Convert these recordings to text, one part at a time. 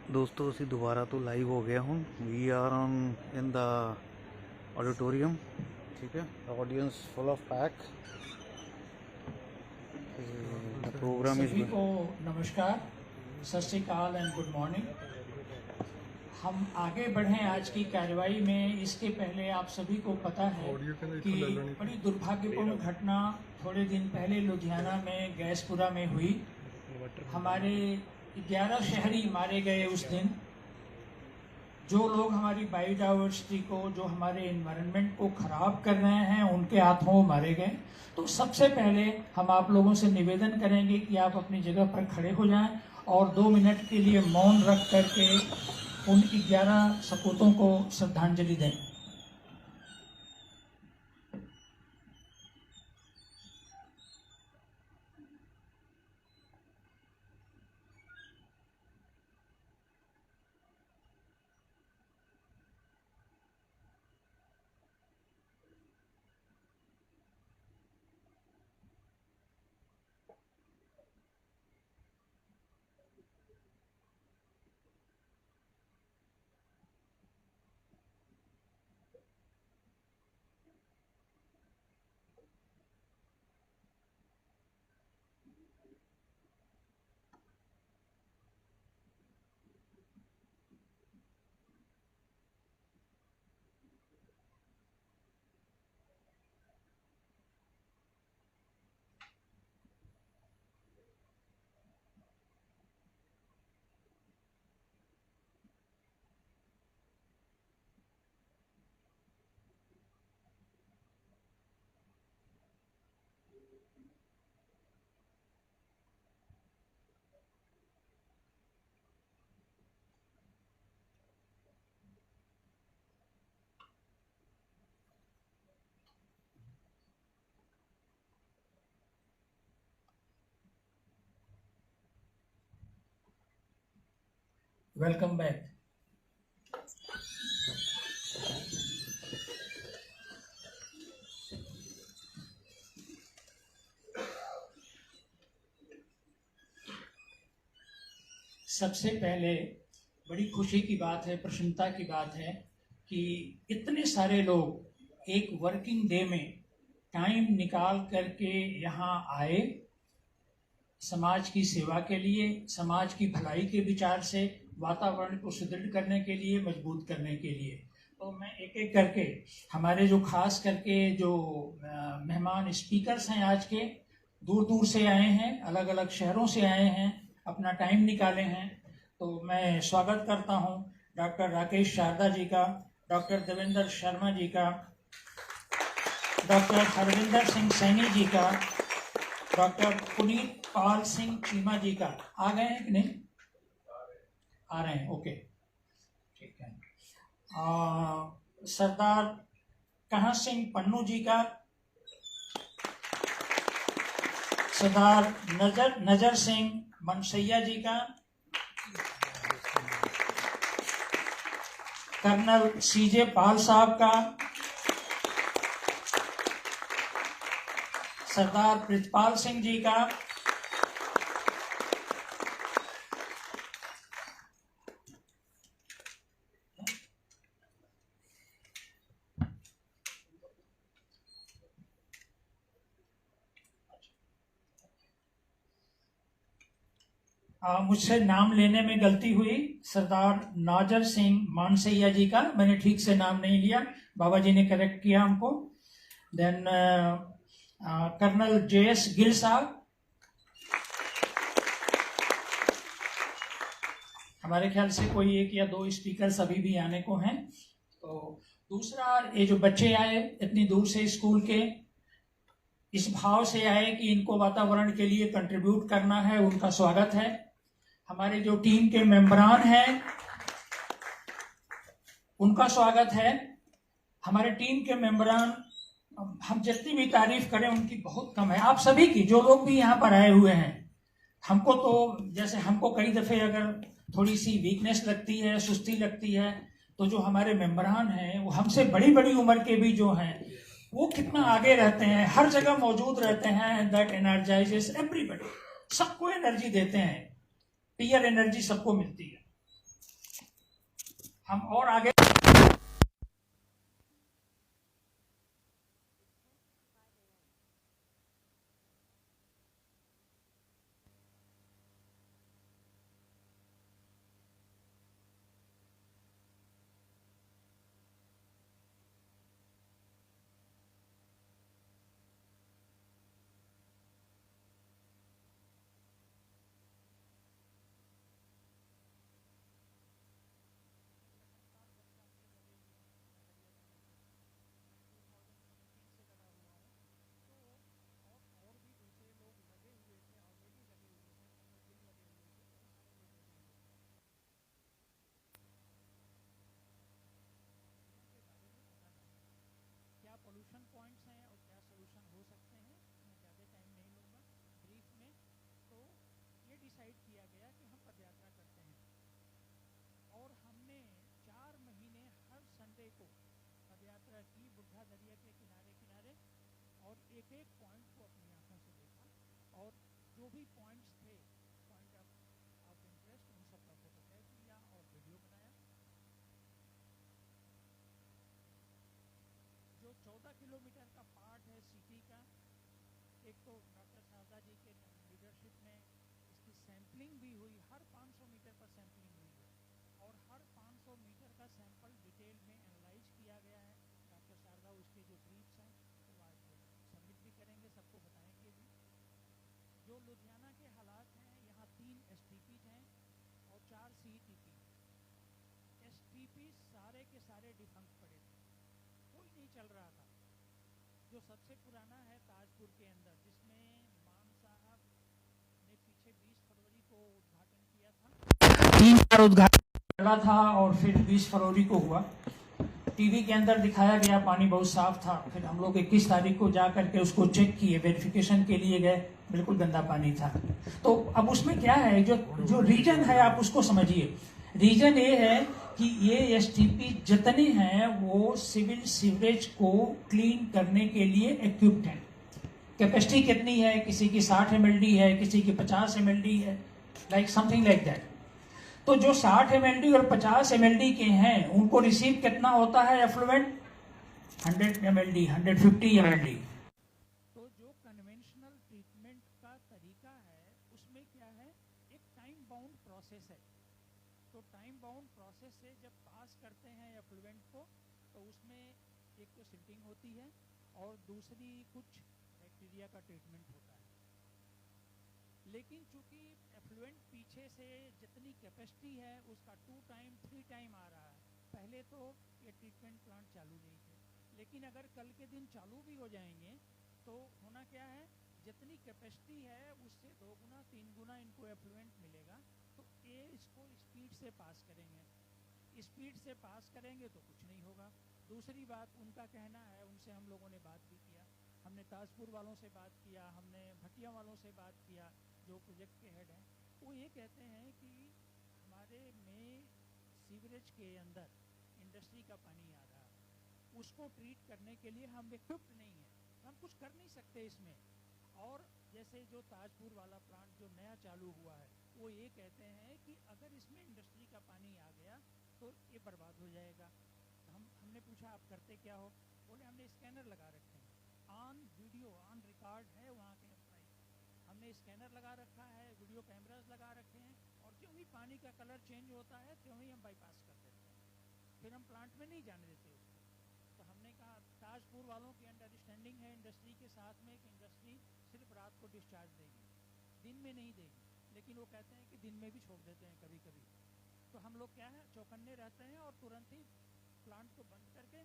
दोस्तों ਅਸੀਂ दोबारा तो लाइव हो गया हूँ। We are on in the auditorium. ठीक है, audience full of pack. The programme is सभी को नमस्कार, सत श्री अकाल एंड गुड मॉर्निंग। हम आगे बढ़ें आज की कार्रवाई में, इसके पहले आप सभी को पता है कि बड़ी दुर्भाग्यपूर्ण घटना थोड़े दिन पहले लुधियाना में गैसपुरा में हुई। हमारे 11 शहरी मारे गए उस दिन। जो लोग हमारी बायोडाइवर्सिटी को, जो हमारे एनवायरनमेंट को खराब कर रहे हैं, उनके हाथों मारे गए। तो सबसे पहले हम आप लोगों से निवेदन करेंगे कि आप अपनी जगह पर खड़े हो जाएं और 2 मिनट के लिए मौन रख करके उन 11 सपूतों को श्रद्धांजलि दें। Welcome back. सबसे पहले बड़ी खुशी की बात है, प्रसन्नता की बात है कि इतने सारे लोग एक वर्किंग डे में टाइम निकाल करके यहाँ आए, समाज की सेवा के लिए, समाज की भलाई के विचार से, वातावरण को सुदृढ़ करने के लिए, मजबूत करने के लिए। तो मैं एक एक करके हमारे जो खास करके जो मेहमान स्पीकर्स हैं आज के, दूर दूर से आए हैं, अलग अलग शहरों से आए हैं, अपना टाइम निकाले हैं। तो मैं स्वागत करता हूं डॉक्टर राकेश शारदा जी का, डॉक्टर देवेंद्र शर्मा जी का, डॉक्टर हरविंदर सिंह सैनी जी का, डॉक्टर पुनीत पाल सिंह चीमा जी का। आ गए हैं कि नहीं? आ रहे हैं, ओके, ठीक है। सरदार कहाँ सिंह पन्नू जी का, सरदार नजर सिंह मनसैया जी का, कर्नल सीजे पाल साहब का, सरदार प्रितपाल सिंह जी का, मुझसे नाम लेने में गलती हुई, सरदार नाजर सिंह मानसैया जी का मैंने ठीक से नाम नहीं लिया, बाबा जी ने करेक्ट किया हमको। देन कर्नल JS गिल साहब, हमारे ख्याल से कोई 1 या 2 स्पीकर अभी भी आने को हैं। तो दूसरा, ये जो बच्चे आए इतनी दूर से स्कूल के, इस भाव से आए कि इनको वातावरण के लिए कंट्रीब्यूट करना है, उनका स्वागत है। हमारे जो टीम के मेंबरान हैं उनका स्वागत है। हमारे टीम के मेंबरान, हम जितनी भी तारीफ करें उनकी बहुत कम है। आप सभी की, जो लोग भी यहाँ पर आए हुए हैं, हमको तो जैसे हमको कई दफे अगर थोड़ी सी वीकनेस लगती है, सुस्ती लगती है, तो जो हमारे मेंबरान हैं वो हमसे बड़ी बड़ी उम्र के भी जो हैं वो कितना आगे रहते हैं, हर जगह मौजूद रहते हैं। दैट एनर्जाइजेस एवरीबडी, सबको एनर्जी देते हैं, पीयर एनर्जी सबको मिलती है। हम और आगे क्या पोल्यूशन पॉइंट्स हैं और क्या सोल्यूशन हो सकते हैं, मैं ज़्यादा टाइम नहीं लूँगा ब्रीफ में। तो ये डिसाइड किया गया कि हम पदयात्रा करते हैं और हमने 4 महीने हर संडे को पदयात्रा की बुढ़ा दरिया के किनारे किनारे और एक एक पॉइंट को अपनी आंखों से देखा और जो भी पॉइंट्स थे पॉइंट ऑफ इंटरेस्ट उन सब का फोटोग्राफ लिया और वीडियो बनाया। जो 14 किलोमीटर का पार्ट है सिटी का, एक तो डॉक्टर शारदा जी के लीडरशिप में इसकी सैंपलिंग भी हुई, हर 500 मीटर पर सैंपलिंग हुई है और हर 500 मीटर का सैंपल डिटेल में एनालाइज किया गया है। डॉक्टर शारदा उसके जो ब्रीफ्स हैं वो आज सबमिट भी करेंगे, सबको बताएंगे भी। जो लुधियाना के हालात हैं, यहाँ 3 STPs हैं और 4 CETP। STP सारे के सारे डिफंक्ट पड़े थे, कोई नहीं चल रहा था। जो सबसे पुराना है ताजपुर के अंदर, जिसमें मान साहब ने पीछे 20 फरवरी को उद्घाटन किया था, 3 बार उद्घाटन चला था और फिर 20 फरवरी को हुआ। टीवी के अंदर दिखाया गया, पानी बहुत साफ था। फिर हम लोग 21 तारीख को जा करके उसको चेक किए, वेरिफिकेशन के लिए गए, बिल्कुल गंदा पानी था। तो अब उसमें क्या है, जो रीजन है आप उसको समझिए। रीजन ये है कि ये STP जितने हैं वो सिविल सीवरेज को क्लीन करने के लिए इक्विप्ड हैं। कैपेसिटी कितनी है, किसी की 60 mld है, किसी की 50 mld है, लाइक समथिंग लाइक दैट। तो जो 60 mld और 50 mld के हैं उनको रिसीव कितना होता है एफ्लुएंट, 100 mld, 150 mld। तो जो कन्वेंशनल ट्रीटमेंट का तरीका है उसमें क्या है, एक टाइम बाउंड प्रोसेस है। तो टाइम बाउंड प्रोसेस से जब पास करते हैं एफ्लुएंट को तो उसमें एक तो सिल्टिंग होती है और दूसरी कुछ बैक्टीरिया का ट्रीटमेंट होता है। लेकिन चूंकि एफ्लुएंट पीछे से जितनी कैपेसिटी है उसका 2 टाइम 3 टाइम आ रहा है, पहले तो ये ट्रीटमेंट प्लांट चालू नहीं थे, लेकिन अगर कल के दिन चालू भी हो जाएंगे तो होना क्या है, जितनी कैपेसिटी है उससे 2 गुना 3 गुना इनको एफ्लुएंट मिलेगा। तो ये इसको स्पीड से पास करेंगे, स्पीड से पास करेंगे तो कुछ नहीं होगा। दूसरी बात उनका कहना है, उनसे हम लोगों ने बात भी किया, हमने ताजपुर वालों से बात किया, हमने भटिया वालों से बात किया जो प्रोजेक्ट के हेड हैं। वो ये कहते हैं कि हमारे में सीवरेज के अंदर इंडस्ट्री का पानी आ रहा है, उसको ट्रीट करने के लिए हम इक्विप्ड नहीं है, हम कुछ कर नहीं सकते इसमें। और जैसे जो ताजपुर वाला प्लांट जो नया चालू हुआ है वो ये कहते हैं कि अगर इसमें इंडस्ट्री का पानी आ गया तो ये बर्बाद हो जाएगा। हमने पूछा आप करते क्या हो, बोले हमने स्कैनर लगा रखे हैं, ऑन वीडियो ऑन रिकॉर्ड है वहाँ के एम्प्लॉय, हमने स्कैनर लगा रखा है, वीडियो कैमरास लगा रखे हैं और जो भी पानी का कलर चेंज होता है त्यों ही हम बाईपास कर देते हैं, फिर हम प्लांट में नहीं जाने देते उसको। तो हमने कहा ताजपुर वालों की अंडरस्टैंडिंग है इंडस्ट्री के साथ में कि इंडस्ट्री सिर्फ रात को डिस्चार्ज देगी, दिन में नहीं देगी, लेकिन वो कहते हैं कि दिन में भी छोड़ देते हैं कभी कभी। तो हम लोग क्या है चौकन्ने रहते हैं और तुरंत ही प्लांट को बंद करके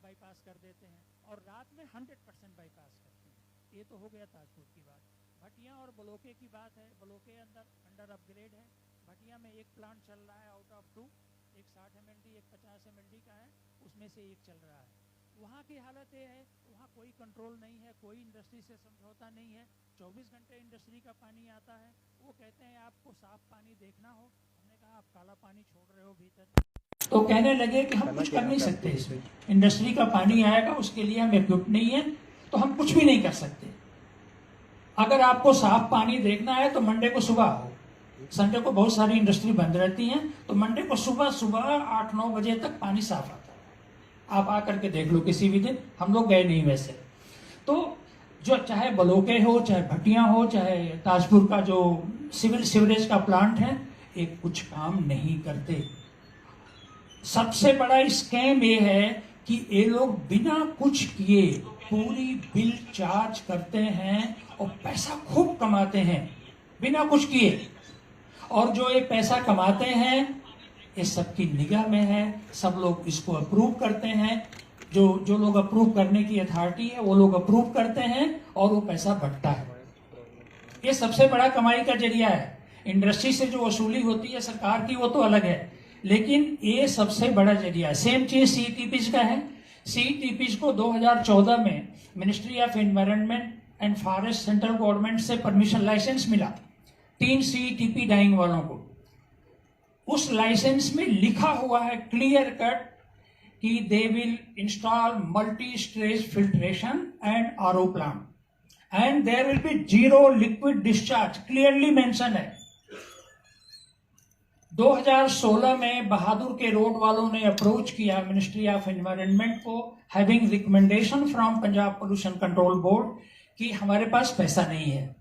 बाईपास कर देते हैं और रात में 100% बाईपास करते हैं। ये तो हो गया ताजपुर की बात। भटिया और बलोके की बात है, बलोके अंडर अपग्रेड है, भटिया में एक प्लांट चल रहा है आउट ऑफ 2, एक 60 mld एक 50 mld का है, उसमें से एक चल रहा है। वहाँ की हालत ये है, वहाँ कोई कंट्रोल नहीं है, कोई इंडस्ट्री से समझौता नहीं है, 24 घंटे इंडस्ट्री का पानी आता है। वो कहते हैं आपको साफ पानी देखना हो, हमने कहा आप काला पानी छोड़ रहे हो भीतर, तो कहने लगे कि हम कुछ कर नहीं सकते इसमें, इंडस्ट्री का पानी आएगा उसके लिए हम इक्विप्ड नहीं है तो हम कुछ भी नहीं कर सकते। अगर आपको साफ पानी देखना है तो मंडे को सुबह हो, संडे को बहुत सारी इंडस्ट्री बंद रहती हैं, तो मंडे को सुबह सुबह 8-9 बजे तक पानी साफ आता है। आप आकर के देख लो किसी भी दिन, हम लोग गए नहीं वैसे। तो जो चाहे बलोके हो, चाहे भटियां हो, चाहे ताजपुर का जो सिविल सीवरेज का प्लांट है, ये कुछ काम नहीं करते। सबसे बड़ा स्कैम ये है कि ये लोग बिना कुछ किए पूरी बिल चार्ज करते हैं और पैसा खूब कमाते हैं बिना कुछ किए। और जो ये पैसा कमाते हैं ये सबकी निगाह में है, सब लोग इसको अप्रूव करते हैं। जो लोग अप्रूव करने की अथॉरिटी है वो लोग अप्रूव करते हैं और वो पैसा बढ़ता है। ये सबसे बड़ा कमाई का जरिया है। इंडस्ट्री से जो वसूली होती है सरकार की वो तो अलग है, लेकिन ये सबसे बड़ा जरिया है। सेम चीज सीईटीपीज का है। सीईटीपीज को 2014 में ministry of environment and forest central government से परमिशन लाइसेंस मिला 3 सीईटीपी डाइंग वालों को। उस लाइसेंस में लिखा हुआ है क्लियर कट कि they will install multi stage filtration and RO plant and there will be 0 liquid discharge, clearly mention है। 2016 में बहादुर के रोड वालों ने अप्रोच किया मिनिस्ट्री ऑफ एनवायरनमेंट को, having recommendation from Punjab pollution control board, कि हमारे पास पैसा नहीं है,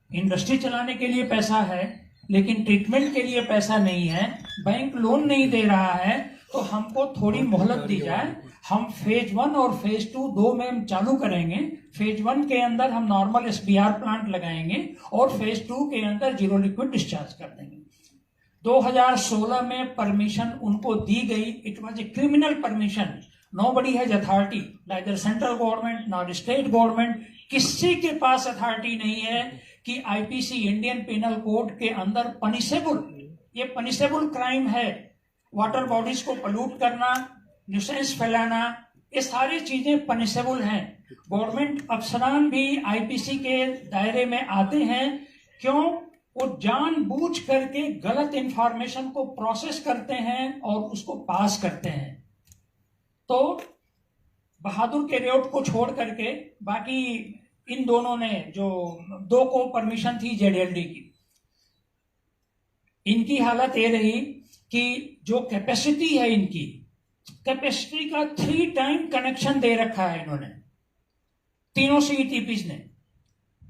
इंडस्ट्री चलाने के लिए पैसा है लेकिन ट्रीटमेंट के लिए पैसा नहीं है, बैंक लोन नहीं दे रहा है, तो हमको थोड़ी मोहलत दी जाए। हम फेज 1 और फेज 2 दो में हम चालू करेंगे। फेज 1 के अंदर हम नॉर्मल एसबीआर प्लांट लगाएंगे और फेज 2 के अंदर 0 लिक्विड डिस्चार्ज कर देंगे। 2016 में परमिशन उनको दी गई। It was a criminal permission. Nobody has authority, neither central government nor state government, किसी के पास अथॉरिटी नहीं है कि आईपीसी इंडियन पेनल कोड के अंदर पनिशेबल, ये पनिशेबल क्राइम है। वाटर बॉडीज को पलूट करना, न्यूसेंस फैलाना, ये सारी चीजें पनिशेबल हैं। गवर्नमेंट अफसरान भी आईपीसी के दायरे में आते हैं। क्यों? वो जानबूझ करके गलत इंफॉर्मेशन को प्रोसेस करते हैं और उसको पास करते हैं। तो बहादुर के रोड को छोड़ करके बाकी इन दोनों ने, जो 2 को परमिशन थी जेडीएलडी की, इनकी हालत ये रही कि जो कैपेसिटी है इनकी, कैपेसिटी का 3 टाइम कनेक्शन दे रखा है इन्होंने, तीनों सीईटीपीज ने,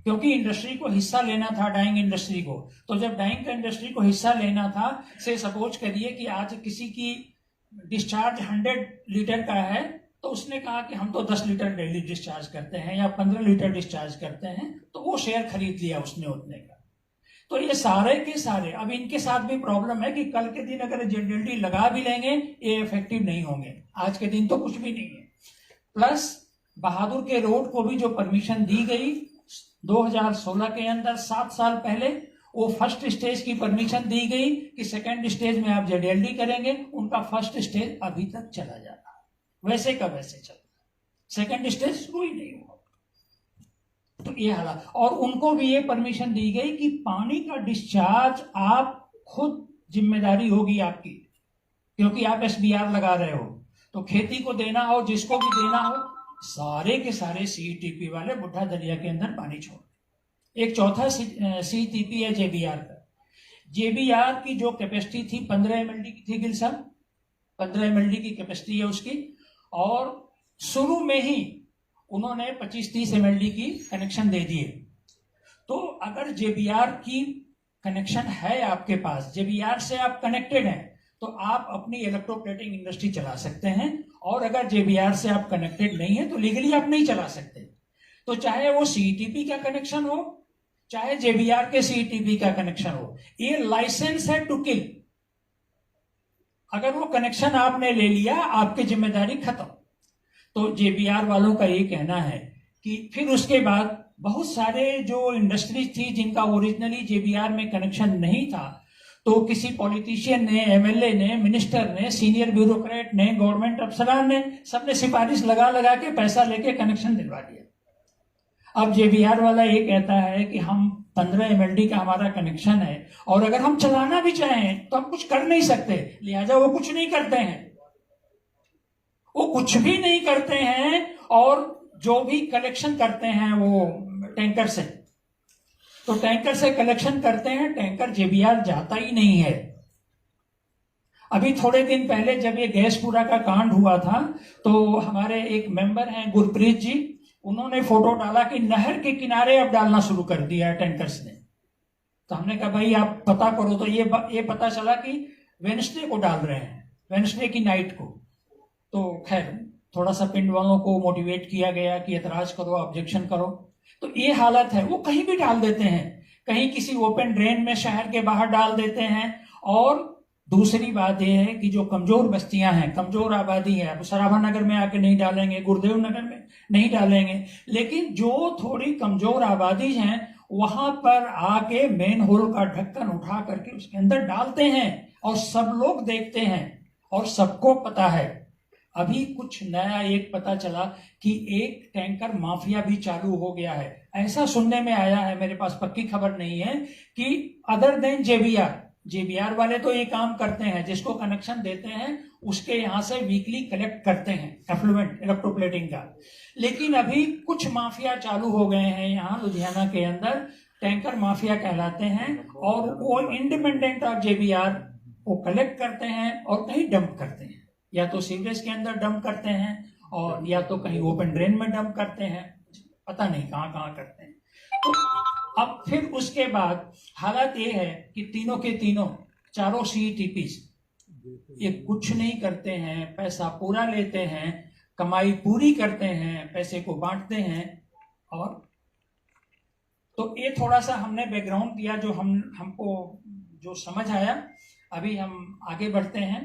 क्योंकि इंडस्ट्री को हिस्सा लेना था, डाइंग इंडस्ट्री को। तो जब डाइंग का इंडस्ट्री को हिस्सा लेना था, से सपोज करिए कि आज किसी की डिस्चार्ज 100 लीटर का है, तो उसने कहा कि हम तो 10 लीटर डेली डिस्चार्ज करते हैं या 15 लीटर डिस्चार्ज करते हैं, तो वो शेयर खरीद लिया उसने उतने का। तो ये सारे के सारे, अब इनके साथ भी प्रॉब्लम है कि कल के दिन अगर जेडीएलडी लगा भी लेंगे ये इफेक्टिव नहीं होंगे, आज के दिन तो कुछ भी नहीं है। प्लस बहादुर के रोड को भी जो परमिशन दी गई 2016 के अंदर, 7 साल पहले, वो फर्स्ट स्टेज की परमिशन दी गई कि सेकंड स्टेज में आप जेडीएलडी करेंगे। उनका फर्स्ट स्टेज अभी तक चला जा रहा है, वैसे का वैसे चल रहा है, सेकंड स्टेज शुरू ही नहीं हुआ। तो ये हालत। और उनको भी ये परमिशन दी गई कि पानी का डिस्चार्ज आप खुद, जिम्मेदारी होगी आपकी, क्योंकि आप एसबीआर लगा रहे हो, तो खेती को देना हो, जिसको भी देना हो, सारे के सारे सीईटीपी वाले बुढ़ा दरिया के अंदर पानी छोड़। एक चौथा सीईटीपी है जेबीआर का। जेबीआर की जो कैपेसिटी थी 15 एमएलडी की थी, गिल साहब 15 एमएलडी की कैपेसिटी है उसकी, और शुरू में ही उन्होंने 25-30 एमएलडी की कनेक्शन दे दिए। तो अगर जेबीआर की कनेक्शन है आपके पास, जेबीआर से आप कनेक्टेड हैं, तो आप अपनी इलेक्ट्रोप्लेटिंग इंडस्ट्री चला सकते हैं। और अगर जेबीआर से आप कनेक्टेड नहीं है तो लीगली आप नहीं चला सकते। तो चाहे वो सीईटीपी का कनेक्शन हो, चाहे जेबीआर के सीईटीपी का कनेक्शन हो, ये लाइसेंस है टू किल। अगर वो कनेक्शन आपने ले लिया, आपकी जिम्मेदारी खत्म। तो जेबीआर वालों का ये कहना है कि फिर उसके बाद बहुत सारे जो इंडस्ट्रीज थी जिनका ओरिजिनली जेबीआर में कनेक्शन नहीं था, तो किसी पॉलिटिशियन ने, एमएलए ने, मिनिस्टर ने, सीनियर ब्यूरोक्रेट ने, गवर्नमेंट अफसरान ने, सबने सिफारिश लगा लगा के पैसा लेके कनेक्शन दिलवा दिया। अब जेबीआर वाला ये कहता है कि हम 15 एमएलडी का हमारा कनेक्शन है और अगर हम चलाना भी चाहें तो हम कुछ कर नहीं सकते, लिहाजा वो कुछ नहीं करते हैं, वो कुछ भी नहीं करते हैं। और जो भी कलेक्शन करते हैं वो टैंकर से, तो टैंकर से कलेक्शन करते हैं, टैंकर जेबीआर जाता ही नहीं है। अभी थोड़े दिन पहले जब ये गैसपुरा का कांड हुआ था तो हमारे एक मेंबर हैं गुरप्रीत जी, उन्होंने फोटो डाला कि नहर के किनारे अब डालना शुरू कर दिया है टैंकर्स ने। तो हमने कहा भाई आप पता करो, तो ये पता चला कि वेडनेसडे को डाल रहे हैं, वेडनेसडे की नाइट को। तो खैर थोड़ा सा पिंड वालों को मोटिवेट किया गया कि एतराज करो, ऑब्जेक्शन करो। तो ये हालत है, वो कहीं भी डाल देते हैं, कहीं किसी ओपन ड्रेन में शहर के बाहर डाल देते हैं। और दूसरी बात यह है कि जो कमजोर बस्तियां हैं, कमजोर आबादी है, अब सराभा नगर में आके नहीं डालेंगे, गुरुदेव नगर में नहीं डालेंगे, लेकिन जो थोड़ी कमजोर आबादी हैं वहां पर आके मेन होल का ढक्कन उठा करके उसके अंदर डालते हैं और सब लोग देखते हैं और सबको पता है। अभी कुछ नया एक पता चला कि एक टैंकर माफिया भी चालू हो गया है, ऐसा सुनने में आया है, मेरे पास पक्की खबर नहीं है, कि अदर देन जेबीआर वाले तो ये काम करते हैं, जिसको कनेक्शन देते हैं उसके यहां से वीकली कलेक्ट करते हैं एफ्लुएंट इलेक्ट्रोप्लेटिंग का। लेकिन अभी कुछ माफिया चालू हो गए हैं यहाँ लुधियाना के अंदर, टैंकर माफिया कहलाते हैं, और वो इंडिपेंडेंट ऑफ जेबीआर वो कलेक्ट करते हैं और कहीं डंप करते हैं, या तो सीवरेज के अंदर डंप करते हैं और या तो कहीं ओपन ड्रेन में डंप करते हैं, पता नहीं कहाँ कहाँ करते हैं। तो अब फिर उसके बाद हालत ये है कि तीनों के तीनों चारों सीईटीपीस ये कुछ नहीं करते हैं, पैसा पूरा लेते हैं, कमाई पूरी करते हैं, पैसे को बांटते हैं। और तो ये थोड़ा सा हमने बैकग्राउंड दिया जो हमको जो समझ आया। अभी हम आगे बढ़ते हैं।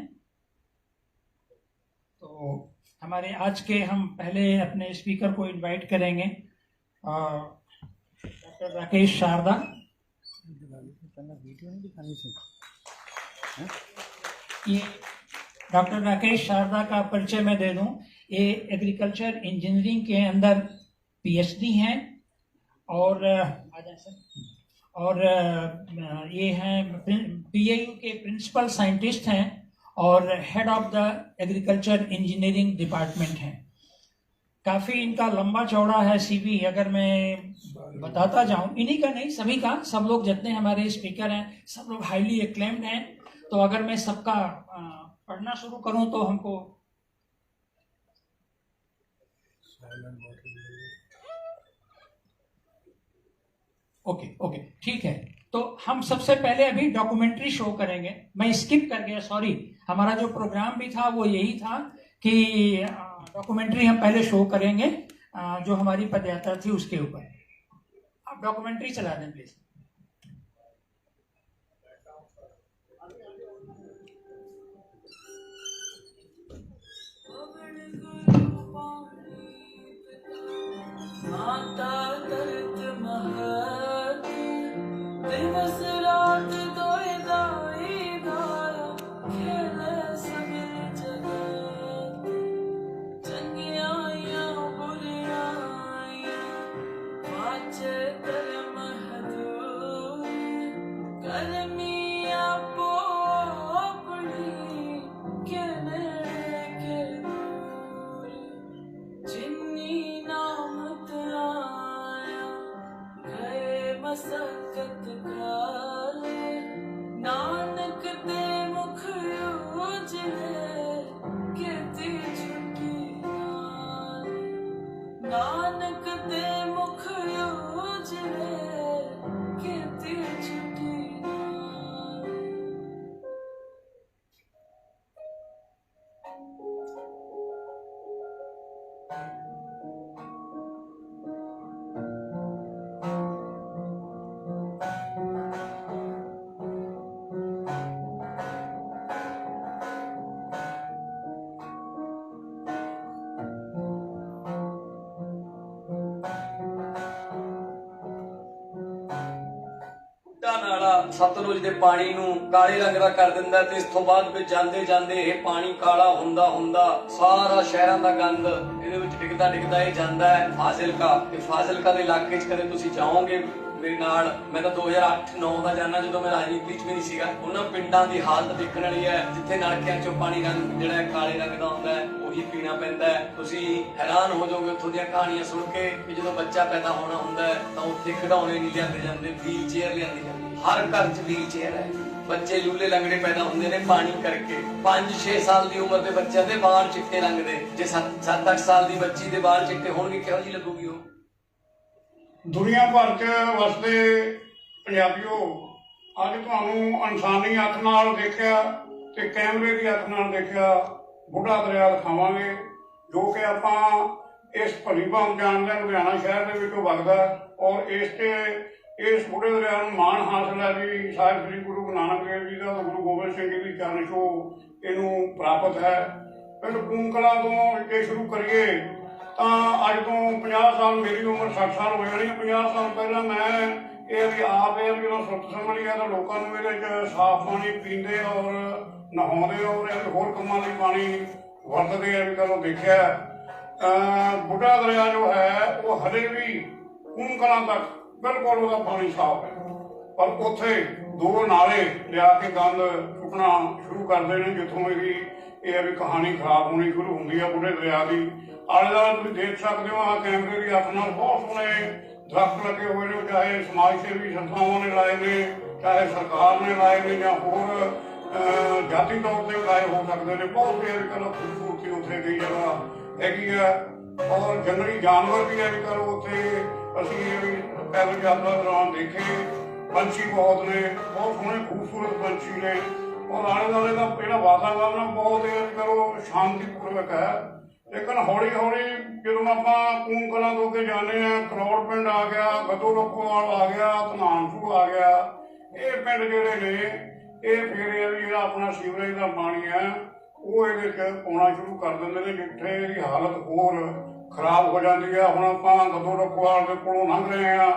तो हमारे आज के हम पहले अपने स्पीकर को इनवाइट करेंगे, डॉक्टर राकेश शारदा। ये डॉक्टर राकेश शारदा का परिचय मैं दे दूं, ये एग्रीकल्चर इंजीनियरिंग के अंदर पीएचडी हैं और ये हैं पीएयू के प्रिंसिपल साइंटिस्ट हैं और head of the agriculture engineering department हैं। काफी इनका लंबा चौड़ा है सीवी, अगर मैं बताता जाऊं, इन्हीं का नहीं सभी का, सब लोग जितने हमारे स्पीकर हैं सब लोग हाईली एक्लेम्ड हैं। तो अगर मैं सबका पढ़ना शुरू करूं तो हमको ओके ठीक है। तो हम सबसे पहले अभी डॉक्यूमेंट्री शो करेंगे। मैं स्किप कर गया, सॉरी, हमारा जो प्रोग्राम भी था वो यही था कि डॉक्यूमेंट्री हम पहले शो करेंगे जो हमारी पदयात्रा थी उसके ऊपर। आप डॉक्यूमेंट्री चला दें प्लीज। माता दर्द महत दिवस रात दोए दाई धारा खेले सबिर जगत चंगियां बुरियां पाचे कर महदूर करमिया पोपड़ी केने के दूर जिन्नी नामत आया गए मसकत काले नानक दे मुख उजले कीर्ति झुकी नानक दे मुख उजले कीर्ति झुकी। ਨਾਲਾ ਸਤਲੁਜ ਦੇ ਪਾਣੀ ਨੂੰ ਕਾਲੇ ਰੰਗ ਦਾ ਕਰ ਦਿੰਦਾ ਤੇ ਇਸ ਤੋਂ ਬਾਅਦ ਵਿੱਚ ਜਾਂਦੇ ਜਾਂਦੇ ਇਹ ਪਾਣੀ ਕਾਲਾ ਹੁੰਦਾ ਹੁੰਦਾ ਸਾਰਾ ਸ਼ਹਿਰਾਂ ਦਾ ਗੰਦ ਇਹਦੇ ਵਿੱਚ ਡਿੱਗਦਾ ਡਿੱਗਦਾ ਇਹ ਜਾਂਦਾ ਹੈ ਫਾਜ਼ਿਲਕਾ। ਤੇ ਫਾਜ਼ਿਲਕਾ ਦੇ ਇਲਾਕੇ 'ਚ ਕਦੇ ਤੁਸੀਂ ਜਾਓਗੇ ਮੇਰੇ ਨਾਲ। ਮੈਂ ਤਾਂ 2008-9 ਦਾ ਜਾਣਾ, ਜਦੋਂ ਮੈਂ ਰਾਜਨੀਤੀ 'ਚ ਵੀ ਨਹੀਂ ਸੀਗਾ। ਉਹਨਾਂ ਪਿੰਡਾਂ ਦੀ ਹਾਲਤ ਦੇਖਣ ਵਾਲੀ ਹੈ ਜਿੱਥੇ ਨਲਕਿਆਂ 'ਚੋਂ ਪਾਣੀ ਰੰਗ ਜਿਹੜਾ ਕਾਲੇ ਰੰਗ ਦਾ ਆਉਂਦਾ ਹੈ ਉਹੀ ਪੀਣਾ ਪੈਂਦਾ ਹੈ। ਤੁਸੀਂ ਹੈਰਾਨ ਹੋ ਜਾਓਗੇ ਉੱਥੋਂ ਦੀਆਂ ਕਹਾਣੀਆਂ ਸੁਣ ਕੇ ਕਿ ਜਦੋਂ ਬੱਚਾ ਪੈਦਾ ਹੋਣਾ ਹੁੰਦਾ ਹੈ ਤਾਂ ਉੱਥੇ ਖਿਡੌਣੇ ਨਹੀਂ ਲਿਆਂਦੇ ਜਾਂਦੇ, ਵੀਲ ਚੇਅਰ ਲਿਆਂਦੀ ਜਾਂਦੀ। ਹਰ ਘਰ 'ਚ ਵੀਲ ਚੇਅਰ ਹੈ। ਬੱਚੇ ਲੂਲੇ ਲੰਗੜੇ ਪੈਦਾ ਹੁੰਦੇ ਨੇ ਪਾਣੀ ਕਰਕੇ। 5-6 ਸਾਲ ਦੀ ਉਮਰ ਦੇ ਬੱਚਿਆਂ ਦੇ ਵਾਲ ਚਿੱਟੇ ਰੰਗ ਦੇ। ਜੇ 7-8 ਸਾਲ ਦੀ ਬੱਚੀ ਦੇ ਵਾਲ ਚਿੱਟੇ ਹੋਣਗੇ ਕਿਹੋ ਜਿਹੀ ਲੱਗੂਗੀ ਉਹ? ਦੁਨੀਆ ਭਰ 'ਚ ਵਸਦੇ ਪੰਜਾਬੀਓ, ਅੱਜ ਤੁਹਾਨੂੰ ਇਨਸਾਨੀ ਅੱਖ ਨਾਲ ਦੇਖਿਆ ਤੇ ਕੈਮਰੇ ਦੀ ਅੱਖ ਨਾਲ ਦੇਖਿਆ ਬੁੱਢਾ ਦਰਿਆ ਦਿਖਾਵਾਂਗੇ, ਜੋ ਕਿ ਆਪਾਂ ਇਸ ਭਲੀ ਭਾਂਤ ਜਾਣਦੇ ਹਾਂ ਲੁਧਿਆਣਾ ਸ਼ਹਿਰ ਦੇ ਵਿੱਚੋਂ ਵਗਦਾ। ਔਰ ਇਸ ਬੁੱਢੇ ਦਰਿਆ ਨੂੰ ਮਾਣ ਹਾਸਲ ਹੈ ਵੀ ਸਾਹਿਬ ਸ੍ਰੀ ਗੁਰੂ ਨਾਨਕ ਦੇਵ ਜੀ ਦਾ, ਗੁਰੂ ਗੋਬਿੰਦ ਸਿੰਘ ਜੀ ਦੀ ਚਰਨ ਛੋਹ ਇਹਨੂੰ ਪ੍ਰਾਪਤ ਹੈ। ਪਿੰਡ ਕੂਮ ਕਲਾਂ ਤੋਂ ਜੇ ਸ਼ੁਰੂ ਕਰੀਏ ਤਾਂ ਅੱਜ ਤੋਂ 50 ਸਾਲ, ਮੇਰੀ ਉਮਰ 60 ਸਾਲ ਹੋ ਜਾਣੀ। 50 ਸਾਲ ਪਹਿਲਾਂ ਮੈਂ ਇਹ ਵੀ ਆਪ ਇਹ ਜਦੋਂ ਸੁੱਤ ਸਮਝ ਗਿਆ ਤਾਂ ਲੋਕਾਂ ਨੂੰ ਇਹਦੇ 'ਚ ਸਾਫ਼ ਪਾਣੀ ਪੀਂਦੇ ਔਰ ਨਹਾਉਂਦੇ ਔਰ ਇਹ ਹੋਰ ਕੰਮਾਂ ਲਈ ਪਾਣੀ ਵਰਤਦੇ ਆ ਵੀ ਕਦੋਂ ਦੇਖਿਆ। ਬੁੱਢਾ ਦਰਿਆ ਜੋ ਹੈ ਉਹ ਹਲੇ ਵੀ ਕੂਮ ਕਲਾਂ ਤੱਕ ਬਿਲਕੁਲ ਉਹਦਾ ਪਾਣੀ ਸਾਫ਼ ਹੈ, ਪਰ ਉੱਥੇ 2 ਨਾਲੇ ਲਿਆ ਕੇ ਗੰਦ ਸੁੱਟਣਾ ਸ਼ੁਰੂ ਕਰਦੇ ਨੇ, ਜਿੱਥੋਂ ਇਹ ਵੀ ਕਹਾਣੀ ਖਰਾਬ ਹੋਣੀ ਸ਼ੁਰੂ ਹੁੰਦੀ ਹੈ ਬੁੱਢੇ ਦਰਿਆ ਦੀ। ਆਲੇ ਦੁਆਲੇ ਤੁਸੀਂ ਦੇਖ ਸਕਦੇ ਹੋ, ਆਹ ਕੈਮਰੇ ਦੀ ਅੱਖ ਨਾਲ ਬਹੁਤ ਸੋਹਣੇ ਦਰਖਤ ਲੱਗੇ ਹੋਏ ਨੇ, ਚਾਹੇ ਸਮਾਜ ਸੇਵੀ ਸੰਸਥਾਵਾਂ ਨੇ ਲਾਏ ਨੇ, ਚਾਹੇ ਸਰਕਾਰ ਨੇ ਲਾਏ ਨੇ, ਜਾਂ ਹੋਰ ਜਾਤੀ ਤੌਰ ਤੇ ਲਾਏ ਹੋ ਸਕਦੇ ਨੇ। ਬਹੁਤ ਹੀ ਅੱਜ ਕੱਲ੍ਹ ਖੂਬਸੂਰਤੀ ਉੱਥੇ ਕਈ ਜਗ੍ਹਾ ਹੈਗੀ ਹੈ। ਔਰ ਜੰਗਲੀ ਜਾਨਵਰ ਵੀ ਅੱਜ ਕੱਲ੍ਹ ਉੱਥੇ ਅਸੀਂ ਇਹ ਵੀ ਪੈਦਲ ਯਾਤਰਾ ਦੌਰਾਨ ਦੇਖੇ। ਪੰਛੀ ਬਹੁਤ ਨੇ, ਬਹੁਤ ਸੋਹਣੇ ਖੂਬਸੂਰਤ ਪੰਛੀ ਨੇ। ਔਰ ਆਲੇ ਦੁਆਲੇ ਦਾ ਜਿਹੜਾ ਵਾਤਾਵਰਨ ਬਹੁਤ ਅੱਜ ਕੱਲ੍ਹ ਸ਼ਾਂਤੀਪੂਰਵਕ ਹੈ। ਲੇਕਿਨ ਹੌਲੀ ਹੌਲੀ ਜਦੋਂ ਆਪਾਂ ਕੂਮ ਕਲਾਂ ਤੋਂ ਅੱਗੇ ਜਾਂਦੇ ਹਾਂ, ਕਰੋੜ ਪਿੰਡ ਆ ਗਿਆ, ਗੱਦੋ ਲੋਕੋਵਾਲ ਆ ਗਿਆ, ਧਨਾਨਸੂ ਆ ਗਿਆ, ਇਹ ਪਿੰਡ ਜਿਹੜੇ ਨੇ ਇਹ ਫਿਰ ਇਹ ਵੀ ਜਿਹੜਾ ਆਪਣਾ ਸੀਵਰੇਜ ਦਾ ਪਾਣੀ ਹੈ ਉਹ ਇਹਦੇ 'ਚ ਪਾਉਣਾ ਸ਼ੁਰੂ ਕਰ ਦਿੰਦੇ ਨੇ, ਜਿੱਥੇ ਇਹਦੀ ਹਾਲਤ ਹੋਰ ਖਰਾਬ ਹੋ ਜਾਂਦੀ ਹੈ। ਹੁਣ ਆਪਾਂ ਗੱਦੋ ਲੋਕੋਵਾਲ ਦੇ ਕੋਲੋਂ ਲੰਘ ਰਹੇ ਹਾਂ,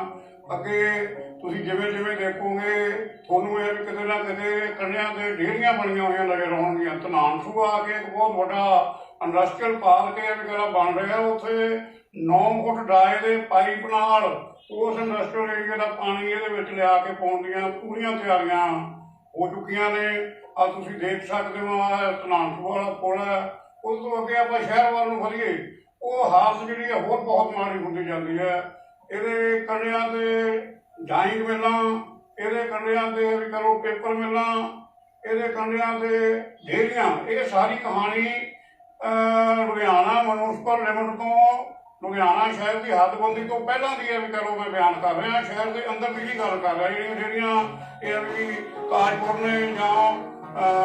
ਅੱਗੇ ਤੁਸੀਂ ਜਿਵੇਂ ਜਿਵੇਂ ਦੇਖੋਗੇ ਤੁਹਾਨੂੰ ਇਹ ਵੀ ਕਿਤੇ ਨਾ ਕਿਤੇ ਕੰਢਿਆਂ ਤੇ ਡੇਅਰੀਆਂ ਬਣੀਆਂ ਹੋਈਆਂ ਨਜ਼ਰ ਆਉਣਗੀਆਂ। ਧਨਾਨਸੂ ਆ ਕੇ ਇੱਕ ਬਹੁਤ ਵੱਡਾ ਇੰਡਸਟਰੀਅਲ ਪਾਰਕ ਇਹ ਵਗੈਰਾ ਬਣ ਰਿਹਾ, ਉੱਥੇ 9 ਫੁੱਟ ਡਾਏ ਦੇ ਪਾਈਪ ਨਾਲ ਉਸ ਇੰਡਸਟਰੀਅਲ ਏਰੀਆ ਦਾ ਪਾਣੀ ਇਹਦੇ ਵਿੱਚ ਲਿਆ ਕੇ ਪਾਉਣ ਦੀਆਂ ਪੂਰੀਆਂ ਤਿਆਰੀਆਂ ਹੋ ਚੁੱਕੀਆਂ ਨੇ। ਆ ਤੁਸੀਂ ਦੇਖ ਸਕਦੇ ਹੋ, ਆਹ ਧਨਾਨਸੂ ਵਾਲਾ ਪੁਲ ਹੈ। ਉਸ ਤੋਂ ਅੱਗੇ ਆਪਾਂ ਸ਼ਹਿਰ ਵੱਲ ਨੂੰ ਵਧੀਏ, ਉਹ ਹਾਲਤ ਜਿਹੜੀ ਹੈ ਹੋਰ ਬਹੁਤ ਮਾੜੀ ਹੁੰਦੀ ਜਾਂਦੀ ਹੈ। ਇਹਦੇ ਕੰਢਿਆਂ ਤੇ ਡਾਈਂਗ ਮਿੱਲਾਂ, ਇਹਦੇ ਕੰਢਿਆਂ ਤੇ ਵੀ ਕਰੋ ਪੇਪਰ ਮਿੱਲਾਂ, ਇਹਦੇ ਕੰਢਿਆਂ ਤੇ ਡੇਅਰੀਆਂ। ਇਹ ਸਾਰੀ ਕਹਾਣੀ ਲੁਧਿਆਣਾ ਮਿਊਨਿਸਪਲ ਲਿਮਟ ਤੋਂ, ਲੁਧਿਆਣਾ ਸ਼ਹਿਰ ਦੀ ਹੱਦਬੰਦੀ ਤੋਂ ਪਹਿਲਾਂ ਦੀ ਹੈ ਵੀ ਕਰੋ ਮੈਂ ਬਿਆਨ ਕਰ ਰਿਹਾ। ਸ਼ਹਿਰ ਦੇ ਅੰਦਰ ਦੀ ਗੱਲ ਕਰ ਰਿਹਾ, ਜਿਹੜੀਆਂ ਇਹ ਵੀ ਤਾਜਪੁਰ ਨੇ ਜਾਂ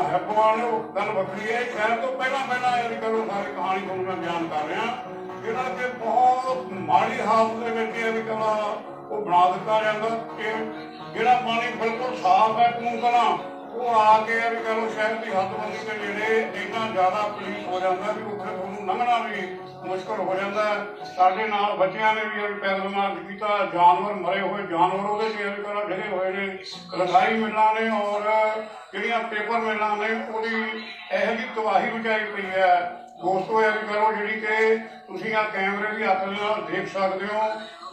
ਹੈਪੋਵਾਲ ਨੇ ਉਹ ਗੱਲ ਵੱਖਰੀ ਹੈ। ਸ਼ਹਿਰ ਤੋਂ ਪਹਿਲਾਂ ਇਹ ਵੀ ਕਰੋ ਸਾਰੀ ਕਹਾਣੀ ਤੁਹਾਨੂੰ ਮੈਂ ਬਿਆਨ ਕਰ ਰਿਹਾ, ਜਿਹੜਾ ਕਿ ਬਹੁਤ ਮਾੜੀ ਹਾਲਤ ਦੇ ਵਿੱਚ ਇਹ ਵੀ ਕਲਾ ਉਹ ਬਣਾ ਦਿੱਤਾ ਜਾਂਦਾ ਕਿ ਜਿਹੜਾ ਪਾਣੀ ਬਿਲਕੁਲ ਸਾਫ਼ ਹੈ ਕੂਮ ਕਲਾਂ, ਉਹ ਆ ਕੇ ਵੀ ਕਹਿ ਲਓ ਸ਼ਹਿਰ ਦੀ ਹੱਦਬੰਦੀ ਦੇ ਨੇੜੇ ਇੰਨਾ ਜ਼ਿਆਦਾ ਪੁਲਿਸ ਹੋ ਜਾਂਦਾ ਵੀ ਉੱਥੇ ਤੁਹਾਨੂੰ ਲੰਘਣਾ ਵੀ ਮੁਸ਼ਕਲ ਹੋ ਜਾਂਦਾ। ਸਾਡੇ ਨਾਲ ਬੱਚਿਆਂ ਨੇ ਵੀ ਪੈਦਲ ਮਾਰਚ ਕੀਤਾ, ਜਾਨਵਰ ਮਰੇ ਹੋਏ ਜਾਨਵਰ ਉਹਦੇ 'ਚ ਵੀ ਕਹਿ ਡਿੱਗੇ ਹੋਏ ਨੇ। ਰਖਾਈ ਮਿੱਲਾਂ ਨੇ ਔਰ ਜਿਹੜੀਆਂ ਪੇਪਰ ਮਿੱਲਾਂ ਨੇ ਉਹਦੀ ਇਹੋ ਜਿਹੀ ਤਬਾਹੀ ਮਚਾਈ ਪਈ ਹੈ ਦੋਸਤੋ। ਇਹ ਵੀ ਕਰੋ ਜਿਹੜੀ ਕਿ ਤੁਸੀਂ ਆ ਕੈਮਰੇ ਦੀ ਅੱਖ ਨਾਲ ਦੇਖ ਸਕਦੇ ਹੋ।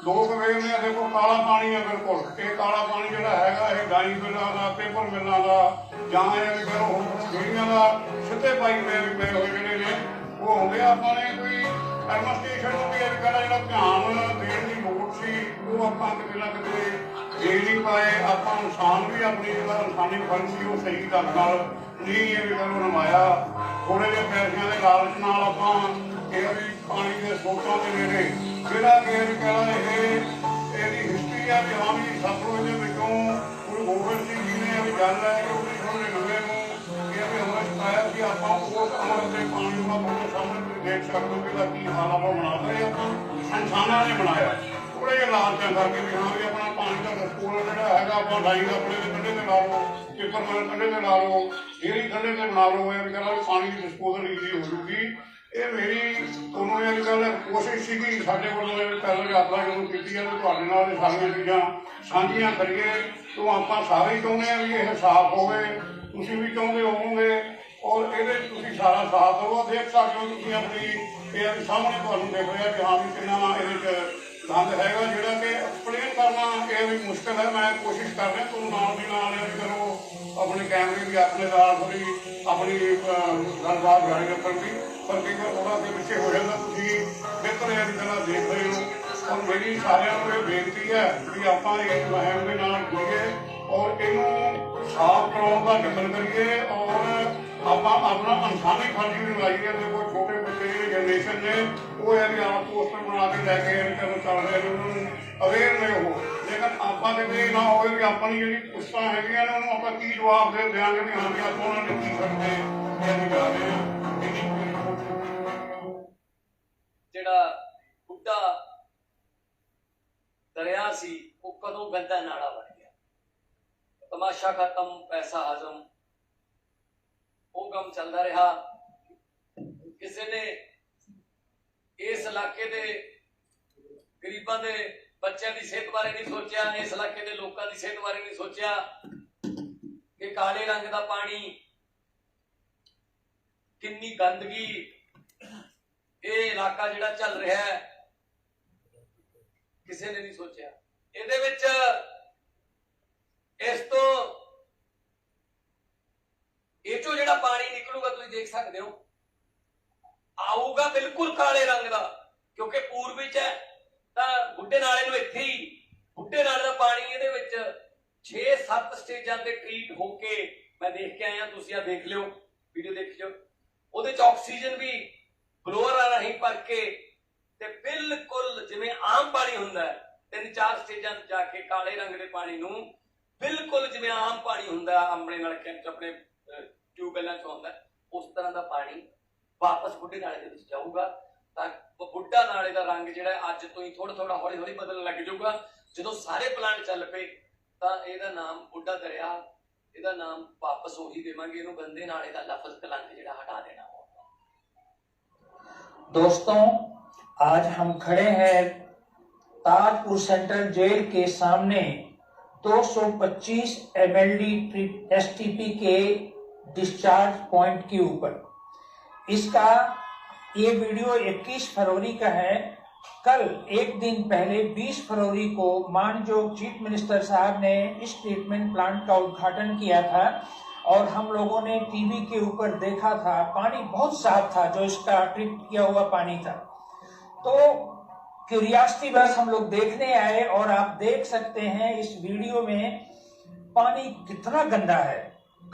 ਲੋਕ ਵੇਖਦੇ ਆ, ਦੇਖੋ ਕਾਲਾ ਪਾਣੀ ਹੈ ਬਿਲਕੁਲ। ਇਹ ਕਾਲਾ ਪਾਣੀ ਜਿਹੜਾ ਹੈਗਾ ਇਹ ਡਾਈ ਮਿੱਲਾਂ ਦਾ, ਪੇਪਰ ਮਿੱਲਾਂ ਦਾ, ਜਾਂ ਇਹ ਵੀ ਕਰੋ ਜਿਹੜੀਆਂ ਦਾ ਸਿੱਧੇ ਪਾਈਪ ਵੀ ਪਏ ਹੋਏ ਜਿਹੜੇ ਨੇ ਉਹ ਹੁੰਦੇ। ਆਪਾਂ ਨੇ ਕੋਈ ਐਡਮਿਨਿਸਟ੍ਰੇਸ਼ਨ ਨੂੰ ਵੀ ਇਹ ਵੀ ਕਹਿਣਾ ਜਿਹੜਾ ਧਿਆਨ ਦੇਣ ਦੀ ਲੋੜ ਸੀ ਉਹ ਆਪਾਂ ਕਿਤੇ ਨਾ ਕਿਤੇ ਦੇ ਨਹੀਂ ਪਾਏ। ਆਪਾਂ ਇਨਸਾਨ ਵੀ ਆਪਣੀ ਜਿਹੜਾ ਇਨਸਾਨੀ ਫਰਜ਼ ਸੀ ਉਹ ਸਹੀ ਢੰਗ ਨਾਲ ਨਹੀਂ ਇਹ ਵੀ ਕਰੋ ਨਿਭਾਇਆ। ਥੋੜ੍ਹੇ ਜਿਹੇ ਪੈਸਿਆਂ ਦੇ ਲਾਲਚ ਨਾਲ ਆਪਾਂ ਇਹ ਵੀ ਪਾਣੀ ਦੇ ਸਰੋਤਾਂ ਦੇ ਨੇੜੇ ਜਿਹੜਾ ਕਿ ਇਹ ਕਹਿਣਾ ਇਹਦੀ ਹਿਸਟਰੀ ਆ ਵੀ ਹਾਂ ਵੀ ਸਤਲੁਜ ਦੇ ਵਿੱਚੋਂ ਗੁਰੂ ਗੋਬਿੰਦ ਸਿੰਘ ਜੀ ਨੇ ਵੀ ਗੱਲ ਹੈ ਕਿ ਉਹਦੇ ਥੋੜ੍ਹੇ ਨਵੇਂ ਨੂੰ ਇਹ ਵੀ ਅੰਮ੍ਰਿਤ ਪਾਇਆ ਸੀ। ਆਪਾਂ ਉਸ ਅੰਮ੍ਰਿਤ ਦੇ ਪਾਣੀ ਨੂੰ ਤੁਹਾਡੇ ਸਾਹਮਣੇ ਤੁਸੀਂ ਦੇਖ ਸਕਦੇ ਹੋ ਕਿ ਇਹਦਾ ਕੀ ਹਾਲ ਆਪਾਂ ਬਣਾ ਰਹੇ ਆਪਾਂ ਇਨਸਾਨਾਂ ਨੇ ਬਣਾਇਆ ਥੋੜ੍ਹੇ ਜਿਹੇ ਲਾਲਚਾਂ ਕਰਕੇ ਵੀ ਹਾਂ ਵੀ ਆਪਣਾ ਪਾਣੀ ਦਾ ਡਿਸਪੋਜ਼ਲ ਜਿਹੜਾ ਹੈਗਾ ਆਪਾਂ ਡਾਈ ਆਪਣੇ ਦੇ ਕੰਢੇ ਤੇ ਲਾ ਲਓ, ਪੇਪਰ ਵਾਲੇ ਕੰਢੇ ਤੇ ਲਾ ਲਓ, ਡੇਅਰੀ ਕੰਢੇ ਤੇ ਬਣਾ ਲਓ। ਇਹ ਵੀ ਕਹਿੰਦਾ ਵੀ ਪਾਣੀ ਦੀ ਡਿਸਪੋਜ਼ਲ ਈਜ਼ੀ ਹੋ ਜੂਗੀ। ਇਹ ਮੇਰੀ ਤੁਹਾਨੂੰ ਇਹ ਗੱਲ ਕੋਸ਼ਿਸ਼ ਸੀਗੀ ਸਾਡੇ ਵੱਲੋਂ ਪੈਦਲ ਯਾਤਰਾ ਜਦੋਂ ਕੀਤੀ ਹੈ ਤੁਹਾਡੇ ਨਾਲ ਇਹ ਸਾਰੀਆਂ ਚੀਜ਼ਾਂ ਸਾਂਝੀਆਂ ਕਰੀਏ। ਤੋਂ ਆਪਾਂ ਸਾਰੇ ਹੀ ਚਾਹੁੰਦੇ ਹਾਂ ਵੀ ਇਹ ਸਾਫ਼ ਹੋਵੇ, ਤੁਸੀਂ ਵੀ ਚਾਹੁੰਦੇ ਹੋਵੋਗੇ ਔਰ ਇਹਦੇ ਤੁਸੀਂ ਸਾਰਾ ਸਾਥ ਦਿਓ। ਦੇਖ ਸਕਦੇ ਹੋ ਤੁਸੀਂ ਆਪਣੀ ਇਹ ਸਾਹਮਣੇ ਤੁਹਾਨੂੰ ਦਿਖ ਰਿਹਾ ਕਿ ਹਾਂ ਵੀ ਕਿੰਨਾ ਇਹਦੇ 'ਚ ਗੰਦ ਹੈਗਾ ਜਿਹੜਾ ਕਿ ਐਕਸਪਲੇਨ ਕਰਨਾ ਇਹ ਵੀ ਮੁਸ਼ਕਿਲ मुश्किल है। मैं कोशिश कर रहा तुम नाल दी नाल करो अपने कैमरे की अपने नाल थोड़ी अपनी गलबात जारी रखने की, पर कई बार थोड़ा सा पिछे हो जाता। बेहतर है तरह देख रहे हो और मेरी सारिਆਂ ਨੂੰ ਇਹ बेनती है कि ਆਪਾਂ इस मुहिम के नाल जुड़िए और इनू साफ कराने का यतन करिए और ਆਪਾਂ अपना इंसानी फर्ज भी निभाइए। देखो छोटे बच्चे जनरेशन ने वो है कि आप पोस्टर बना के लैके चल रहे हैं, अवेयर नहीं हो, लेकिन ਆਪਾਂ ਦੇ ਨਾ ਹੋਵੇ ਕਿ ਆਪਣੀ ਜਿਹੜੀ ਪੁਸਤਾਂ ਹੈਗੀਆਂ ਨੇ ਉਹਨੂੰ ਆਪਾਂ ਕੀ ਜਵਾਬ ਦੇ ਦਿਆਂਗੇ ਵੀ ਹਾਂ ਵੀ ਆਪਾਂ ਉਹਨਾਂ ਨੇ ਕੀ ਕਰਦੇ ਜਾਂ ਜਾ ਰਹੇ ਹਾਂ। ਜਿਹੜਾ ਬੁੱਢਾ ਦਰਿਆ ਸੀ ਉਹ ਕਦੋਂ ਗੰਦਾ ਨਾਲਾ ਬਣ ਗਿਆ। ਤਮਾਸ਼ਾ ਖਤਮ, ਪੈਸਾ ਹਜ਼ਮ, ਉਹ ਕੰਮ ਚੱਲਦਾ ਰਿਹਾ। ਕਿਸੇ ਨੇ ਇਸ ਇਲਾਕੇ ਦੇ ਗਰੀਬਾਂ ਦੇ ਬੱਚਿਆਂ ਦੀ ਸਿਹਤ ਬਾਰੇ ਨਹੀਂ ਸੋਚਿਆ, ਇਸ ਇਲਾਕੇ ਦੇ ਲੋਕਾਂ ਦੀ ਸਿਹਤ ਬਾਰੇ ਨਹੀਂ ਸੋਚਿਆ ਕਿ ਕਾਲੇ ਰੰਗ ਦਾ ਪਾਣੀ, ਕਿੰਨੀ ਗੰਦਗੀ ਇਹ ਇਲਾਕਾ ਜਿਹੜਾ ਚੱਲ ਰਿਹਾ ਹੈ, ਕਿਸੇ ਨੇ ਨਹੀਂ ਸੋਚਿਆ। ਇਹਦੇ ਵਿੱਚ ਇਸ ਤੋਂ ਇਹ ਚੋਂ ਜਿਹੜਾ ਪਾਣੀ ਨਿਕਲੂਗਾ ਤੁਸੀਂ ਦੇਖ ਸਕਦੇ ਹੋ, ਆਊਗਾ ਬਿਲਕੁਲ ਕਾਲੇ ਰੰਗ ਦਾ, ਕਿਉਂਕਿ ਪੂਰਬੀ ਚ ਹੈ ਤਾਂ ਬੁੱਢੇ ਨਾਲੇ ਨੂੰ ਇੱਥੇ ਹੀ ਬੁੱਢੇ ਨਾਲੇ ਦਾ ਪਾਣੀ ਇਹਦੇ ਵਿੱਚ 6-7 ਸਟੇਜਾਂ ਤੇ ਟ੍ਰੀਟ ਹੋ ਕੇ ਮੈਂ ਦੇਖ ਕੇ ਆਇਆ। ਤੁਸੀਂ ਆ ਦੇਖ ਲਿਓ, ਵੀਡੀਓ ਦੇਖਿਓ। ਉਹਦੇ ਚ ਆਕਸੀਜਨ ਵੀ ਬਲੋਅਰ ਰਾਹੀਂ ਭਰ ਕੇ ਤੇ ਬਿਲਕੁਲ ਜਿਵੇਂ ਆਮ ਪਾਣੀ ਹੁੰਦਾ ਹੈ 3-4 ਸਟੇਜਾਂ ਤੇ ਜਾ ਕੇ ਕਾਲੇ ਰੰਗ ਦੇ ਪਾਣੀ ਨੂੰ ਬਿਲਕੁਲ ਜਿਵੇਂ ਆਮ ਪਾਣੀ ਹੁੰਦਾ ਆਪਣੇ ਨਲਕਿਆਂ ਚ ਆਪਣੇ ਟਿਊਬਵੈਲਾਂ ਚ ਹੁੰਦਾ ਉਸ ਤਰ੍ਹਾਂ ਦਾ ਪਾਣੀ ਵਾਪਸ ਬੁੱਢੇ ਨਾਲੇ ਦੇ ਵਿੱਚ ਜਾਊਗਾ। ਤਾਂ ਬੁੱਢਾ ਨਾਲੇ ਦਾ ਰੰਗ ਜਿਹੜਾ ਅੱਜ ਤੋਂ ਹੀ ਥੋੜਾ ਥੋੜਾ ਹੌਲੀ ਹੌਲੀ ਬਦਲਣ ਲੱਗ ਜਾਊਗਾ। ਜਦੋਂ ਸਾਰੇ ਪਲਾਂਟ ਚੱਲ ਪਏ ਤਾਂ ਇਹਦਾ ਨਾਮ ਬੁੱਢਾ ਦਰਿਆ, ਇਹਦਾ ਨਾਮ ਵਾਪਸ ਉਹੀ ਦੇਵਾਂਗੇ, ਇਹਨੂੰ ਗੰਦੇ नाले का लफ्ज कलंक ਜਿਹੜਾ हटा देना होगा। दोस्तों, आज हम खड़े हैं ताजपुर सेंट्रल जेल के सामने 225 MLD STP के डिस्चार्ज पॉइंट के ऊपर। इसका ये वीडियो 21 फरवरी का है। कल एक दिन पहले 20 फरवरी को माननीय चीफ मिनिस्टर साहब ने इस ट्रीटमेंट प्लांट का उद्घाटन किया था और हम लोगों ने टीवी के ऊपर देखा था। पानी बहुत साफ था जो इसका ट्रीट किया हुआ पानी था। तो क्यूरियोसिटी बस हम लोग देखने आए और आप देख सकते हैं इस वीडियो में पानी कितना गंदा है,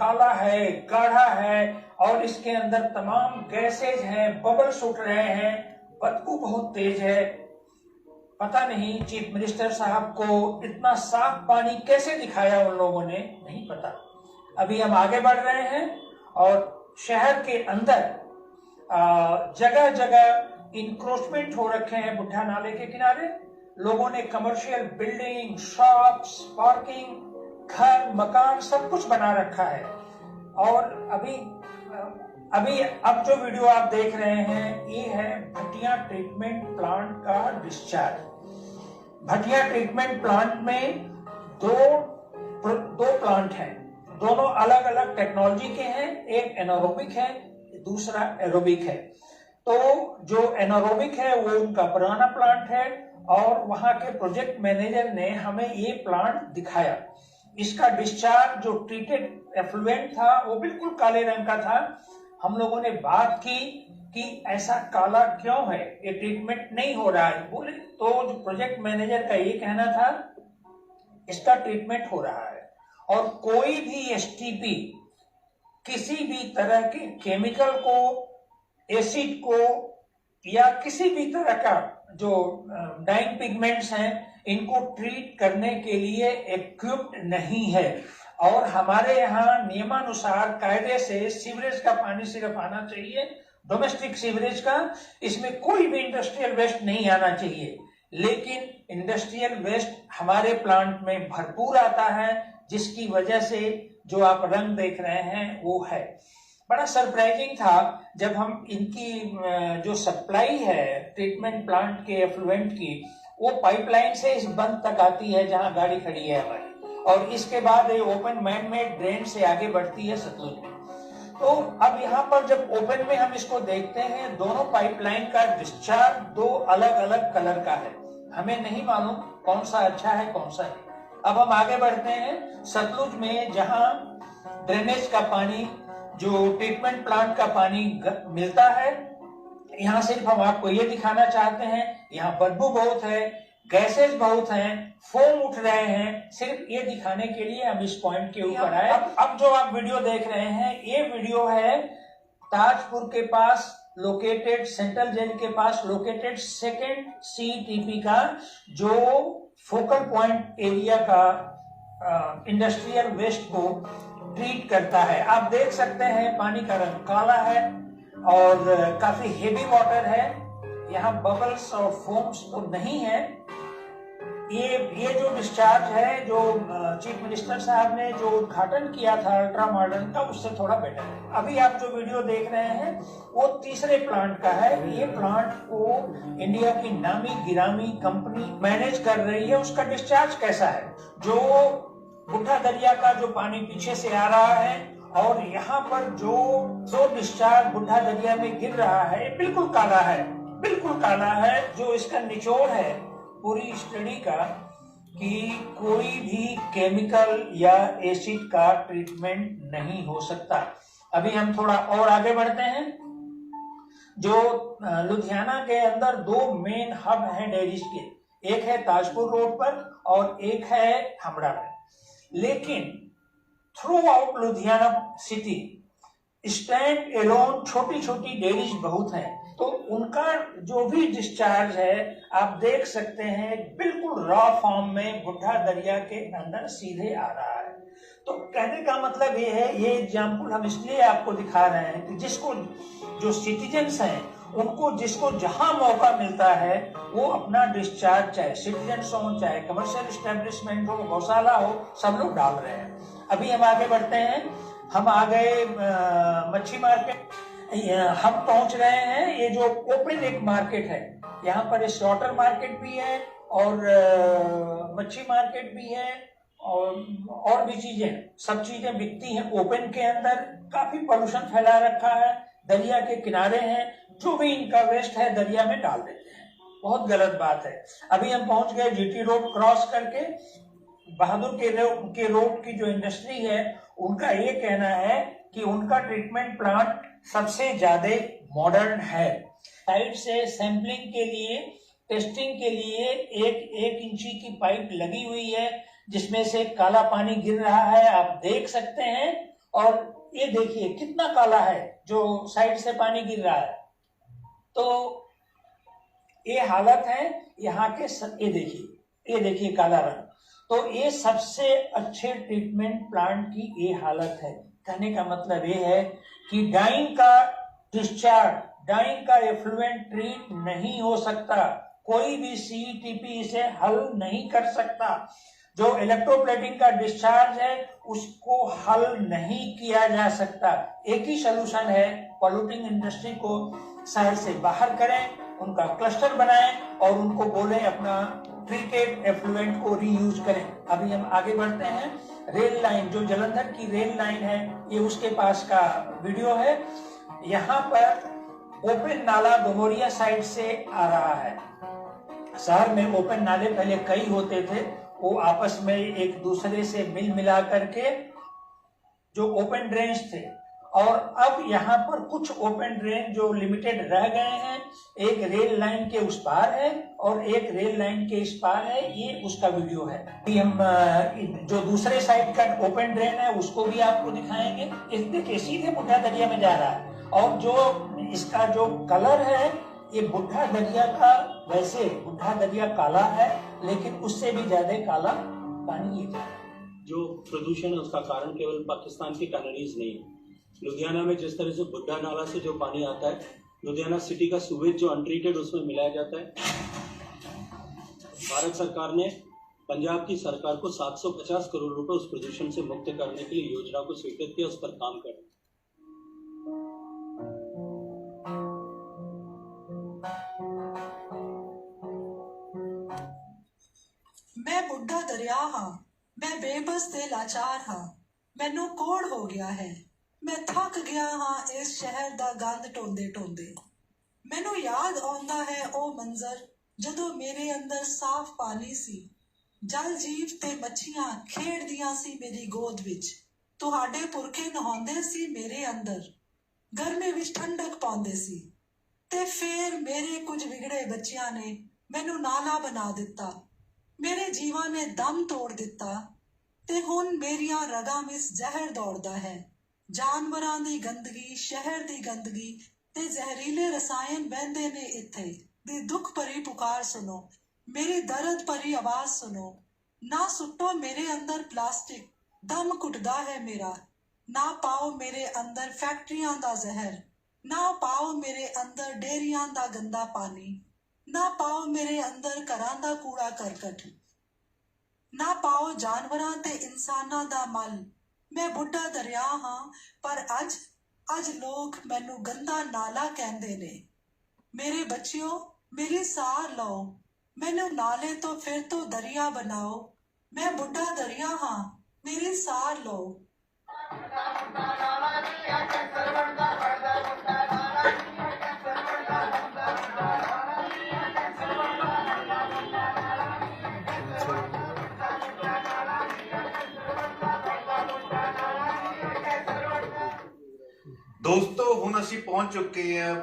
काला है, गाढ़ा है और इसके अंदर तमाम गैसेज हैं, बबल्स उठ रहे हैं, बदबू बहुत तेज है। पता नहीं चीफ मिनिस्टर साहब को इतना साफ पानी कैसे दिखाया उन लोगों ने, नहीं पता। अभी हम आगे बढ़ रहे हैं और शहर के अंदर जगह जगह इंक्रोचमेंट हो रखे हैं। बुढ़ा नाले के किनारे लोगों ने कमर्शियल बिल्डिंग, शॉप्स, पार्किंग, घर, मकान सब कुछ बना रखा है। और अब जो वीडियो आप देख रहे हैं ये है भटिया ट्रीटमेंट प्लांट का डिस्चार्ज। भटिया ट्रीटमेंट प्लांट में दो प्लांट हैं, दोनों अलग अलग टेक्नोलॉजी के हैं। एक एनारोबिक है, दूसरा एरोबिक है। तो जो एनारोबिक है वो उनका पुराना प्लांट है और वहां के प्रोजेक्ट मैनेजर ने हमें ये प्लांट दिखाया। इसका डिस्चार्ज जो ट्रीटेड एफ्लुएंट था वो बिल्कुल काले रंग का था। हम लोगों ने बात की कि ऐसा काला क्यों है, ये ट्रीटमेंट नहीं हो रहा है। बोले तो जो प्रोजेक्ट मैनेजर का ये कहना था इसका ट्रीटमेंट हो रहा है और कोई भी एसटीपी किसी भी तरह के केमिकल को, एसिड को या किसी भी तरह का जो डाइंग पिगमेंट्स हैं इनको ट्रीट करने के लिए इक्विप्ड नहीं है। और हमारे यहाँ नियमानुसार कायदे से सीवरेज का पानी सिर्फ आना चाहिए, डोमेस्टिक सीवरेज का, इसमें कोई भी इंडस्ट्रियल वेस्ट नहीं आना चाहिए। लेकिन इंडस्ट्रियल वेस्ट हमारे प्लांट में भरपूर आता है, जिसकी वजह से जो आप रंग देख रहे हैं वो है। बड़ा सरप्राइजिंग था जब हम इनकी जो सप्लाई है ट्रीटमेंट प्लांट के एफ्लुएंट की, वो पाइपलाइन से इस बंद तक आती है जहां गाड़ी खड़ी है हमारी, और इसके बाद ये ओपन मैन मेड ड्रेन से आगे बढ़ती है सतलुज में। तो अब यहाँ पर जब ओपन में हम इसको देखते हैं, दोनों पाइपलाइन का डिस्चार्ज दो अलग अलग कलर का है। हमें नहीं मालूम कौन सा अच्छा है कौन सा है। अब हम आगे बढ़ते हैं सतलुज में, जहां ड्रेनेज का पानी, जो ट्रीटमेंट प्लांट का पानी मिलता है। यहाँ सिर्फ हम आपको ये दिखाना चाहते हैं, यहाँ बदबू बहुत है, गैसेस बहुत हैं, फोम उठ रहे हैं। सिर्फ ये दिखाने के लिए हम इस पॉइंट के ऊपर आए। अब जो आप वीडियो देख रहे हैं, ये वीडियो है ताजपुर के पास लोकेटेड, सेंट्रल जेल के पास लोकेटेड सेकेंड CTP का, जो फोकल पॉइंट एरिया का इंडस्ट्रियल वेस्ट को ट्रीट करता है। आप देख सकते हैं पानी का रंग काला है और काफी हेवी वाटर है। यहाँ बबल्स और फोम्स तो नहीं है। ये जो डिस्चार्ज है, जो चीफ मिनिस्टर साहब ने जो उद्घाटन किया था अल्ट्रा मॉडर्न का, उससे थोड़ा बेटर है। अभी आप जो वीडियो देख रहे हैं वो तीसरे प्लांट का है। ये प्लांट को इंडिया की नामी गिरामी कंपनी मैनेज कर रही है। उसका डिस्चार्ज कैसा है? जो बुढ़ा दरिया का जो पानी पीछे से आ रहा है और यहाँ पर जो डिस्चार्ज बुढ़ा दरिया में गिर रहा है, बिल्कुल काला है, बिल्कुल काला है। जो इसका निचोड़ है पूरी स्टडी का, कि कोई भी केमिकल या एसिड का ट्रीटमेंट नहीं हो सकता। अभी हम थोड़ा और आगे बढ़ते हैं। जो लुधियाना के अंदर 2 मेन हब हैं डेयरीज के, एक है ताजपुर रोड पर और एक है हावड़ा में। लेकिन throughout Ludhiana city standalone छोटी छोटी डेयरीज बहुत हैं, तो उनका जो भी डिस्चार्ज है आप देख सकते हैं बिल्कुल रॉ फॉर्म में बुढ़ा दरिया के अंदर सीधे आ रहा है। तो कहने का मतलब ये है, ये एग्जाम्पल हम इसलिए आपको दिखा रहे हैं कि जिसको, जो सिटीजन्स हैं, उनको जिसको जहां मौका मिलता है वो अपना डिस्चार्ज, चाहे सिटीजन्स हो, चाहे कमर्शियल एस्टेब्लिशमेंट हो, गौशाला हो, सब लोग डाल रहे हैं। अभी हम आगे बढ़ते हैं। हम आ गए मच्छी मार्केट। हम पहुंच रहे हैं, ये जो ओपन एक मार्केट है, यहाँ पर स्लॉटर मार्केट भी है और मच्छी मार्केट भी है और भी चीजें, सब चीजें बिकती हैं ओपन के अंदर। काफी पोल्यूशन फैला रखा है, दरिया के किनारे हैं, जो भी इनका वेस्ट है दरिया में डाल देते हैं, बहुत गलत बात है। अभी हम पहुंच गए GT रोड क्रॉस करके। बहादुर के रोड की जो इंडस्ट्री है, उनका ये कहना है कि उनका ट्रीटमेंट प्लांट सबसे ज्यादा मॉडर्न है। साइड से सैंपलिंग के लिए, टेस्टिंग के लिए एक इंची की पाइप लगी हुई है, जिसमें से काला पानी गिर रहा है, आप देख सकते हैं। और ये देखिए कितना काला है जो साइड से पानी गिर रहा है। तो ये हालत है यहाँ के, ये देखिए काला रंग। तो ये सबसे अच्छे ट्रीटमेंट प्लांट की ये हालत है। कहने का मतलब ये है कि डाइंग का डिस्चार्ज, डाइंग का एफ्लुएंट ट्रीट नहीं हो सकता। कोई भी CTP इसे हल नहीं कर सकता। जो इलेक्ट्रोप्लेटिंग का डिस्चार्ज है उसको हल नहीं किया जा सकता। एक ही सोल्यूशन है, पॉल्यूटिंग इंडस्ट्री को शहर से बाहर करें, उनका क्लस्टर बनाएं और उनको बोलें अपना ट्रीटेड एफ्लुएंट को रीयूज करें। अभी हम आगे बढ़ते हैं। रेल लाइन, जो जलंधर की रेल लाइन है, ये उसके पास का वीडियो है। यहाँ पर ओपन नाला डोमोरिया साइड से आ रहा है। शहर में ओपन नाले पहले कई होते थे, वो आपस में एक दूसरे से मिल मिला करके जो ओपन ड्रेन्स थे, और अब यहाँ पर कुछ ओपन ड्रेन जो लिमिटेड रह गए हैं। एक रेल लाइन के उस पार है और एक रेल लाइन के इस पार है, ये उसका वीडियो है। अभी हम जो दूसरे साइड का ओपन ड्रेन है उसको भी आपको दिखाएंगे। इस देखिए सीधे बुढ़ा दरिया में जा रहा है, और जो इसका जो कलर है ये बुढ़ा दरिया का, वैसे बुढ़ा दरिया काला है लेकिन उससे भी ज्यादा काला पानी ये। जो प्रदूषण है उसका कारण केवल पाकिस्तान के कैनेडीज नहीं है। लुधियाना में जिस तरह से बुड्ढा नाला से जो पानी आता है, लुधियाना सिटी का सुवेज जो अनट्रीटेड उसमें मिलाया जाता है। भारत सरकार ने पंजाब की सरकार को 750 करोड़ रुपए उस प्रदूषण से मुक्त करने के लिए योजना को स्वीकृत किया, उस पर काम कर रहे हैं। मैं बुढ़ा दरिया हाँ, मैं बेबस ते लाचार हाँ, मैनू कोड़ हो गया है, मैं थक गया हाँ इस शहर दा गंद ढोंदे ढोंदे। मैनू याद आउंदा है ओ मंजर जदों मेरे अंदर साफ पानी सी, ਜਲ ਜੀਵ ਤੇ ਮੱਛੀਆਂ ਖੇਡਦੀਆਂ ਸੀ ਮੇਰੀ ਗੋਦ ਵਿੱਚ। ਤੁਹਾਡੇ ਪੁਰਖੇ ਨਹਾਉਂਦੇ ਸੀ ਮੇਰੇ ਅੰਦਰ, ਗਰਮੀ ਵਿੱਚ ਠੰਡਕ ਪਾਉਂਦੇ ਸੀ। ਤੇ ਫੇਰ ਮੇਰੇ ਕੁਝ ਵਿਗੜੇ ਬੱਚਿਆਂ ਨੇ ਮੈਨੂੰ ਨਾਲਾ ਬਣਾ ਦਿੱਤਾ। ਮੇਰੇ ਜੀਵਾਂ ਨੇ ਦਮ ਤੋੜ ਦਿੱਤਾ ਤੇ ਹੁਣ ਮੇਰੀਆਂ ਰਗਾਂ ਵਿੱਚ ਜ਼ਹਿਰ ਦੌੜਦਾ ਹੈ। ਜਾਨਵਰਾਂ ਦੀ ਗੰਦਗੀ, ਸ਼ਹਿਰ ਦੀ ਗੰਦਗੀ ਤੇ ਜ਼ਹਿਰੀਲੇ ਰਸਾਇਣ ਵਹਿੰਦੇ ਨੇ ਇੱਥੇ। ਦੀ ਦੁੱਖ ਭਰੀ ਪੁਕਾਰ ਸੁਣੋ, ਮੇਰੀ ਦਰਦ ਭਰੀ ਆਵਾਜ਼ ਸੁਣੋ। ਨਾ ਸੁੱਟੋ ਮੇਰੇ ਅੰਦਰ ਪਲਾਸਟਿਕ, ਦਮ ਘੁੱਟਦਾ ਹੈ ਮੇਰਾ। ਨਾ ਪਾਓ ਮੇਰੇ ਅੰਦਰ ਫੈਕਟਰੀਆਂ ਦਾ ਜ਼ਹਿਰ, ਨਾ ਪਾਓ ਮੇਰੇ ਅੰਦਰ ਡੇਅਰੀਆਂ ਦਾ ਗੰਦਾ ਪਾਣੀ, ਨਾ ਪਾਓ ਮੇਰੇ ਅੰਦਰ ਘਰਾਂ ਦਾ ਕੂੜਾ ਕਰਕਟ, ਨਾ ਪਾਓ ਜਾਨਵਰਾਂ ਤੇ ਇਨਸਾਨਾਂ ਦਾ ਮਲ। ਮੈਂ ਬੁੱਢਾ ਦਰਿਆ ਹਾਂ, ਪਰ ਅੱਜ ਲੋਕ ਮੈਨੂੰ ਗੰਦਾ ਨਾਲਾ ਕਹਿੰਦੇ ਨੇ। ਮੇਰੇ ਬੱਚਿਓ, ਮੇਰੀ ਸਾਰ ਲਓ, ਮੈਨੂੰ ਨਾਲੇ ਤੋਂ ਫਿਰ ਤੋਂ ਦਰਿਆ ਬਣਾਓ। ਮੈਂ ਬੁੱਢਾ ਦਰਿਆ ਹਾਂ, ਮੇਰੀ ਸਾਰ ਲਓ। ਦੋਸਤੋ, ਹੁਣ ਅਸੀਂ ਪਹੁੰਚ ਚੁੱਕੇ ਹਾਂ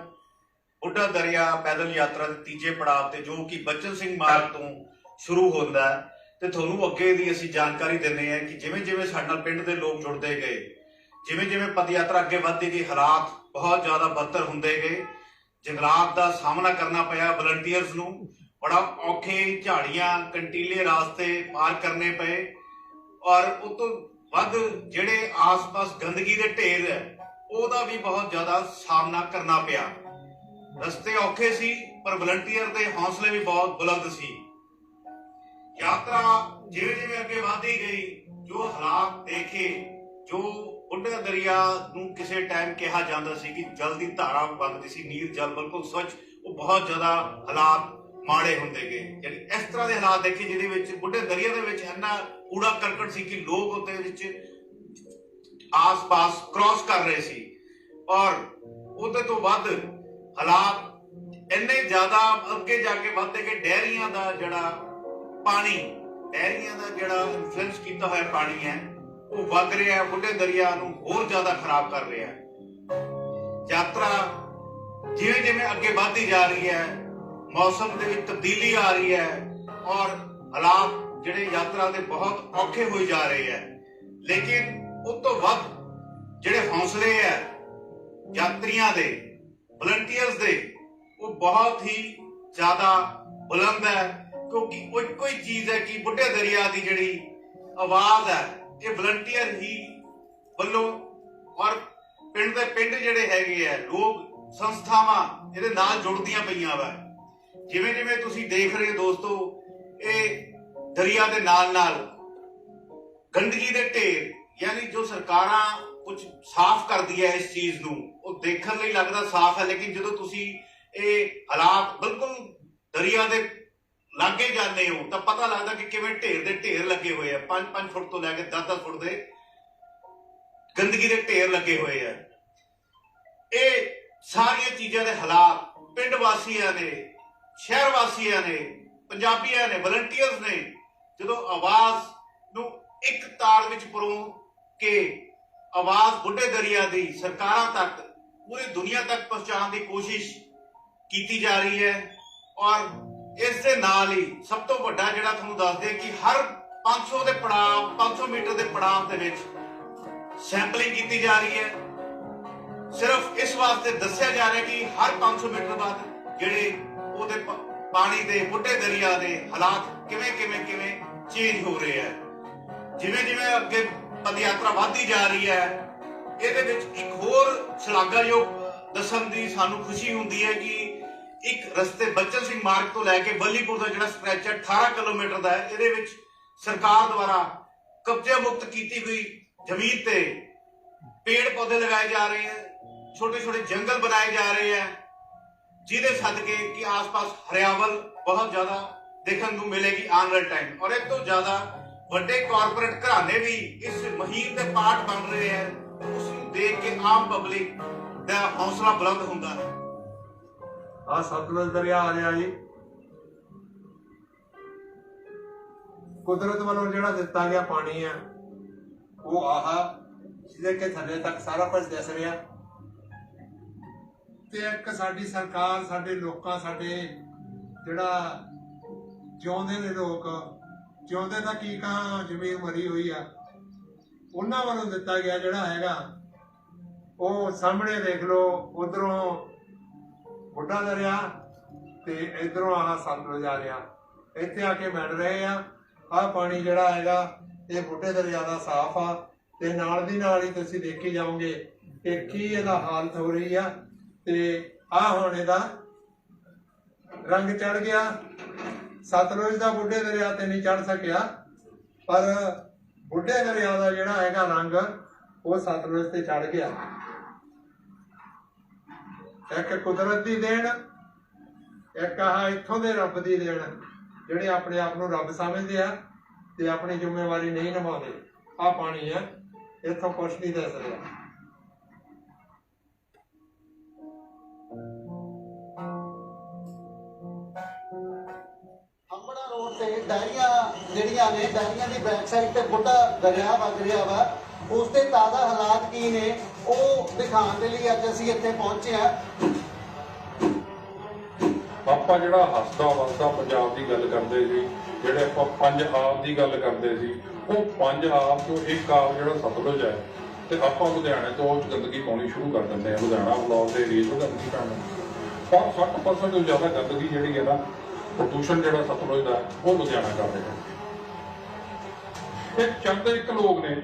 ਬੁੱਢਾ ਦਰਿਆ ਪੈਦਲ ਯਾਤਰਾ ਦੇ ਤੀਜੇ ਪੜਾਅ ਤੇ, ਜੋ ਕਿ ਬਚਨ ਸਿੰਘ ਮਾਰਗ ਤੋਂ ਸ਼ੁਰੂ ਹੁੰਦਾ ਹੈ। ਤੇ ਤੁਹਾਨੂੰ ਅੱਗੇ ਦੀ ਅਸੀਂ ਜਾਣਕਾਰੀ ਦਿੰਦੇ ਹਾਂ ਕਿ ਜਿਵੇਂ ਜਿਵੇਂ ਸਾਡੇ ਨਾਲ ਪਿੰਡ ਦੇ ਲੋਕ ਜੁੜਦੇ ਗਏ, ਜਿਵੇਂ ਜਿਵੇਂ ਪਦ ਯਾਤਰਾ ਅੱਗੇ ਵੱਧਦੀ ਗਈ, ਹਾਲਾਤ ਬਹੁਤ ਜ਼ਿਆਦਾ ਬੱਤਰ ਹੁੰਦੇ ਗਏ। ਜੰਗਲਾਤ ਦਾ ਸਾਹਮਣਾ ਕਰਨਾ ਪਿਆ ਵਲੰਟੀਅਰਸ ਨੂੰ, ਬੜਾ ਔਖੇ ਝਾੜੀਆਂ, ਕੰਟੀਲੇ ਰਾਸਤੇ ਪਾਰ ਕਰਨੇ ਪਏ। ਔਰ ਉਸ ਤੋਂ ਵੱਧ ਜਿਹੜੇ ਆਸ-ਪਾਸ ਗੰਦਗੀ ਦੇ ਢੇਰ ਹੈ, ਉਹਦਾ ਵੀ ਬਹੁਤ ਜ਼ਿਆਦਾ ਸਾਹਮਣਾ ਕਰਨਾ ਪਿਆ। ਰਸਤੇ ਔਖੇ ਸੀ, ਪਰ ਵਲੰਟੀਅਰ ਦੇ ਹੌਸਲੇ ਵੀ ਬਹੁਤ ਬੁਲੰਦ ਸੀ। ਯਾਤਰਾ ਜਿਵੇਂ ਜਿਵੇਂ ਅੱਗੇ ਵਧਦੀ ਗਈ, ਜੋ ਹਾਲਾਤ ਦੇਖੇ, ਜੋ ਬੁੱਢਾ ਦਰਿਆ ਨੂੰ ਕਿਸੇ ਟਾਈਮ ਕਿਹਾ ਜਾਂਦਾ ਸੀ ਕਿ ਜਲ ਦੀ ਧਾਰਾ ਵਗਦੀ ਸੀ, ਨੀਰ ਜਲ ਬਿਲਕੁਲ ਸਵੱਛ, ਉਹ ਬਹੁਤ ਜ਼ਿਆਦਾ ਹਾਲਾਤ ਮਾੜੇ ਹੁੰਦੇ ਗਏ। ਯਾਨੀ ਇਸ ਤਰ੍ਹਾਂ ਦੇ ਹਾਲਾਤ ਦੇਖੇ ਜਿਹਦੇ ਵਿੱਚ ਬੁੱਢੇ ਦਰਿਆ ਦੇ ਵਿੱਚ ਇੰਨਾ ਕੂੜਾ ਕਰਕਟ ਸੀ ਕਿ ਲੋਕ ਉਹਦੇ ਵਿੱਚ ਆਸ-ਪਾਸ ਕ੍ਰਾਸ ਕਰ ਰਹੇ ਸੀ। ਔਰ ਉਹਦੇ ਤੋਂ ਵੱਧ ਹਾਲਾਤ ਇੰਨੇ ਜ਼ਿਆਦਾ ਅੱਗੇ ਜਾ ਕੇ ਵੱਧਦੇ ਕਿ ਡੈਰੀਆਂ ਦਾ ਜਿਹੜਾ ਪਾਣੀ, ਡੈਰੀਆਂ ਦਾ ਜਿਹੜਾ ਇਨਫਲੂਐਂਸ ਕੀਤਾ ਹੋਇਆ ਪਾਣੀ ਹੈ, ਉਹ ਵਗ ਰਿਹਾ, ਬੁੱਢੇ ਦਰਿਆ ਨੂੰ ਹੋਰ ਜ਼ਿਆਦਾ ਖਰਾਬ ਕਰ ਰਿਹਾ। ਯਾਤਰਾ ਜਿਵੇਂ ਜਿਵੇਂ ਅੱਗੇ ਵੱਧਦੀ ਜਾ ਰਹੀ ਹੈ, ਮੌਸਮ ਦੇ ਵਿੱਚ ਤਬਦੀਲੀ ਆ ਰਹੀ ਹੈ ਔਰ ਹਾਲਾਤ ਜਿਹੜੇ ਯਾਤਰਾ ਦੇ ਬਹੁਤ ਔਖੇ ਹੋਈ ਜਾ ਰਹੇ ਹੈ। ਲੇਕਿਨ ਉਸ ਤੋਂ ਵੱਧ ਜਿਹੜੇ ਹੌਸਲੇ ਹੈ ਯਾਤਰੀਆਂ ਦੇ, ਵਲੰਟੀਅਰਸ ਦੇ, ਉਹ ਬਹੁਤ ਹੀ ਜ਼ਿਆਦਾ ਬੁਲੰਦ ਹੈ, ਕਿਉਂਕਿ ਉਹ ਇੱਕੋ ਹੀ ਚੀਜ਼ ਹੈ ਕਿ ਬੁੱਢੇ ਦਰਿਆ ਦੀ ਜਿਹੜੀ ਆਵਾਜ਼ ਹੈ, ਇਹ ਵਲੰਟੀਅਰ ਹੀ ਵੱਲੋਂ ਔਰ ਪਿੰਡ ਦੇ ਪਿੰਡ ਜਿਹੜੇ ਹੈਗੇ ਆ ਲੋਕ, ਸੰਸਥਾਵਾਂ ਇਹਦੇ ਨਾਲ ਜੁੜਦੀਆਂ ਪਈਆਂ ਵਾ। ਜਿਵੇਂ ਜਿਵੇਂ ਤੁਸੀਂ ਦੇਖ ਰਹੇ ਹੋ ਦੋਸਤੋ, ਇਹ ਦਰਿਆ ਦੇ ਨਾਲ ਨਾਲ ਗੰਦਗੀ ਦੇ ਢੇਰ, ਯਾਨੀ ਜੋ ਸਰਕਾਰਾਂ ਕੁਝ ਸਾਫ਼ ਕਰਦੀ ਹੈ ਇਸ ਚੀਜ਼ ਨੂੰ, ਉਹ ਦੇਖਣ ਲਈ ਲੱਗਦਾ ਸਾਫ਼ ਹੈ, ਲੇਕਿਨ ਜਦੋਂ ਤੁਸੀਂ ਇਹ ਹਾਲਾਤ ਬਿਲਕੁਲ ਦਰਿਆ ਦੇ ਲਾਗੇ ਜਾਂਦੇ ਹੋ ਤਾਂ ਪਤਾ ਲੱਗਦਾ ਕਿ ਕਿਵੇਂ ਢੇਰ ਦੇ ਢੇਰ ਲੱਗੇ ਹੋਏ ਆ। 5-5 ਫੁੱਟ ਤੋਂ ਲੈ ਕੇ 10-10 ਫੁੱਟ ਦੇ ਗੰਦਗੀ ਦੇ ਢੇਰ ਲੱਗੇ ਹੋਏ ਆ। ਇਹ ਸਾਰੀਆਂ ਚੀਜ਼ਾਂ ਦੇ ਹਾਲਾਤ ਪਿੰਡ ਵਾਸੀਆਂ ਨੇ, ਸ਼ਹਿਰ ਵਾਸੀਆਂ ਨੇ, ਪੰਜਾਬੀਆਂ ਨੇ, ਵਲੰਟੀਅਰਸ ਨੇ ਜਦੋਂ ਆਵਾਜ਼ ਨੂੰ ਇੱਕ ਤਾਲ ਵਿੱਚ ਪਰੋ ਕੇ ਆਵਾਜ਼ ਬੁੱਢੇ ਦਰਿਆ ਦੀ ਸਰਕਾਰਾਂ ਤੱਕ, ਪੂਰੀ ਦੁਨੀਆ ਤੱਕ ਪਹੁੰਚਾਉਣ ਦੀ ਕੋਸ਼ਿਸ਼ ਕੀਤੀ ਜਾ ਰਹੀ ਹੈ। ਔਰ ਇਸ ਦੇ ਨਾਲ ਹੀ ਸਭ ਤੋਂ ਵੱਡਾ ਜਿਹੜਾ ਤੁਹਾਨੂੰ ਦੱਸਦੇ ਕਿ ਹਰ 500 ਦੇ ਪੜਾਅ, 500 ਮੀਟਰ ਦੇ ਪੜਾਅ ਦੇ ਵਿੱਚ ਸੈਂਪਲਿੰਗ ਕੀਤੀ ਜਾ ਰਹੀ ਹੈ। ਸਿਰਫ ਇਸ ਵਾਸਤੇ ਦੱਸਿਆ ਜਾ ਰਿਹਾ ਕਿ ਹਰ 500 ਮੀਟਰ ਬਾਅਦ ਜਿਹੜੇ ਉਹਦੇ ਪਾਣੀ ਦੇ, ਬੁੱਢੇ ਦਰਿਆ ਦੇ ਹਾਲਾਤ ਕਿਵੇਂ ਚੇਂਜ ਹੋ ਰਹੇ ਹੈ। ਜਿਵੇਂ ਜਿਵੇਂ ਅੱਗੇ ਪਦ ਯਾਤਰਾ ਵੱਧਦੀ ਜਾ ਰਹੀ ਹੈ, ਇਹਦੇ ਵਿੱਚ ਇੱਕ ਹੋਰ ਸ਼ਲਾਘਾਯੋਗ ਦੱਸਣ ਦੀ ਸਾਨੂੰ ਖੁਸ਼ੀ ਹੁੰਦੀ ਹੈ ਕਿ ਇੱਕ ਰਸਤੇ ਬਚਨ ਸਿੰਘ ਮਾਰਗ ਤੋਂ ਲੈ ਕੇ ਬੱਲੀਪੁਰ ਦਾ ਜਿਹੜਾ ਸਟ੍ਰੈਚ ਹੈ 18 ਕਿਲੋਮੀਟਰ ਦਾ ਹੈ, ਇਹਦੇ ਵਿੱਚ ਸਰਕਾਰ ਦੁਆਰਾ ਕਬਜ਼ੇ ਮੁਕਤ ਕੀਤੀ ਹੋਈ ਜ਼ਮੀਨ ਤੇ ਪੇੜ ਪੌਦੇ ਲਗਾਏ ਜਾ ਰਹੇ ਹੈ, ਛੋਟੇ ਛੋਟੇ ਜੰਗਲ ਬਣਾਏ ਜਾ ਰਹੇ ਹੈ, ਜਿਹਦੇ ਸਦਕੇ ਕਿ ਆਸ-ਪਾਸ ਹਰਿਆਵਲ ਬਹੁਤ ਜ਼ਿਆਦਾ ਦੇਖਣ ਨੂੰ ਮਿਲੇਗੀ ਆਉਣ ਵਾਲੇ ਟਾਈਮ। ਔਰ ਇਹ ਤੋਂ ਜ਼ਿਆਦਾ ਵੱਡੇ ਕਾਰਪੋਰੇਟ ਘਰਾਣੇ ਵੀ ਇਸ ਮੁਹਿੰਮ ਦੇ ਪਾਰਟ ਬਣ ਰਹੇ ਹੈ। ਉਸ ਨੂੰ ਦੇਖ ਕੇ ਆਮ ਪਬਲਿਕ ਦਾ ਹੌਸਲਾ ਬੁਲੰਦ ਹੁੰਦਾ ਹੈ। ਆ ਸਤਲੁਜ ਦਰਿਆ ਆ ਰਿਹਾ ਜੀ, ਕੁਦਰਤ ਵੱਲੋਂ ਜਿਹੜਾ ਦਿੱਤਾ ਗਿਆ ਪਾਣੀ ਆ ਉਹ ਆਹ ਜਿਹਦੇ ਕਿ ਥੱਲੇ ਤੱਕ ਸਾਰਾ ਕੁਝ ਦਿਸ ਰਿਹਾ। ਤੇ ਇੱਕ ਸਾਡੀ ਸਰਕਾਰ, ਸਾਡੇ ਲੋਕਾਂ, ਸਾਡੇ ਜਿਹੜਾ ਜਿਉਂਦੇ ਨੇ ਲੋਕ, ਜਿਉਂਦੇ ਦਾ ਕੀ ਕਹਾਂ, ਜ਼ਮੀਨ ਮਰੀ ਹੋਈ ਆ, ਉਹਨਾਂ ਵੱਲੋਂ ਦਿੱਤਾ ਗਿਆ ਜਿਹੜਾ ਹੈਗਾ ਉਹ ਸਾਹਮਣੇ ਦੇਖ ਲਓ। ਉਧਰੋਂ ਬੁੱਢਾ ਦਰਿਆ ਤੇ ਇਧਰੋਂ ਆਹ ਸਤਲੁਜ ਆ ਰਿਹਾ, ਇੱਥੇ ਆ ਕੇ ਮਿਲ ਰਹੇ ਆ। ਆਹ ਪਾਣੀ ਜਿਹੜਾ ਹੈਗਾ ਇਹ ਬੁੱਢੇ ਦਰਿਆ ਦਾ ਸਾਫ਼ ਆ ਤੇ ਨਾਲ ਦੀ ਨਾਲ ਹੀ ਤੁਸੀਂ ਦੇਖੀ ਜਾਓਗੇ ਕਿ ਕੀ ਇਹਦਾ ਹਾਲਤ ਹੋ ਰਹੀ ਆ। ਤੇ ਆਹ ਹੁਣ ਇਹਦਾ ਰੰਗ ਚੜ ਗਿਆ। ਸਤਲੁਜ ਦਾ ਬੁੱਢੇ ਦਰਿਆ ਤੇ ਨਹੀਂ ਚੜ ਸਕਿਆ, ਪਰ ਬੁੱਢੇ ਦਰਿਆ ਦਾ ਜਿਹੜਾ ਹੈਗਾ ਰੰਗ ਉਹ ਸਤਲੁਜ ਤੇ ਚੜ ਗਿਆ। ਇੱਕ ਕੁਦਰਤ ਦੀ ਦੇਣ, ਇੱਕ ਆਹ ਇੱਥੋਂ ਦੇ ਰੱਬ ਦੀ ਦੇਣ, ਜਿਹੜੇ ਆਪਣੇ ਆਪ ਨੂੰ ਰੱਬ ਸਮਝਦੇ ਆ ਤੇ ਆਪਣੀ ਜ਼ਿੰਮੇਵਾਰੀ ਨਹੀਂ ਨਿਭਾਉਂਦੇ। ਆਹ ਪਾਣੀ ਆ, ਇੱਥੋਂ ਕੁਛ ਨਹੀਂ ਦਿਸ ਰਿਹਾ। ਅੰਬੜਾ ਰੋਡ ਤੇ ਡੈਰੀਆਂ ਜਿਹੜੀਆਂ ਨੇ, ਡੈਰੀਆਂ ਦੀ ਬੈਕ ਸਾਈਡ ਤੇ ਬੁੱਢਾ ਦਰਿਆ ਵਗ ਰਿਹਾ ਵਾ, ਉਸ ਦੇ ਤਾਜ਼ਾ ਹਾਲਾਤ ਕੀ ਨੇ ਉਹ ਦਿਖਾਉਣ ਦੇ ਲਈ ਅੱਜ ਅਸੀਂ ਇੱਥੇ ਪਹੁੰਚੇ ਆ। ਆਪਾਂ ਜਿਹੜਾ ਹੱਸਦਾ ਵਸਦਾ ਪੰਜਾਬ ਦੀ ਗੱਲ ਕਰਦੇ ਸੀ, ਜਿਹੜੇ ਆਪਾਂ ਪੰਜ ਆਬ ਦੀ ਗੱਲ ਕਰਦੇ ਸੀ, ਉਹ ਪੰਜ ਆਬ ਤੋਂ ਇੱਕ ਆਬ ਜਿਹੜਾ ਸਤਲੁਜ ਹੈ, ਤੇ ਆਪਾਂ ਲੁਧਿਆਣੇ ਤੋਂ ਉਹ ਗੰਦਗੀ ਪਾਉਣੀ ਸ਼ੁਰੂ ਕਰ ਦਿੰਦੇ ਹਾਂ। ਲੁਧਿਆਣਾ ਬਲੌਕ ਦੇ ਏਰੀਏ ਤੋਂ ਗੰਦਗੀ ਪਾਉਣੀ, ਪਰ 60% ਤੋਂ ਜ਼ਿਆਦਾ ਗੰਦਗੀ ਜਿਹੜੀ ਹੈ ਨਾ, ਪ੍ਰਦੂਸ਼ਣ ਜਿਹੜਾ ਸਤਲੁਜ ਦਾ ਉਹ ਲੁਧਿਆਣਾ ਕਰ ਰਿਹਾ। ਇਹ ਚੰਦ ਇੱਕ ਲੋਕ ਨੇ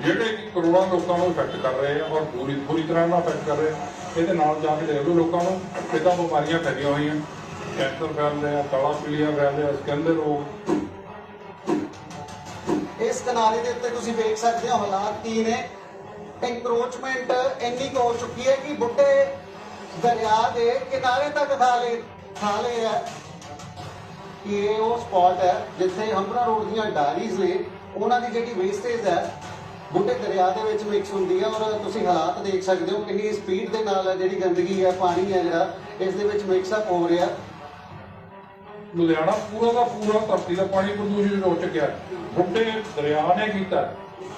ਜਿਹੜੇ ਕਿ ਕਰੋੜਾਂ ਲੋਕਾਂ ਨੂੰ ਇਫੈਕਟ ਕਰ ਰਹੇ ਆ, ਔਰ ਪੂਰੀ ਤਰ੍ਹਾਂ ਨਾਲ ਇਫੈਕਟ ਕਰ ਰਹੇ ਆ। ਇਹਦੇ ਨਾਲ ਜਾ ਕੇ ਦੇਖ ਲਓ ਲੋਕਾਂ ਨੂੰ ਕਿੱਦਾਂ ਬਿਮਾਰੀਆਂ ਫੈਲੀਆਂ ਹੋਈਆਂ, ਕੈਂਸਰ ਫੈਲ ਰਿਹਾ, ਕਾਲਾ ਪੀਲੀਆ ਫੈਲ ਰਿਹਾ, ਸਕਿਨ ਦੇ ਰੋਗ। ਇਸ ਕਿਨਾਰੇ ਦੇ ਉੱਤੇ ਤੁਸੀਂ ਵੇਖ ਸਕਦੇ ਹੋ ਹਾਲਾਤ ਕੀ ਨੇ। ਐਨਕਰੋਚਮੈਂਟ ਇੰਨੀ ਕੁ ਹੋ ਚੁੱਕੀ ਹੈ ਕਿ ਬੁੱਢੇ ਦਰਿਆ ਦੇ ਕਿਨਾਰੇ ਤੱਕ ਖਾ ਲਏ ਹੈ। ਇਹ ਉਹ ਸਪੌਟ ਹੈ ਜਿੱਥੇ ਹੰਬੜਾ ਰੋਡ ਦੀਆਂ ਡਾਇਰੀਜ਼ ਨੇ, ਉਹਨਾਂ ਦੀ ਜਿਹੜੀ ਵੇਸਟੇਜ ਹੈ ਬੁੱਢੇ ਦਰਿਆ ਦੇ ਵਿੱਚ ਮਿਕਸ ਹੁੰਦੀ ਹੈ। ਔਰ ਤੁਸੀਂ ਹਾਲਾਤ ਦੇਖ ਸਕਦੇ ਹੋ ਕਿੰਨੀ ਸਪੀਡ ਦੇ ਨਾਲ ਜਿਹੜੀ ਗੰਦਗੀ ਹੈ, ਪਾਣੀ ਹੈ ਜਿਹੜਾ ਇਸ ਦੇ ਵਿੱਚ ਮਿਕਸਅਪ ਹੋ ਰਿਹਾ। ਲੁਧਿਆਣਾ ਪੂਰਾ ਦਾ ਪੂਰਾ ਧਰਤੀ ਦਾ ਪਾਣੀ ਪ੍ਰਦੂਸ਼ਿਤ ਹੋ ਚੁੱਕਿਆ। ਬੁੱਢੇ ਦਰਿਆ ਨੇ ਕੀਤਾ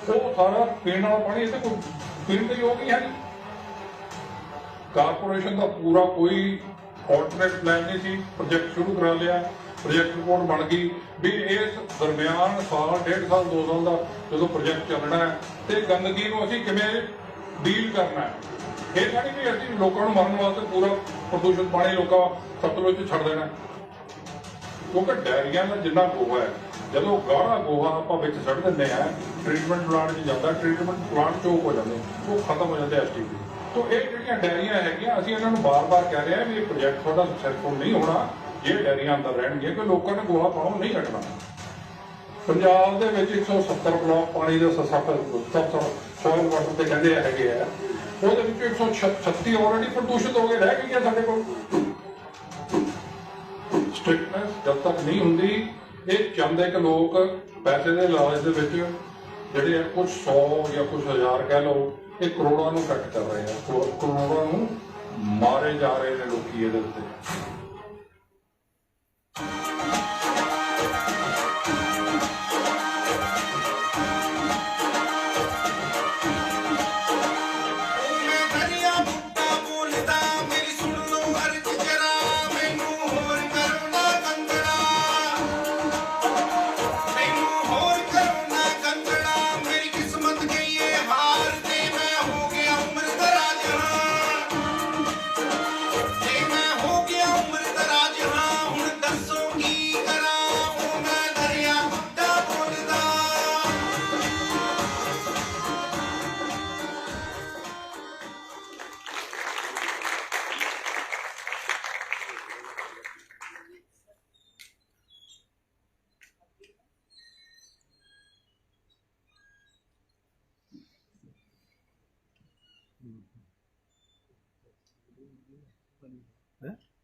ਉਹ ਸਾਰਾ ਪੀਣ ਵਾਲਾ ਪਾਣੀ, ਇਹਦੇ ਕੋਈ ਪੀਣ ਦੇ ਯੋਗ ਹੀ ਹੈ ਨਹੀਂ। ਕਾਰਪੋਰੇਸ਼ਨ ਦਾ ਪੂਰਾ ਕੋਈ ਆਲਟਰਨੇਟ ਪਲਾਨ ਨਹੀਂ ਸੀ। ਪ੍ਰੋਜੈਕਟ ਸ਼ੁਰੂ ਕਰਾ ਲਿਆ, ਪ੍ਰੋਜੈਕਟ ਰਿਪੋਰਟ ਬਣ ਗਈ ਵੀ ਇਸ ਦਰਮਿਆਨ ਸਾਲ, 1.5 ਸਾਲ, 2 ਸਾਲ ਦਾ ਜਦੋਂ ਪ੍ਰੋਜੈਕਟ ਚੱਲਣਾ ਹੈ ਤੇ ਗੰਦਗੀ ਨੂੰ ਅਸੀਂ ਕਿਵੇਂ ਡੀਲ ਕਰਨਾ ਹੈ। ਇਹ ਨਹੀਂ ਵੀ ਅਸੀਂ ਲੋਕਾਂ ਨੂੰ ਮਰਨ ਵਾਸਤੇ ਪੂਰਾ ਪ੍ਰਦੂਸ਼ਿਤ ਪਾਣੀ ਲੋਕਾਂ ਸਤਲੁਜ 'ਚ ਛੱਡ ਦੇਣਾ, ਕਿਉਂਕਿ ਡੈਰੀਆਂ ਦਾ ਜਿੰਨਾ ਗੋਹਾ ਹੈ, ਜਦੋਂ ਗਾੜਾ ਗੋਹਾ ਆਪਾਂ ਵਿੱਚ ਸੁੱਟ ਦਿੰਦੇ ਆ, ਟ੍ਰੀਟਮੈਂਟ ਪਲਾਂਟ 'ਚ ਜਾਂਦਾ, ਟ੍ਰੀਟਮੈਂਟ ਪਲਾਂਟ ਚੋਕ ਹੋ ਜਾਂਦੇ, ਉਹ ਖਤਮ ਹੋ ਜਾਂਦੇ ਐਸਟੀਪੀ। ਤੋਂ ਇਹ ਜਿਹੜੀਆਂ ਡੈਰੀਆਂ ਹੈਗੀਆਂ, ਅਸੀਂ ਇਹਨਾਂ ਨੂੰ ਬਾਰ-ਬਾਰ ਕਹਿ ਰਹੇ ਹਾਂ ਵੀ ਇਹ ਪ੍ਰੋਜੈਕਟ ਤੁਹਾਡਾ ਸਕਸੈਸਫੁਲ ਨਹੀਂ ਹੋਣਾ ਜੇ ਡੈਰੀਆਂ ਅੰਦਰ ਰਹਿਣਗੀਆਂ, ਕਿ ਲੋਕਾਂ ਨੇ ਗੋਹਾ ਪਾਉਣੋਂ ਨਹੀਂ ਹਟਣਾ। ਪੰਜਾਬ ਦੇ ਵਿੱਚ 170 ਬਲਾਕ ਪਾਣੀ ਦੇ ਸੋਇਲ ਵਾਟਰ ਤੇ ਕਹਿੰਦੇ ਹੈਗੇ ਆ, ਉਹਦੇ ਵਿੱਚੋਂ 136 ਆਲਰੇਡੀ ਪ੍ਰਦੂਸ਼ਿਤ ਹੋ ਗਏ, ਰਹਿ ਗਈਆਂ ਸਾਡੇ ਕੋਲ। ਸਟ੍ਰਿਕਟਨੈਸ ਜਦ ਤੱਕ ਨਹੀਂ ਹੁੰਦੀ, ਇਹ ਚੰਦ ਇੱਕ ਲੋਕ ਪੈਸੇ ਦੇ ਲਾਲਚ ਦੇ ਵਿੱਚ ਜਿਹੜੇ ਆ ਕੁਝ 100 ਜਾਂ ਕੁਝ 1000 ਕਹਿ ਲਓ, ਇਹ ਕਰੋੜਾਂ ਨੂੰ ਕੱਟ ਕਰ ਰਹੇ ਆ, ਕਰੋੜਾਂ ਨੂੰ ਮਾਰੇ ਜਾ ਰਹੇ ਨੇ ਲੋਕੀ ਇਹਦੇ ਉੱਤੇ।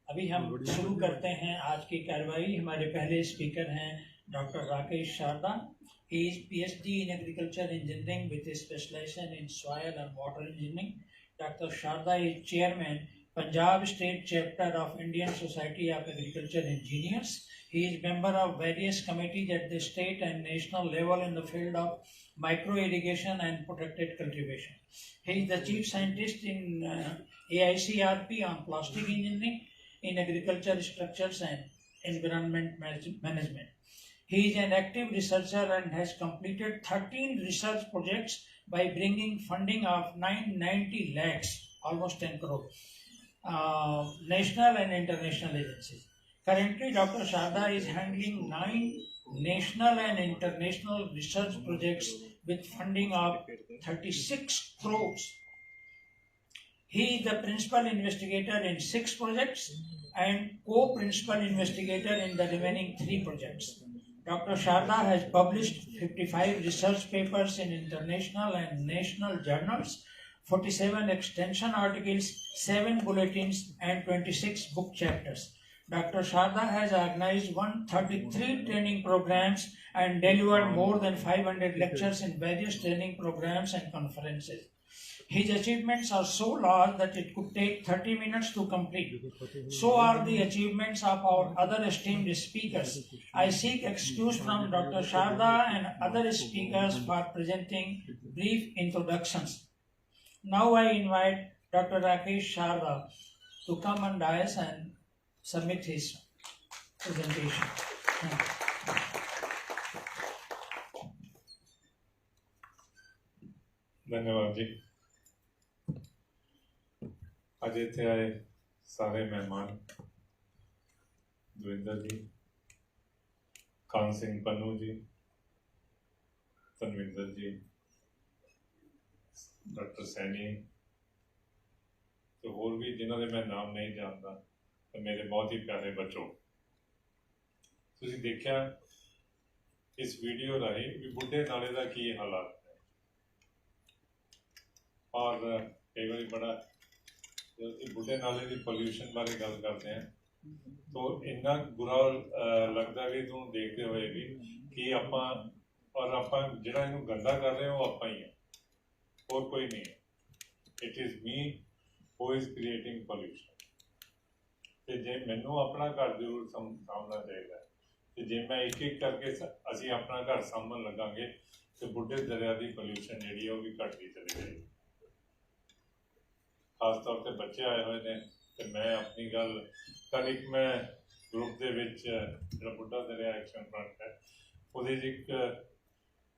अभी हम शुरू करते हैं आज की कार्रवाई। हमारे पहले स्पीकर हैं doctor Rakesh Sharda. He is PhD in agriculture engineering with a specialization in soil and water engineering. Dr. Sharda is chairman Punjab State Chapter of Indian Society of Agriculture Engineers. He is member of various committees at the state and national level in the field of micro irrigation and protected cultivation. He is the chief scientist in AICRP on plastic engineering in agriculture structures and environment management. He is an active researcher and has completed 13 research projects by bringing funding of 990 lakhs, almost 10 crore, national and international agencies. Currently, Dr. Sharda is handling 9 national and international research projects with funding of 36 crores. He is the principal investigator in 6 projects and co-principal investigator in the remaining 3 projects. Dr. Sharda has published 55 research papers in international and national journals, 47 extension articles, 7 bulletins, and 26 book chapters. Dr. Sharda has organized 133 training programs and delivered more than 500 lectures in various training programs and conferences. His achievements are so large that it could take 30 minutes to complete. So are the achievements of our other esteemed speakers. I seek excuse from Dr. Sharda and other speakers for presenting brief introductions. Now I invite Dr. Rakesh Sharda to come on dais and submit his presentation. Thank you. धन्यवाद जी। आज इतने आए सारे मेहमान, दविंदर जी, कान सिंह पन्नू जी, तनविंदर जी, doctor Saini, तो और भी जिन्होंने मैं नाम नहीं जानता, तो मेरे बहुत ही प्यारे बच्चों, तुसीं देखिया इस वीडियो राही भी बुढ़े नाले का की हालात है। और कई बार बड़ा बुढ़े नाले की पोल्यूशन बारे गल करते हैं तो इन्ना बुरा लगता है भी तुम देखते हुए भी कि आपां और आपां जिहड़ा इहनूं गंदा कर रहे हैं वो आपां ही है और कोई नहीं है। It is me who is creating pollution. तो जे मैनू अपना घर जरूर सामना चाहिए तो जे मैं एक एक करके असीं अपना घर सामन लगांगे तो बुढ़े दरिया की पोल्यूशन जिहड़ी है वो भी घटती चली जाएगी। खास तौर पर बच्चे आए हुए ने तो मैं अपनी गल कल एक मैं ग्रुप के जो बुढ़ा दरिया एक्शन फ्रंट है वो एक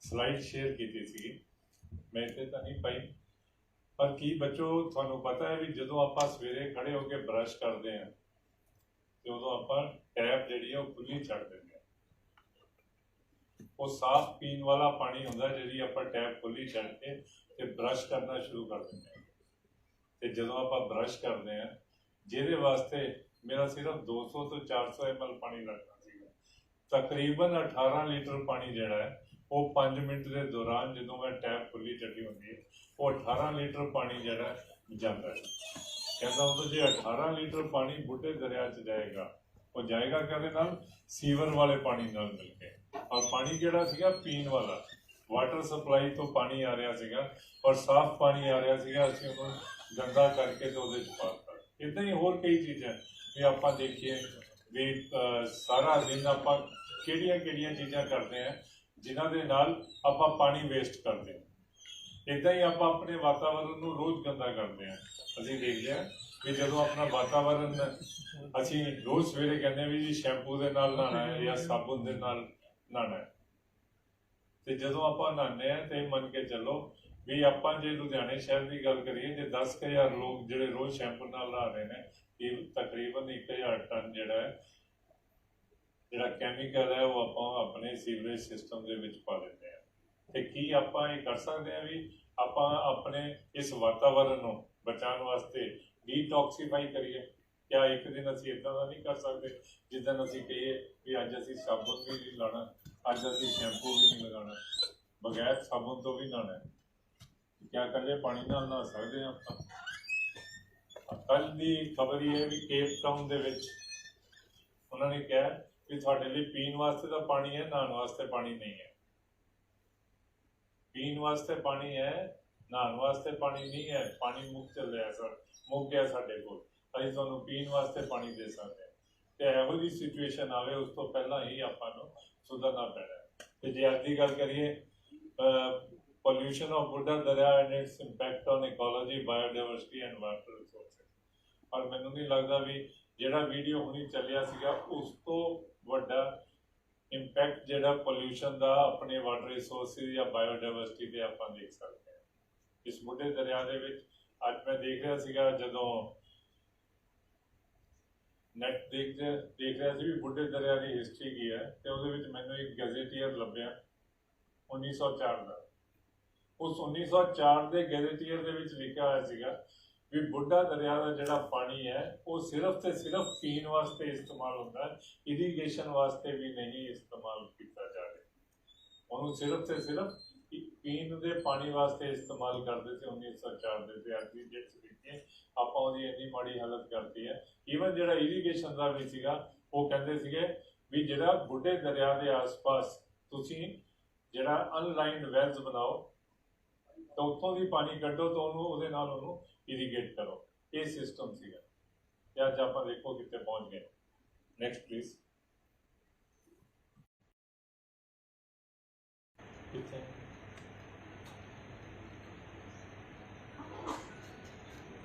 स्लाइड शेयर की सी, मैं इतने तो नहीं पाई पर की बच्चों थानू पता है भी जो आप सवेरे खड़े होकर ब्रश करते हैं तो उदों आप टैप जी है खुली छड़ देंगे, वो साफ पीने वाला पानी होंगे जी आप टैप खुली छड़ के ब्रश करना शुरू कर देंगे। तो जो आप ब्रश करते हैं जिहदे वास्ते मेरा सिर्फ 200 तो 400 ml पानी लगता है, तकरीबन 18 लीटर पानी जिहड़ा है वो 5 मिनट के दौरान जो मैं टैप खुली छड्डी होंदी है वो 18 लीटर पानी जिहड़ा जाता है। कहता हूँ तो जो 18 लीटर पानी बुढ़े दरिया च जाएगा वो जाएगा कहते नाल सीवर वाले पानी नाल मिलके, और पानी जिहड़ा सीगा पीण वाला वाटर सप्लाई तो पानी आ रहा सीगा और साफ पानी आ रहा सीगा, असीं उहनूं गंदा करके तो उहदे च पाता। इदां ही होर कई चीज़ां भी आपां देखिए भी सारा दिन आपां किहड़ियां चीज़ां करते हैं जिन्हां दे नाल आपां पानी वेस्ट करते हैं। इदां ही आपां अपने वातावरण नूं रोज़ गंदा करते हैं। असीं देखते हैं कि जदों अपना वातावरण असीं रोज़ सवेरे कहने भी जी शैंपू दे नाल नहाना है या साबुन दे नाल नहाना है, तो जदों आपां नहाने हैं तो मन के चलो भी आपां जे लुधियाने शहर की गल करिए जो 10,000 लोग जिहड़े रोज़ शैंपू नाल नहा रहे हैं कि तकरीबन 1,000 टन जिहड़ा कैमिकल है वो आपां अपने सीवरेज सिस्टम दे विच पा दिंदे हैं। तो की आपां ये कर सकते हैं भी आपां अपने इस वातावरण नूं बचाने वास्ते डिटॉक्सीफाई करिए। क्या एक दिन असीं इदां दा नहीं कर सकते जिद्दां असीं कहिए भी अज असीं साबुन भी नहीं लाना, अज असीं शैंपू भी नहीं लगाना, बगैर साबुन तो भी नहाना है, क्या कल्ले पानी नाल नहा सकते हैं आपां। कल की खबर ये है भी केप टाउन दे विच उन्होंने कहा कि तुहाडे लई पीण वास्ते तो पानी है, नहाने वास्ते पानी नहीं है। पीण वास्ते पानी है, नहाने वास्ते पानी नहीं है। पानी मुक चल रहा है सर, मुक गया साडे कोल, असीं तुहानूं पीण वास्ते पानी दे सकते हैं। ਤੇ ਇਹੋ ਜਿਹੀ ਸਿਚੁਏਸ਼ਨ ਆਵੇ ਉਸ ਤੋਂ ਪਹਿਲਾਂ ਹੀ ਆਪਾਂ ਨੂੰ ਸੁਧਰਨਾ ਪੈਣਾ ਹੈ। ਤੇ ਜੇ ਅੱਜ ਦੀ ਗੱਲ ਕਰੀਏ pollution of Buddha Darya and its impact on ecology, biodiversity and water resources, ਪਰ ਮੈਨੂੰ ਨਹੀਂ ਲੱਗਦਾ ਵੀ ਜਿਹੜਾ ਵੀਡੀਓ ਹੁਣੀ ਚੱਲਿਆ ਸੀਗਾ ਉਸ ਤੋਂ ਵੱਡਾ ਇੰਪੈਕਟ ਜਿਹੜਾ ਪੋਲਿਊਸ਼ਨ ਦਾ ਆਪਣੇ ਵਾਟਰ ਰਿਸੋਰਸਿਸ ਜਾਂ ਬਾਇਓਡਾਇਵਰਸਿਟੀ ਤੇ ਆਪਾਂ ਦੇਖ ਸਕਦੇ ਹਾਂ। ਇਸ ਬੁੱਢੇ ਦਰਿਆ ਦੇ ਵਿੱਚ ਅੱਜ ਮੈਂ ਦੇਖ ਰਿਹਾ ਸੀਗਾ, ਜਦੋਂ ਨੈਟ ਦੇਖ ਰਿਹਾ ਸੀ ਵੀ ਬੁੱਢੇ ਦਰਿਆ ਦੀ ਹਿਸਟਰੀ ਕੀ ਹੈ, ਤੇ ਉਹਦੇ ਵਿੱਚ ਮੈਨੂੰ ਇੱਕ ਗੈਜ਼ੇਟੀਅਰ ਲੱਭਿਆ 1904 ਦਾ। ਉਸ 1904 ਦੇ ਗੈਜ਼ੇਟੀਅਰ ਦੇ ਵਿੱਚ ਲਿਖਿਆ ਹੋਇਆ ਸੀਗਾ ਵੀ ਬੁੱਢਾ ਦਰਿਆ ਦਾ ਜਿਹੜਾ ਪਾਣੀ ਹੈ ਉਹ ਸਿਰਫ ਤੇ ਸਿਰਫ ਪੀਣ ਵਾਸਤੇ ਇਸਤੇਮਾਲ ਹੁੰਦਾ ਹੈ, ਇਰੀਗੇਸ਼ਨ ਵਾਸਤੇ ਵੀ ਨਹੀਂ ਇਸਤੇਮਾਲ ਕੀਤਾ ਜਾ ਰਿਹਾ। ਉਹਨੂੰ ਸਿਰਫ ਤੇ ਸਿਰਫ ਪੀਣ ਦੇ ਪਾਣੀ ਵਾਸਤੇ ਇਸਤੇਮਾਲ ਕਰਦੇ ਸੀ 1904 ਦੇ ਤੇ ਅੱਜ ਦੀ ਡੇਟ ਵਿੱਚ ਆਪਾਂ ਉਹਦੀ ਇੰਨੀ ਮਾੜੀ ਹਾਲਤ ਕਰਤੀ ਹੈ। ਈਵਨ ਜਿਹੜਾ ਇਰੀਗੇਸ਼ਨ ਦਾ ਵੀ ਸੀਗਾ ਉਹ ਕਹਿੰਦੇ ਸੀਗੇ ਵੀ ਜਿਹੜਾ ਬੁੱਢੇ ਦਰਿਆ ਦੇ ਆਸ-ਪਾਸ ਤੁਸੀਂ ਜਿਹੜਾ ਅਨਲਾਈਨਡ ਵੈਲਸ ਬਣਾਓ ਤਾਂ ਉੱਥੋਂ ਦੀ ਪਾਣੀ ਕੱਢੋ ਤਾਂ ਉਹਨੂੰ ਉਹਦੇ ਨਾਲ ਉਹਨੂੰ ਇਰੀਗੇਟ ਕਰੋ। ਇਹ ਸਿਸਟਮ ਸੀਗਾ ਤੇ ਅੱਜ ਆਪਾਂ ਦੇਖੋ ਕਿੱਥੇ ਪਹੁੰਚ ਗਏ। Next please. ਕਿੱਥੇ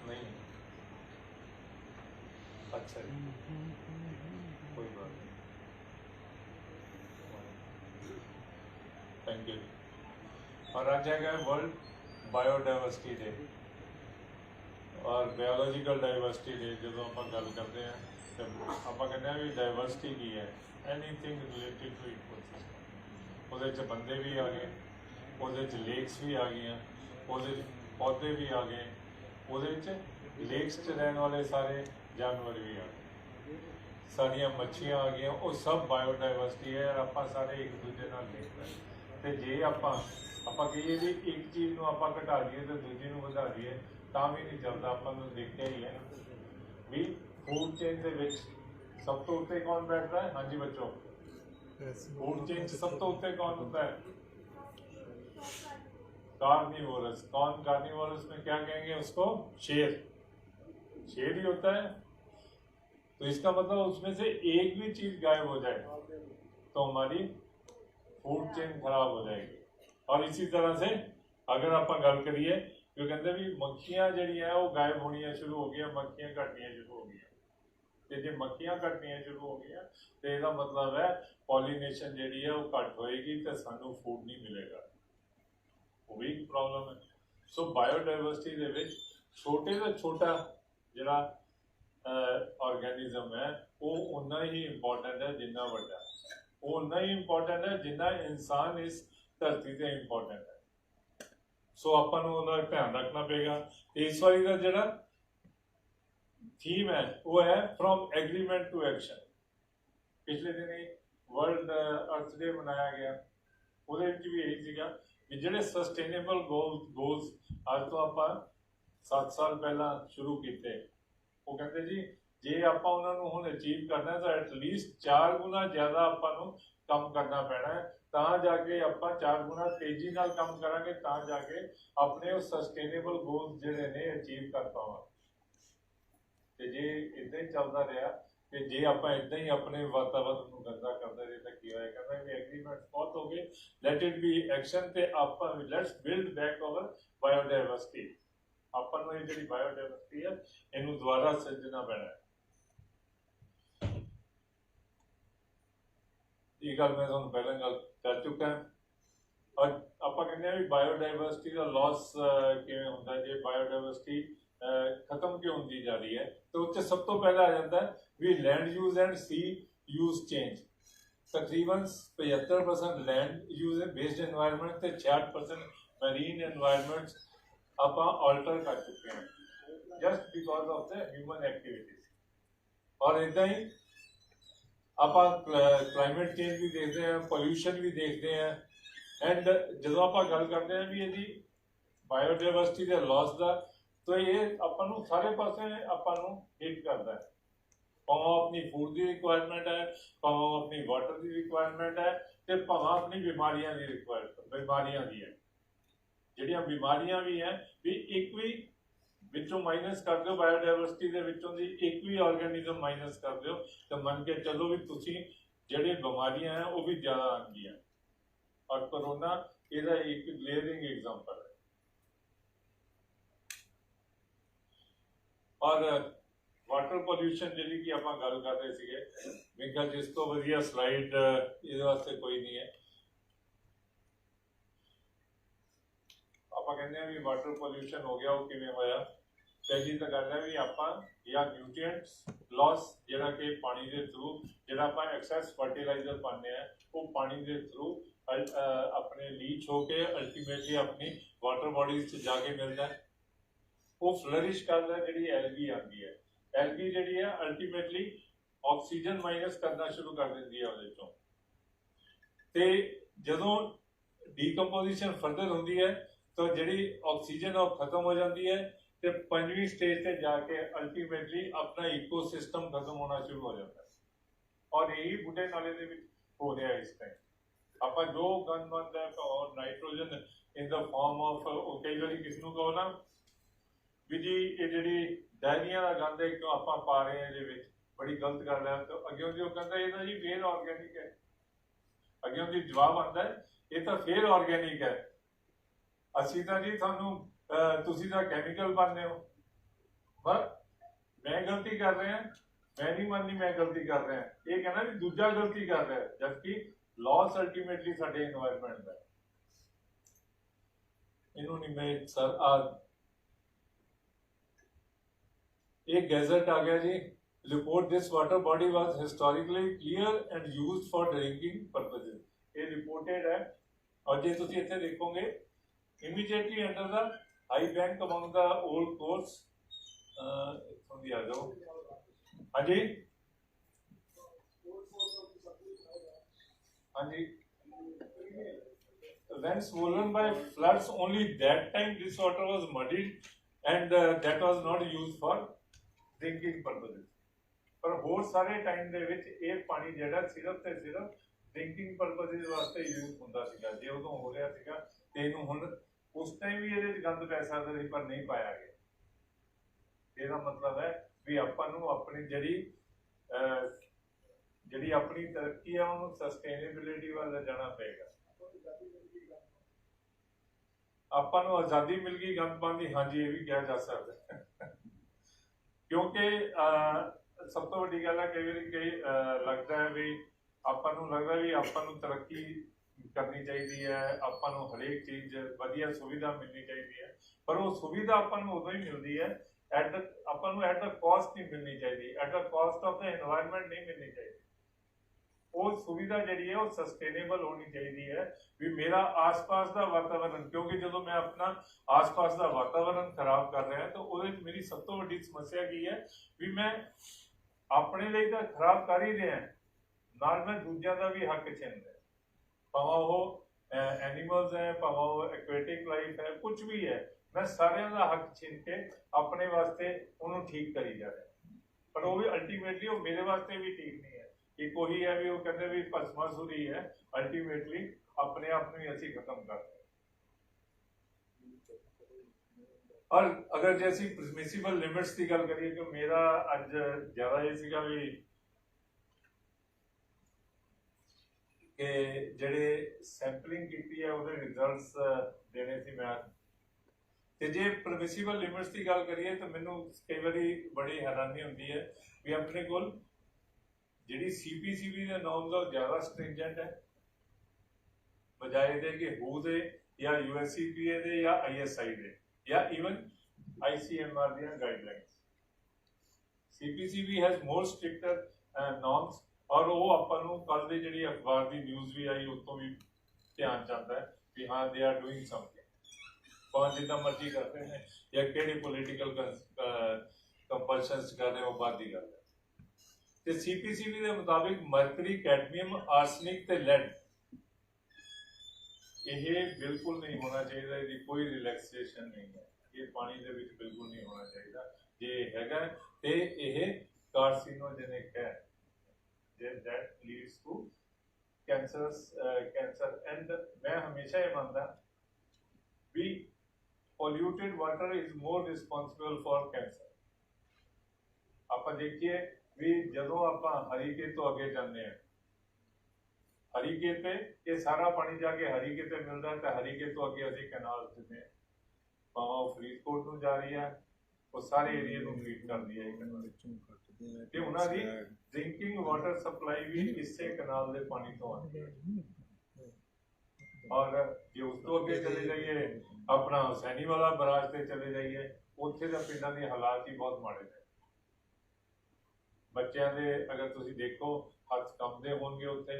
नहीं, अच्छा कोई बात नहीं, थैंक यू। और आज है वर्ल्ड बायोडाइवर्सिटी डे और बायोलॉजिकल डाइवर्सिटी डे। जो आप गल करते हैं तो आप कहते हैं भी डाइवर्सिटी की है, एनीथिंग रिलेटेड टू इकोसिस्टम। वो बंदे भी आ गए, वो लेक्स भी आ गई, वो पौधे भी आ गए, वो लेक्स च रहने वाले सारे जानवर भी आ गए, सारिया मच्छियाँ आ गई, वो सब बायोडाइवर्सिटी है। और आप सारे एक दूजे नाल लिंक है। तो जे आप कहिए भी एक चीज़ को आप घटा दिए तो दूजी को बढ़ा दिए तो भी नहीं चलता। आपने देखा ही है भी फूड चेन के विच सब तो उत्ते कौन बैठता है? हाँ जी बच्चों, फूड चेन सब तो उत्ते कौन होता है? कार्निवोरस। कौन कार्निवोरस में क्या कहेंगे उसको? शेर। शेर ही होता है। तो इसका मतलब उसमें से एक भी चीज गायब हो जाए तो हमारी फूड चेन खराब हो जाएगी। और इसी तरह से अगर आप गल करिए तो कहते भी मक्खियां जड़ियां वो गायब होनियां शुरू हो गई, मक्खियां घटनियां शुरू हो गई। तो जो मक्खियां घटनियां शुरू हो गई तो इसका मतलब है पॉलीनेशन जी है वो घट होएगी तो सानू फूड नहीं मिलेगा, वो भी एक प्रॉब्लम है। सो बायोडाइवर्सिटी दे विच छोटे तो छोटा जिहड़ा ऑर्गेनिज्म है वो उन्ना ही इंपॉर्टेंट है जिन्ना वड्डा, वो उन्ना ही इंपॉर्टेंट है जिन्ना इंसान इस धरती से इंपॉर्टेंट है। सो आपां नूं उहदा ध्यान रखना पेगा। इस बारी का जिहड़ा थीम है वो है फ्रॉम एग्रीमेंट टू एक्शन। पिछले दिन ही वर्ल्ड अर्थ डे मनाया गया, ਉਹਦੇ ਵਿੱਚ ਵੀ ਇਹੀ ਸੀਗਾ ਵੀ ਜਿਹੜੇ ਸਸਟੇਨੇਬਲ ਗੋਲਸ ਅੱਜ ਤੋਂ ਆਪਾਂ 7 ਸਾਲ ਪਹਿਲਾਂ ਸ਼ੁਰੂ ਕੀਤੇ, ਉਹ ਕਹਿੰਦੇ ਜੀ ਜੇ ਆਪਾਂ ਉਹਨਾਂ ਨੂੰ ਹੁਣ ਅਚੀਵ ਕਰਨਾ ਤਾਂ ਐਟਲੀਸਟ 4 ਗੁਣਾ ਜ਼ਿਆਦਾ ਆਪਾਂ ਨੂੰ ਕੰਮ ਕਰਨਾ ਪੈਣਾ ਹੈ, ਤਾਂ ਜਾ ਕੇ ਆਪਾਂ 4 ਗੁਣਾ ਤੇਜ਼ੀ ਨਾਲ ਕੰਮ ਕਰਾਂਗੇ, ਤਾਂ ਜਾ ਕੇ ਆਪਣੇ ਉਹ ਸਸਟੇਨੇਬਲ ਗੋਲਸ ਜਿਹੜੇ ਨੇ ਅਚੀਵ ਕਰ ਪਾਵਾਂਗੇ। ਤੇ ਜੇ ਇਦਾਂ ਹੀ ਚੱਲਦਾ ਰਿਹਾ ਤੇ ਜੇ ਆਪਾਂ ਇਦਾਂ ਹੀ ਆਪਣੇ ਵਾਤਾਵਰਨ ਨੂੰ ਗੰਦਾ ਕਰਦੇ ਰਹੇ ਤਾਂ ਕੀ ਹੋਏਗਾ? ਕਹਿੰਦਾ ਵੀ ਐਗਰੀਮੈਂਟ ਬਹੁਤ ਹੋ ਗਏ, ਲੈਟ ਇਟ ਬੀ ਐਕਸ਼ਨ ਤੇ ਆਪਾਂ let's build back our biodiversity. ਆਪਾਂ ਨੂੰ ਇਹ ਜਿਹੜੀ ਬਾਇਓਡਾਇਵਰਸਿਟੀ ਹੈ ਇਹਨੂੰ ਦੁਬਾਰਾ ਸਿਰਜਣਾ ਪੈਣਾ ਹੈ। ਇਹ ਗੱਲ ਮੈਂ ਤੁਹਾਨੂੰ ਪਹਿਲਾਂ ਗੱਲ ਕਰ ਚੁੱਕਾ ਹਾਂ। ਔਰ ਆਪਾਂ ਕਹਿੰਦੇ ਹਾਂ ਵੀ ਬਾਇਓਡਾਇਵਰਸਿਟੀ ਦਾ ਲਾਸ ਕਿਵੇਂ ਹੁੰਦਾ, ਜੇ ਬਾਇਓਡਾਇਵਰਸਿਟੀ ਖਤਮ ਕਿਉਂ ਹੁੰਦੀ ਜਾ ਰਹੀ ਹੈ, तो उससे सब तो पहले आ जाता है भी land use and sea use change. तकरीबन 75% लैंड यूज बेस्ड एनवायरनमेंट से 66% मरीन एनवायरनमेंट आप ऑल्टर कर चुके हैं just because of the human activities. और इदा ही आप क्लाइमेट चेंज भी देखते हैं, पोल्यूशन भी देखते हैं। एंड जो आप गल करते हैं भी यदि बायोडाइवर्सिटी के लॉस का, तो ये अपन सारे पासे अपन हिट करता है। भावें अपनी फूड की रिक्वायरमेंट है, भावें अपनी वाटर की रिक्वायरमेंट है, तो भावें अपनी बीमारियां की बीमारियां दी है। जिहड़ियां बीमारियां भी हैं भी एक भी ਵਿੱਚੋਂ ਮਾਈਨਸ ਕਰ ਦਿਓ, ਬਾਇਓਡਾਇਵਰਸਿਟੀ ਦੇ ਵਿੱਚੋਂ ਦੀ ਇੱਕ ਵੀ ਆਰਗੇਨਿਜ਼ਮ ਮਾਈਨਸ ਕਰ ਦਿਓ ਤਾਂ ਮੰਨ ਕੇ ਚੱਲੋ ਵੀ ਤੁਸੀਂ ਜਿਹੜੇ ਬਿਮਾਰੀਆਂ ਹੈ ਉਹ ਵੀ ਜ਼ਿਆਦਾ ਆਉਣਗੀਆਂ। ਔਰ ਕੋਰੋਨਾ ਇਹਦਾ ਇੱਕ ਗਲੇਅਰਿੰਗ ਐਗਜ਼ਾਮਪਲ ਹੈ। ਔਰ ਵਾਟਰ ਪੋਲਿਊਸ਼ਨ ਜਿਹੜੀ ਕਿ ਆਪਾਂ ਗੱਲ ਕਰ ਰਹੇ ਸੀਗੇ, ਮੈਂ ਕਿਹਾ ਜਿਸ ਤੋਂ ਵਧੀਆ ਸਲਾਈਡ ਇਹਦੇ ਵਾਸਤੇ ਕੋਈ ਨਹੀਂ ਹੈ। ਆਪਾਂ ਕਹਿੰਦੇ ਆ ਵੀ ਵਾਟਰ ਪੋਲਿਊਸ਼ਨ ਹੋ ਗਿਆ, ਉਹ ਕਿਵੇਂ ਹੋਇਆ? ਪਹਿਲੀ ਤਾਂ ਗੱਲ ਹੈ ਵੀ ਆਪਾਂ ਜਾਂ ਨਿਊਟ੍ਰੀਐਂਟਸ ਲਾਸ ਜਿਹੜਾ ਕਿ ਪਾਣੀ ਦੇ ਥਰੂ ਜਿਹੜਾ ਆਪਾਂ ਐਕਸੈਸ ਫਰਟੀਲਾਈਜ਼ਰ ਪਾਉਂਦੇ ਆ ਉਹ ਪਾਣੀ ਦੇ ਥਰੂ ਆਪਣੇ ਲੀਚ ਹੋ ਕੇ ਅਲਟੀਮੇਟਲੀ ਆਪਣੀ ਵਾਟਰ ਬੋਡੀਜ਼ 'ਚ ਜਾ ਕੇ ਮਿਲਦਾ ਹੈ। ਉਹ ਫਲਰਿਸ਼ ਕਰਦਾ ਜਿਹੜੀ ਐਲਗੀ ਆਉਂਦੀ ਹੈ। ਐਲਗੀ ਜਿਹੜੀ ਹੈ ਅਲਟੀਮੇਟਲੀ ਆਕਸੀਜਨ ਮਾਈਨਸ ਕਰਨਾ ਸ਼ੁਰੂ ਕਰ ਦਿੰਦੀ ਹੈ ਉਹਦੇ ਚੋਂ, ਤੇ ਜਦੋਂ ਡੀਕੰਪੋਜੀਸ਼ਨ ਫਰਦਰ ਹੁੰਦੀ ਹੈ ਤਾਂ ਜਿਹੜੀ ਆਕਸੀਜਨ ਉਹ ਖਤਮ ਹੋ ਜਾਂਦੀ ਹੈ ਤੇ ਪੰਜਵੀਂ ਸਟੇਜ ਤੇ ਜਾ ਕੇ ਅਲਟੀਮੇਟਲੀ ਆਪਣਾ ਇਕੋਸਿਸਟਮ ਖਤਮ ਹੋਣਾ ਸ਼ੁਰੂ ਹੋ ਜਾਂਦਾ ਹੈ। ਔਰ ਇਹੀ ਬੁੱਢੇ ਨਾਲੇ ਦੇ ਵਿੱਚ ਹੋ ਰਿਹਾ ਇਸ ਟਾਈਮ। ਆਪਾਂ ਜੋ ਗੰਦ ਮੰਦ ਹੈ ਔਰ nitrogen in the farm of, ਕਈ ਵਾਰੀ ਕਿਸ ਨੂੰ ਕਹੋ ਨਾ ਵੀ ਜੀ ਇਹ ਜਿਹੜੀ ਡਾਇਰੀਆਂ ਦਾ ਗੰਦ ਹੈ ਕਿਉਂ ਆਪਾਂ ਪਾ ਰਹੇ ਹਾਂ ਇਹਦੇ ਵਿੱਚ, ਬੜੀ ਗਲਤ ਗੱਲ ਹੈ। ਤਾਂ ਅੱਗੇ ਉਹ ਕਹਿੰਦਾ ਇਹ ਤਾਂ ਜੀ ਫੇਰ ਆਰਗੈਨਿਕ ਹੈ। ਅੱਗੇ ਉਹਦੀ ਜਵਾਬ ਆਉਂਦਾ ਇਹ ਤਾਂ ਫੇਰ ਆਰਗੈਨਿਕ ਹੈ, ਅਸੀਂ ਤਾਂ ਜੀ ਤੁਹਾਨੂੰ ਤੁਸੀਂ ਤਾਂ ਕੈਮੀਕਲ ਪਾਉਂਦੇ ਹੋ। ਪਰ ਮੈਂ ਗਲਤੀ ਕਰ ਰਿਹਾ, ਮੈਂ ਨਹੀਂ ਮੰਨਦੀ ਮੈਂ ਗਲਤੀ ਕਰ ਰਿਹਾ, ਇਹ ਕਹਿੰਦਾ ਵੀ ਦੂਜਾ ਗਲਤੀ ਕਰ ਰਿਹਾ, ਜਦਕਿ ਲਾਸ ਅਲਟੀਮੇਟਲੀ ਸਾਡੇ ਇਨਵਾਇਰਨਮੈਂਟ ਦਾ। ਇਹਨੂੰ ਨਹੀਂ ਮੈਂ ਸਰ एक गैजेट आ गया जी, report this water body was historically clear and used for drinking purposes. ये रिपोर्टेड है। और जे तुसी इत्थे देखोगे immediately under the high bank among the old course, इत्थों दी आ जाओ। हाँ जी हाँ जी, when swollen by floods only that time this water was muddied and that was not used for drinking purpose. ਪਰ ਹੋਰ ਸਾਰੇ ਟਾਈਮ ਦੇ ਵਿੱਚ ਇਹ ਪਾਣੀ ਜਿਹੜਾ ਸਿਰਫ ਤੇ ਸਿਰਫ ਡਰਿੰਕਿੰਗ ਪਰਪਸ ਵਾਸਤੇ ਯੂਜ਼ ਹੁੰਦਾ ਸੀਗਾ। ਜੇ ਉਦੋਂ ਹੋ ਰਿਹਾ ਸੀਗਾ ਤੇ ਇਹਨੂੰ ਹੁਣ ਉਸ ਟਾਈਮ ਵੀ ਇਹਦੇ ਵਿੱਚ ਗੰਦ ਪੈ ਸਕਦਾ ਸੀ ਪਰ ਨਹੀਂ ਪਾਇਆ ਗਿਆ। ਇਹਦਾ ਮਤਲਬ ਹੈ ਵੀ ਆਪਾਂ ਨੂੰ ਆਪਣੀ ਜਿਹੜੀ ਆਪਣੀ ਤਰੱਕੀ ਆ ਉਹਨੂੰ ਸਸਟੇਨੇਬਿਲਿਟੀ ਵੱਲ ਜਾਣਾ ਪਏਗਾ। ਆਪਾਂ ਨੂੰ ਆਜ਼ਾਦੀ ਮਿਲ ਗਈ ਗੰਦ ਪਾਉਣ ਦੀ, ਹਾਂਜੀ ਇਹ ਵੀ ਕਿਹਾ ਜਾ ਸਕਦਾ ਕਿਉਂਕਿ ਸਭ ਤੋਂ ਵੱਡੀ ਗੱਲ ਹੈ ਕਈ ਵਾਰੀ ਲੱਗਦਾ ਹੈ ਵੀ ਆਪਾਂ ਨੂੰ ਲੱਗਦਾ ਵੀ ਆਪਾਂ ਨੂੰ ਤਰੱਕੀ ਕਰਨੀ ਚਾਹੀਦੀ ਹੈ, ਆਪਾਂ ਨੂੰ ਹਰੇਕ ਚੀਜ਼ ਵਧੀਆ ਸੁਵਿਧਾ ਮਿਲਣੀ ਚਾਹੀਦੀ ਹੈ, ਪਰ ਉਹ ਸੁਵਿਧਾ ਆਪਾਂ ਨੂੰ ਉਦੋਂ ਹੀ ਮਿਲਦੀ ਹੈ ਆਪਾਂ ਨੂੰ ਐਟ ਦਾ ਕਾਸਟ ਨਹੀਂ ਮਿਲਣੀ ਚਾਹੀਦੀ, at the caste of the environment ਨਹੀਂ ਮਿਲਣੀ ਚਾਹੀਦੀ। ਉਹ ਸੁਵਿਧਾ ਜਿਹੜੀ ਹੈ ਉਹ ਸਸਟੇਨੇਬਲ ਹੋਣੀ ਚਾਹੀਦੀ ਹੈ ਵੀ ਮੇਰਾ ਆਸ-ਪਾਸ ਦਾ ਵਾਤਾਵਰਨ, ਕਿਉਂਕਿ ਜਦੋਂ ਮੈਂ ਆਪਣਾ ਆਸ-ਪਾਸ ਦਾ ਵਾਤਾਵਰਨ ਖਰਾਬ ਕਰ ਰਿਹਾ ਤਾਂ ਉਹਦੇ ਵਿੱਚ ਮੇਰੀ ਸਭ ਤੋਂ ਵੱਡੀ ਸਮੱਸਿਆ ਕੀ ਹੈ ਵੀ ਮੈਂ ਆਪਣੇ ਲਈ ਤਾਂ ਖਰਾਬ ਕਰ ਹੀ ਰਿਹਾ, ਨਾਲ ਮੈਂ ਦੂਜਿਆਂ ਦਾ ਵੀ ਹੱਕ ਛੀਨ ਰਿਹਾ, ਭਾਵੇਂ ਉਹ ਐਨੀਮਲਸ ਹੈ, ਭਾਵੇਂ ਉਹ ਐਕੁਆਟਿਕ ਲਾਈਫ ਹੈ, ਕੁਝ ਵੀ ਹੈ, ਮੈਂ ਸਾਰਿਆਂ ਦਾ ਹੱਕ ਛੀਨ ਕੇ ਆਪਣੇ ਵਾਸਤੇ ਉਹਨੂੰ ਠੀਕ ਕਰੀ ਜਾ ਰਿਹਾ। ਪਰ ਉਹ ਵੀ ਅਲਟੀਮੇਟਲੀ ਉਹ ਮੇਰੇ ਵਾਸਤੇ ਵੀ ਠੀਕ ਨਹੀਂ ਹੈ। ਇੱਕ ਉਹੀ ਹੈ ਵੀ ਉਹ ਕਹਿੰਦੇ ਵੀ ਭਸਮਾਸੁਰੀ ਹੈ, ਅਲਟੀਮੇਟਲੀ ਆਪਣੇ ਆਪ ਨੂੰ ਹੀ ਅਸੀਂ ਖਤਮ ਕਰ ਰਹੇ। ਔਰ ਅਗਰ ਜੇ ਅਸੀਂ ਪਰਮਿਸਿਬਲ ਲਿਮਿਟਸ ਦੀ ਗੱਲ ਕਰੀਏ ਕਿ ਮੇਰਾ ਅੱਜ ਜ਼ਿਆਦਾ ਇਹ ਸੀਗਾ ਵੀ ਕਿ ਜਿਹੜੇ ਸੈਂਪਲਿੰਗ ਕੀਤੀ ਹੈ ਉਹਦੇ ਰਿਜ਼ਲਟਸ ਦੇਣੇ ਸੀ ਮੈਂ, ਤੇ ਜੇ ਪਰਮਿਸਿਬਲ ਲਿਮਿਟਸ ਦੀ ਗੱਲ ਕਰੀਏ ਤਾਂ ਮੈਨੂੰ ਕਈ ਵਾਰੀ ਬੜੀ ਹੈਰਾਨੀ ਹੁੰਦੀ ਹੈ ਵੀ ਆਪਣੇ ਕੋਲ ਜਿਹੜੀ CPCB ਦੇ ਨੋਰਮਸ ਉਹ ਜ਼ਿਆਦਾ ਸਟ੍ਰਿੰਜੈਂਟ ਹੈ ਬਜਾਏ ਦੇ ਕਿ ਹੂ ਦੇ ਜਾਂ USCPA ਦੇ ਜਾਂ ISI ਦੇ ਜਾਂ ਈਵਨ ICMR ਦੀਆਂ guidelines. CPCB has more stricter norms ਔਰ ਉਹ ਆਪਾਂ ਨੂੰ ਕੱਲ ਦੀ ਜਿਹੜੀ ਅਖਬਾਰ ਦੀ ਨਿਊਜ਼ ਵੀ ਆਈ ਉਤੋਂ ਵੀ ਧਿਆਨ ਜਾਂਦਾ ਹੈ ਵੀ ਹਾਂ ਦੇ ਆਰ ਡੂਇੰਗ ਸਮਥਿੰਗ, ਭਾਵੇਂ ਜਿੱਦਾਂ ਮਰਜ਼ੀ ਕਰਦੇ ਨੇ ਜਾਂ ਕਿਹੜੀ ਪੋਲੀਟੀਕਲ ਕੰਪਲਸ਼ਨਸ ਕਰ ਰਹੇ ਉਹ ਬਾਅਦ ਦੀ ਗੱਲ ਹੈ। ਤੇ CPCB ਦੇ ਮੁਤਾਬਿਕ ਮਰਕਰੀ, ਕੈਡਮੀਅਮ, ਆਰਸਨਿਕ ਤੇ ਲੈਡ ਇਹ ਬਿਲਕੁਲ ਨਹੀਂ ਹੋਣਾ ਚਾਹੀਦਾ, ਇਹਦੀ ਕੋਈ ਰਿਲੈਕਸੇਸ਼ਨ ਨਹੀਂ ਹੈ, ਇਹ ਪਾਣੀ ਦੇ ਵਿੱਚ ਬਿਲਕੁਲ ਨਹੀਂ ਹੋਣਾ ਚਾਹੀਦਾ। ਜੇ ਹੈਗਾ ਤੇ ਇਹ ਕਾਰਸੀਨੋਜੈਨਿਕ ਹੈ, that leads to cancer। and ਮੈਂ ਹਮੇਸ਼ਾ ਇਹ ਮੰਨਦਾ ਵੀ polluted water is more responsible for cancer। ਆਪਾਂ ਦੇਖੀਏ ਵੀ ਜਦੋਂ ਆਪਾਂ ਹਰੀਕੇ ਤੋਂ ਅੱਗੇ ਜਾਂਦੇ ਹਾਂ, ਹਰੀਕੇ ਤੇ ਇਹ ਸਾਰਾ ਪਾਣੀ ਜਾ ਕੇ ਹਰੀਕੇ ਤੇ ਮਿਲਦਾ ਹੈ, ਤਾਂ ਹਰੀਕੇ ਤੋਂ ਅੱਗੇ ਅਸੀਂ ਕੈਨਾਲ ਦਿੰਦੇ ਹਾਂ, ਭਾਵੇਂ ਉਹ ਫਰੀਦਕੋਟ ਨੂੰ ਜਾ ਰਹੀ ਹੈ, ਉਹ ਸਾਰੇ ਏਰੀਏ ਨੂੰ ਫੀਡ ਕਰਦੀ ਹੈ ਇਹ ਕੈਨਾਲ, ਤੇ ਉਹਨਾਂ ਦੀ ਡਰਿੰਕਿੰਗ ਵਾਟਰ ਸਪਲਾਈ ਵੀ ਇਸੇ ਕੈਨਾਲ ਦੇ ਪਾਣੀ ਤੋਂ ਆਉਂਦੀ ਹੈ। ਔਰ ਜੇ ਉਸ ਤੋਂ ਅੱਗੇ ਚਲੇ ਜਾਈਏ, ਆਪਣਾ ਸੈਣੀ ਵਾਲਾ ਬਰਾਜ ਤੇ ਚਲੇ ਜਾਈਏ, ਉੱਥੇ ਦਾ ਪਿੰਡਾਂ ਦੇ ਹਾਲਾਤ ਹੀ ਬਹੁਤ ਮਾੜੇ ਨੇ। ਬੱਚਿਆਂ ਦੇ ਅਗਰ ਤੁਸੀਂ ਦੇਖੋ ਹੱਥ ਕੰਬਦੇ ਹੋਣਗੇ ਉੱਥੇ,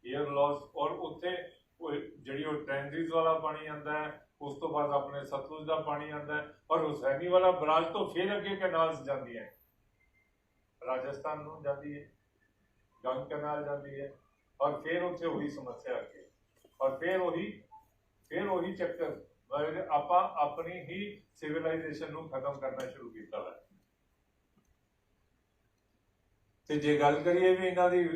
ਏਅਰ ਲਾਸ, ਔਰ ਉੱਥੇ ਜਿਹੜੀ ਉਹ ਟੈਂਡਰੀਜ਼ ਵਾਲਾ ਪਾਣੀ ਆਉਂਦਾ ਹੈ, ਉਸ ਤੋਂ ਬਾਅਦ ਆਪਣੇ ਸਤਲੁਜ ਦਾ ਪਾਣੀ ਆਉਂਦਾ ਹੈ, ਔਰ ਹੁਸੈਨੀ ਵਾਲਾ ਬਰਾਜ ਤੋਂ ਫਿਰ ਅੱਗੇ ਕੈਨਾਲਸ ਜਾਂਦੀ ਹੈ, ਰਾਜਸਥਾਨ ਨੂੰ ਜਾਂਦੀ ਹੈ, ਗੰਗ ਕੈਨਾਲ ਜਾਂਦੀ ਹੈ, ਔਰ ਫਿਰ ਉੱਥੇ ਉਹੀ ਸਮੱਸਿਆ ਅੱਗੇ, ਔਰ ਫਿਰ ਉਹੀ ਚੱਕਰ। ਆਪਾਂ ਆਪਣੀ ਹੀ ਸਿਵਲਾਈਜੇਸ਼ਨ ਨੂੰ ਖਤਮ ਕਰਨਾ ਸ਼ੁਰੂ ਕੀਤਾ ਹੈ। ਤੇ ਜੇ ਗੱਲ ਕਰੀਏ ਵੀ ਇਹਨਾਂ ਦੀ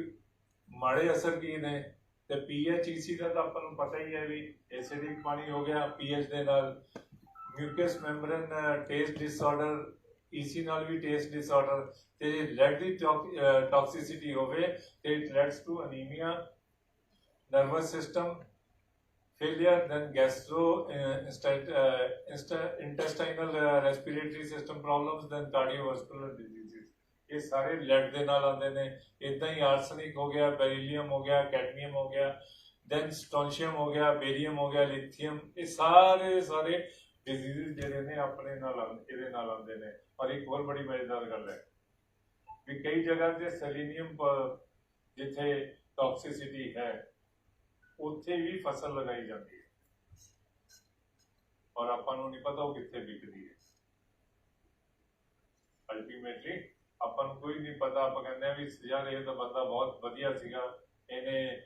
ਮਾੜੇ ਅਸਰ ਕੀ ਨੇ, ਤੇ PHEC ਦਾ ਤਾਂ ਆਪਾਂ ਨੂੰ ਪਤਾ ਹੀ ਹੈ ਵੀ ਐਸਿਡਿਕ ਪਾਣੀ ਹੋ ਗਿਆ, pH ਦੇ ਨਾਲ mucus membrane taste disorder, EC ਨਾਲ ਵੀ ਟੇਸਟ ਡਿਸਆਰਡਰ, ਤੇ ਲੈਡ ਦੀ ਟੌਕਸਿਸਿਟੀ ਹੋਵੇ ਤੇ it leads to anaemia, nervous system failure, then intestinal respiratory system problems, then cardiovascular diseases। ये सारे लेड के नाल आते हैं। इदा ही आर्सनिक हो गया, बेरिलियम हो गया, कैडमियम हो गया, then स्टोनशियम हो गया, बेरियम हो गया, लिथियम, ये सारे डिजीज जिहड़े ने अपने नाल इहदे नाल आते हैं। और एक और बड़ी मजेदार गल है भी कई जगह ते सेलेनियम जिथे टॉक्सिसिटी है ਉੱਥੇ ਵੀ ਫਸਲ ਲਗਾਈ ਜਾਂਦੀ ਹੈ, ਔਰ ਆਪਾਂ ਨੂੰ ਨਹੀਂ ਪਤਾ ਉਹ ਕਿੱਥੇ ਵਿਕਦੀ ਹੈ। ਅਲਟੀਮੇਟਲੀ ਆਪਾਂ ਨੂੰ ਕੋਈ ਨਹੀਂ ਪਤਾ, ਆਪਾਂ ਕਹਿੰਦੇ ਆ ਵੀ ਯਾਰ ਇਹ ਤਾਂ ਬੰਦਾ ਬਹੁਤ ਵਧੀਆ ਸੀਗਾ, ਇਹਨੇ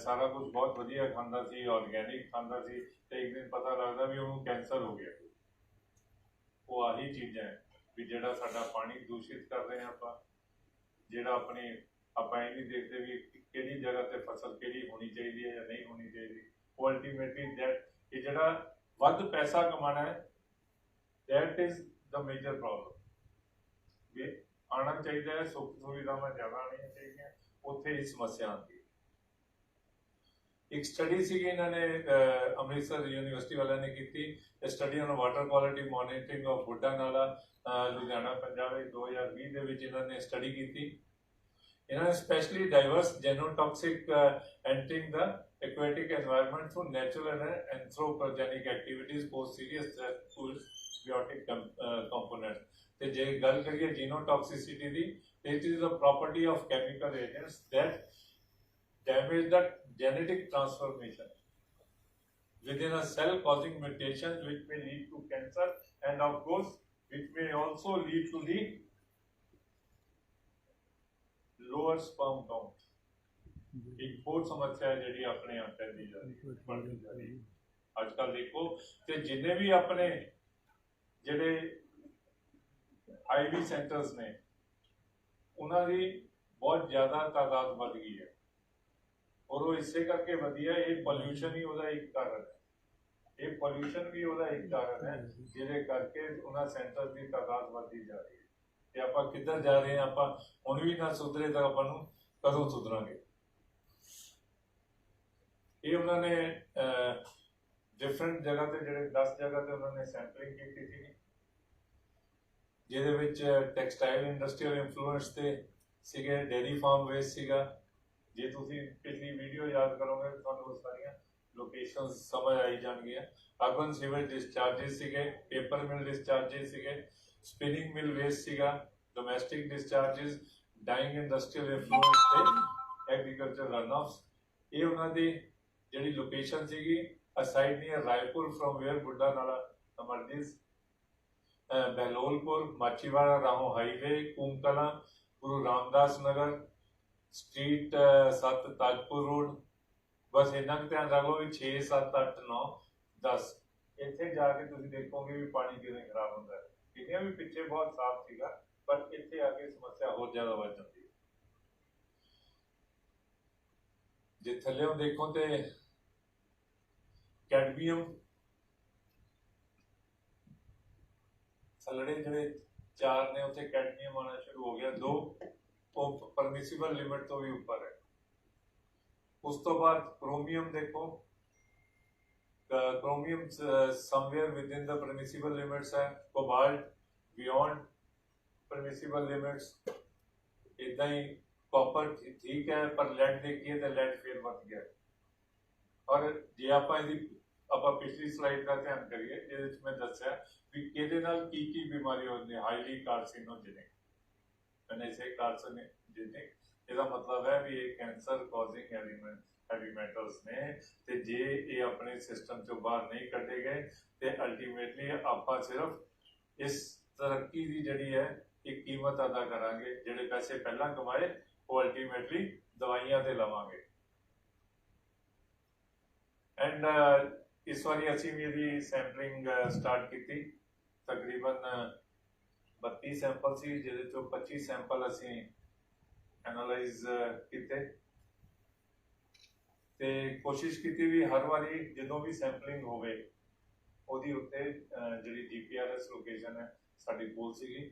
ਸਾਰਾ ਕੁਝ ਬਹੁਤ ਵਧੀਆ ਖਾਂਦਾ ਸੀ, ਆਰਗੈਨਿਕ ਖਾਂਦਾ ਸੀ, ਤੇ ਇੱਕ ਦਿਨ ਪਤਾ ਲੱਗਦਾ ਵੀ ਉਹਨੂੰ ਕੈਂਸਰ ਹੋ ਗਿਆ। ਉਹ ਆਹੀ ਚੀਜ਼ਾਂ ਹੈ ਵੀ ਜਿਹੜਾ ਸਾਡਾ ਪਾਣੀ ਦੂਸ਼ਿਤ ਕਰ ਰਹੇ ਹਾਂ ਆਪਾਂ, ਜਿਹੜਾ ਆਪਾਂ ਇਹ ਨਹੀਂ ਦੇਖਦੇ ਵੀ ਕਿਹੜੀ ਜਗ੍ਹਾ ਤੇ ਫਸਲ ਕਿਹੜੀ ਹੋਣੀ ਚਾਹੀਦੀ ਹੈ ਜਾਂ ਨਹੀਂ ਹੋਣੀ ਚਾਹੀਦੀ। ਉਹ ਅਲਟੀਮੇਟਲੀ ਇਹ ਜਿਹੜਾ ਵੱਧ ਪੈਸਾ ਕਮਾਉਣਾ ਹੈ, that is the major problem. ਵੀ ਆਉਣਾ ਚਾਹੀਦਾ ਹੈ, ਸੁੱਖ ਸੁਵਿਧਾਵਾਂ ਜ਼ਿਆਦਾ ਆਉਣੀਆਂ ਚਾਹੀਦੀਆਂ, ਉੱਥੇ ਹੀ ਸਮੱਸਿਆ ਆਉਂਦੀ ਹੈ। ਇੱਕ ਸਟੱਡੀ ਸੀਗੀ ਇਹਨਾਂ ਨੇ ਅੰਮ੍ਰਿਤਸਰ ਯੂਨੀਵਰਸਿਟੀ ਵਾਲਿਆਂ ਨੇ ਕੀਤੀ, study on water quality monitoring of Buddha Nala, Ludhiana Punjab ਵਿੱਚ 2020 ਦੇ ਵਿੱਚ ਇਹਨਾਂ ਨੇ ਸਟੱਡੀ ਕੀਤੀ। ਇਹਨਾਂ ਨੇ specially diverse ਜੈਨੋਟੌਕਸਿਕ entering the aquatic environment through natural and anthropogenic activities pose serious threat to biotic components। ਤੇ ਜੇ ਗੱਲ ਕਰੀਏ ਜੀਨੋਟੌਕਸਿਸਿਟੀ ਦੀ, it is the property of chemical agents that damage the genetic transformation within a cell, causing mutations which may lead to cancer and of course which may also lead to the lower sperm count। एक और समस्या है जी अपने आप पैदी जा रही अजकल देखो, ते जिन्ने भी अपने जेडे आईवी सेंटर्स ने उन्होंने बहुत ज्यादा तादाद बढ़ गई है, और वो इससे करके वधी है, ये पोल्यूशन ही उसका एक कारण है, ये पोल्यूशन भी उसका एक कारण है जिहदे करके उन्होंने सेंटर्स की तादाद बढ़ती जा रही है। ते आपां किधर जा रहे हैं, आपां हुण भी ना सुधरे तो आपां नूं कदों सुधरांगे। ये उन्होंने डिफरेंट जगह पे ਜਿਹੜੇ 10 जगह पे उन्होंने सैंपलिंग की थी, ਜਿਹਦੇ ਵਿੱਚ ਟੈਕਸਟਾਈਲ ਇੰਡਸਟਰੀਅਲ ਇਨਫਲੂਐਂਸ ਤੇ ਸੀਗੇ, ਡੇਰੀ ਫਾਰਮ ਵੇਸਟ ਸੀਗਾ। ਜੇ ਤੁਸੀਂ ਪਿਛਲੀ ਵੀਡੀਓ ਯਾਦ ਕਰੋਗੇ ਤੁਹਾਨੂੰ ਸਾਰੀਆਂ ਲੋਕੇਸ਼ਨਸ ਸਮਝ ਆਈ ਜਾਣਗੀਆਂ। ਅਰਬਨ ਸੀਵੇਜ ਡਿਸਚਾਰਜਸ ਸੀਗੇ, ਪੇਪਰ ਮਿਲ ਡਿਸਚਾਰਜਸ ਸੀਗੇ, ਸਪਿਨਿੰਗ ਮਿਲ ਵੇਸਟ ਸੀਗਾ, domestic discharges, dyeing industrial influence ਤੇ ਐਗਰੀਕਲਚਰ ਰਨਆਫਸ। ਇਹ ਉਹਨਾਂ ਦੀ ਜਿਹੜੀ ਲੋਕੇਸ਼ਨ ਸੀਗੀ aside near Raipur from where Buddha Nala emerges, Behlolpur, Machhiwara Rahon highway, Koomkalan, Guru Ramdas Nagar street 7 Tajpur road. ਬਸ ਇੰਨਾ ਕੁ ਧਿਆਨ ਰੱਖ ਲਓ ਵੀ 6, 7, 8, 9, 10 ਇੱਥੇ ਜਾ ਕੇ ਤੁਸੀਂ ਦੇਖੋਗੇ ਵੀ ਪਾਣੀ ਕਿਵੇਂ ਖਰਾਬ ਹੁੰਦਾ ਹੈ। ਕਿੰਨੀਆਂ ਵੀ ਪਿੱਛੇ ਬਹੁਤ ਸਾਫ਼ ਸੀਗਾ, ਪਰ ਇੱਥੇ ਆ ਕੇ ਸਮੱਸਿਆ ਹੋਰ ਜ਼ਿਆਦਾ ਵੱਧ ਜਾਂਦੀ ਹੈ। ਜੇ ਥੱਲੇੋਂ ਦੇਖੋ ਤੇ ਕੈਡਮੀਅਮ ਥੱਲੜੇ ਜਿਹੜੇ 4 ਨੇ ਉੱਥੇ ਕੈਡਮੀਅਮ ਆਉਣਾ ਸ਼ੁਰੂ ਹੋ ਗਿਆ, 2 ਉਹ ਪਰਮਿਸਿਬਲ ਲਿਮਿਟ ਤੋਂ ਵੀ ਉੱਪਰ ਹੈ। ਉਸ ਤੋਂ ਬਾਅਦ ਕ੍ਰੋਮੀਅਮ ਦੇਖੋ, chromium somewhere within the permissible limits ਹੈ, ਕੋਬਾल्ट ਬਿਯੋਂਡ ਪਰਮਿਸਿਬਲ ਲਿਮਿਟਸ। ਇੱਦਾਂ ਹੀ ਕਾਪਰ ਠੀਕ ਹੈ, ਪਰ ਲੈਡ ਦੇਖੀਏ ਤਾਂ ਲੈਡ ਫੇਰ ਵੱਧ ਗਿਆ। ਔਰ ਜੇ ਆਪਾਂ ਪਿਛਲੀ ਸਲਾਈਡ ਦਾ ਧਿਆਨ ਕਰੀਏ, ਇਹਦੇ ਵਿੱਚ ਮੈਂ ਦੱਸਿਆ ਵੀ ਕਿਹਦੇ ਨਾਲ ਕੀ ਕੀ ਬਿਮਾਰੀ ਹੁੰਦੀ ਹੈ, ਹਾਈਲੀ ਕਾਰਸੀਨੋਜੈਨਿਕ। मैंने से कार्सिनोजेनिक ਇਹਦਾ ਮਤਲਬ ਹੈ ਵੀ ਇਹ ਕੈਂਸਰ ਕਾਜ਼ਿੰਗ ਹੈਵੀ ਮੈਟਲਸ ਨੇ, ਤੇ ਜੇ ਇਹ ਆਪਣੇ ਸਿਸਟਮ ਚੋਂ ਬਾਹਰ ਨਹੀਂ ਕੱਢੇ ਗਏ ਤੇ ਅਲਟੀਮੇਟਲੀ ਆਪਾਂ ਸਿਰਫ ਇਸ ਤਰੱਕੀ ਦੀ ਜਿਹੜੀ ਹੈ ਇੱਕ ਕੀਮਤ ਅਦਾ ਕਰਾਂਗੇ। ਜਿਹੜੇ ਪੈਸੇ ਪਹਿਲਾਂ ਕਮਾਏ ਉਹ ਅਲਟੀਮੇਟਲੀ ਦਵਾਈਆਂ ਤੇ ਲਵਾਂਗੇ। ਐਂਡ ਇਸ ਵਾਰੀ ਅਸੀਂ ਮੇਰੀ ਸੈਂਪਲਿੰਗ ਸਟਾਰਟ ਕੀਤੀ, ਤਕਰੀਬਨ 32 ਸੈਂਪਲ ਸੀ, ਜਿਹਦੇ ਚੋਂ 25 ਸੈਂਪਲ ਅਸੀਂ ਐਨਾਲਾਈਜ਼ ਕੀਤੇ ਤੇ ਕੋਸ਼ਿਸ਼ ਕੀਤੀ ਵੀ ਹਰ ਵਾਰੀ ਜਦੋਂ ਵੀ ਸੈਂਪਲਿੰਗ ਹੋਵੇ ਉਹਦੀ ਉੱਤੇ ਜਿਹੜੀ GPRS ਲੋਕੇਸ਼ਨ ਹੈ ਸਾਡੀ ਕੋਲ ਸੀਗੀ।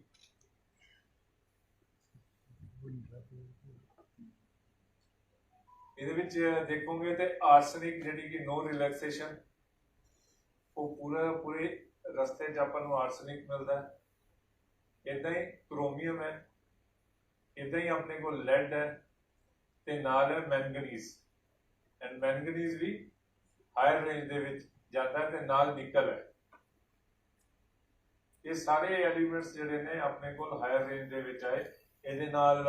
ਇਹਦੇ ਵਿੱਚ ਦੇਖੋਗੇ ਤੇ ਆਰਸੈਨਿਕ ਜਿਹੜੀ ਕਿ ਨੋ ਰਿਲੈਕਸੇਸ਼ਨ, ਉਹ ਪੂਰੇ ਰਸਤੇ 'ਚ ਆਪਾਂ ਨੂੰ ਆਰਸੈਨਿਕ ਮਿਲਦਾ ਹੈ। ਇੱਦਾਂ ਹੀ ਕ੍ਰੋਮੀਅਮ ਹੈ, ਇੱਦਾਂ ਹੀ ਆਪਣੇ ਕੋਲ ਲੈਡ ਹੈ ਤੇ ਨਾਲ ਹੈ ਮੈਂਗਨੀਜ਼। ਐਂਡ ਮੈਂਗਨੀਜ਼ ਵੀ ਹਾਇਰ ਰੇਂਜ ਦੇ ਵਿੱਚ ਜਾਂਦਾ ਤੇ ਨਾਲ ਨਿਕਲ ਹੈ। ਇਹ ਸਾਰੇ ਐਲੀਮੈਂਟਸ ਜਿਹੜੇ ਨੇ ਆਪਣੇ ਕੋਲ ਹਾਇਰ ਰੇਂਜ ਦੇ ਵਿੱਚ ਆਏ। ਇਹਦੇ ਨਾਲ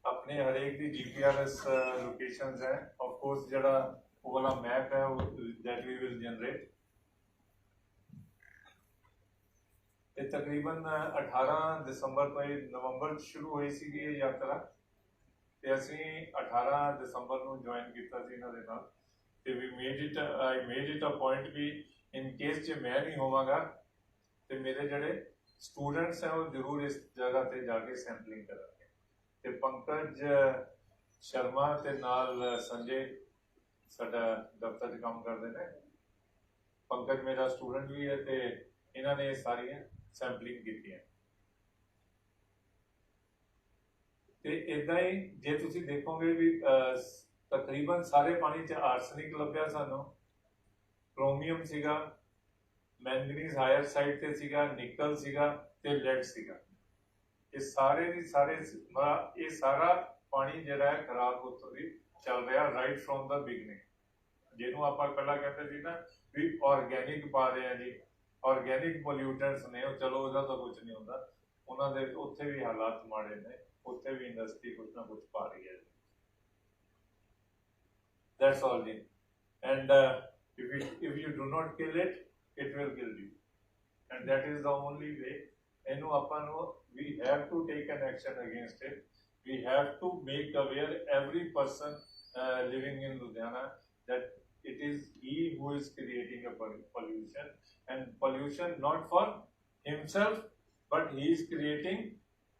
ਆਪਣੇ ਹਰੇਕ ਦੀ GPRS ਲੋਕੇਸ਼ਨਸ ਹੈ। ਆਫ ਕੋਰਸ ਜਿਹੜਾ ਉਹ ਵਾਲਾ ਮੈਪ ਹੈ ਉਹ ਦੈਟ ਵੀ ਵਿਲ ਜਨਰੇਟ। ਇਹ ਤਕਰੀਬਨ 18 ਦਸੰਬਰ ਤੋਂ ਨਵੰਬਰ 'ਚ ਸ਼ੁਰੂ ਹੋਈ ਸੀਗੀ ਇਹ ਯਾਤਰਾ, ਤੇ ਅਸੀਂ 18 ਦਸੰਬਰ ਨੂੰ ਜੁਆਇਨ ਕੀਤਾ ਸੀ ਇਹਨਾਂ ਦੇ ਨਾਲ। ਤੇ I made it a point ਵੀ ਇਨ ਕੇਸ ਜੇ ਮੈਂ ਨਹੀਂ ਹੋਵਾਂਗਾ ਤੇ ਮੇਰੇ ਜਿਹੜੇ ਸਟੂਡੈਂਟਸ ਹੈ ਉਹ ਜ਼ਰੂਰ ਇਸ ਜਗ੍ਹਾ ਤੇ ਜਾ ਕੇ ਸੈਂਪਲਿੰਗ ਕਰਾਂਗੇ। ਤੇ ਪੰਕਜ ਸ਼ਰਮਾ ਤੇ ਨਾਲ ਸੰਜੇ ਸਾਡਾ ਦਫ਼ਤਰ 'ਚ ਕੰਮ ਕਰਦੇ ਨੇ। ਪੰਕਜ ਮੇਰਾ ਸਟੂਡੈਂਟ ਵੀ ਹੈ ਤੇ ਇਹਨਾਂ ਨੇ ਸਾਰੀਆਂ ਸੈਂਪਲਿੰਗ ਕੀਤੀਆਂ। ਤੇ ਇਦਾਂ ਹੀ ਜੇ ਤੁਸੀਂ ਦੇਖੋਗੇ ਵੀ ਤਕਰੀਬਨ ਸਾਰੇ ਪਾਣੀ 'ਚ ਆਰਸੈਨਿਕ ਲੱਭਿਆ ਸਾਨੂੰ, ਕ੍ਰੋਮੀਅਮ ਸੀਗਾ, ਮੈਂਗਨੀਜ਼ ਹਾਇਰ ਸਾਈਡ ਤੇ ਸੀਗਾ, ਨਿਕਲ ਸੀਗਾ ਤੇ ਲੈਡ ਸੀਗਾ। ਇਹ ਸਾਰੇ ਦੀ ਸਾਰੇ ਇਹ ਸਾਰਾ ਪਾਣੀ ਜਿਹੜਾ ਹੈ ਖਰਾਬ ਉੱਥੋਂ ਦੀ ਚੱਲ ਰਿਹਾ ਰਾਈਟ ਫਰੋਮ ਦਾ ਬਿਗਨਿੰਗ। ਜਿਹਨੂੰ ਆਪਾਂ ਪਹਿਲਾਂ ਕਹਿੰਦੇ ਸੀ ਨਾ ਵੀ ਆਰਗੈਨਿਕ ਪਾ ਰਹੇ ਆ ਜੀ, ਆਰਗੈਨਿਕ ਪੋਲਿਊਟੈਂਟਸ ਨੇ, ਉਹ ਚਲੋ ਉਹਦਾ ਤਾਂ ਕੁਝ ਨਹੀਂ ਹੁੰਦਾ, ਉਹਨਾਂ ਦੇ ਉੱਥੇ ਵੀ ਹਾਲਾਤ ਮਾੜੇ ਨੇ, ਉੱਥੇ ਵੀ ਇੰਡਸਟਰੀ ਕੁਝ ਨਾ ਕੁਝ ਪਾ ਰਹੀ ਹੈ। That's all ਜੀ। And if you do not kill it, it will kill you, and that is the only way। ਇਹਨੂੰ ਆਪਾਂ ਨੂੰ we have to take an action against it। We have to make aware every person living in Ludhiana that it is he who is creating a pollution, and pollution not for himself but he is creating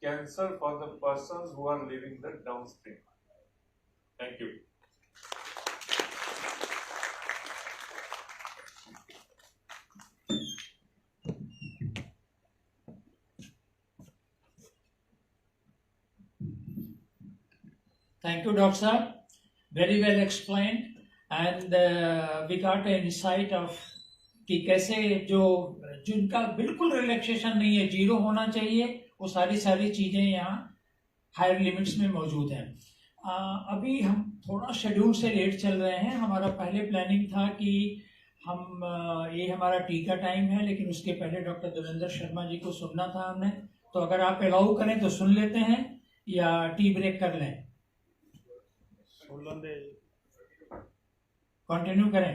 cancer for the persons who are living the downstream। Thank you। Thank you, Dr. Sir. Very well explained, and we got an insight of कि कैसे जिनका बिल्कुल relaxation नहीं है, zero होना चाहिए, वो सारी चीज़ें यहाँ हायर लिमिट्स में मौजूद हैं। अभी हम थोड़ा शेड्यूल से लेट चल रहे हैं। हमारा पहले प्लानिंग था कि हम ये हमारा टी का टाइम है, लेकिन उसके पहले डॉक्टर देवेंद्र शर्मा जी को सुनना था हमने। तो अगर आप अलाउ करें तो सुन लेते हैं या टी ब्रेक कर लें। कंटिन्यू करें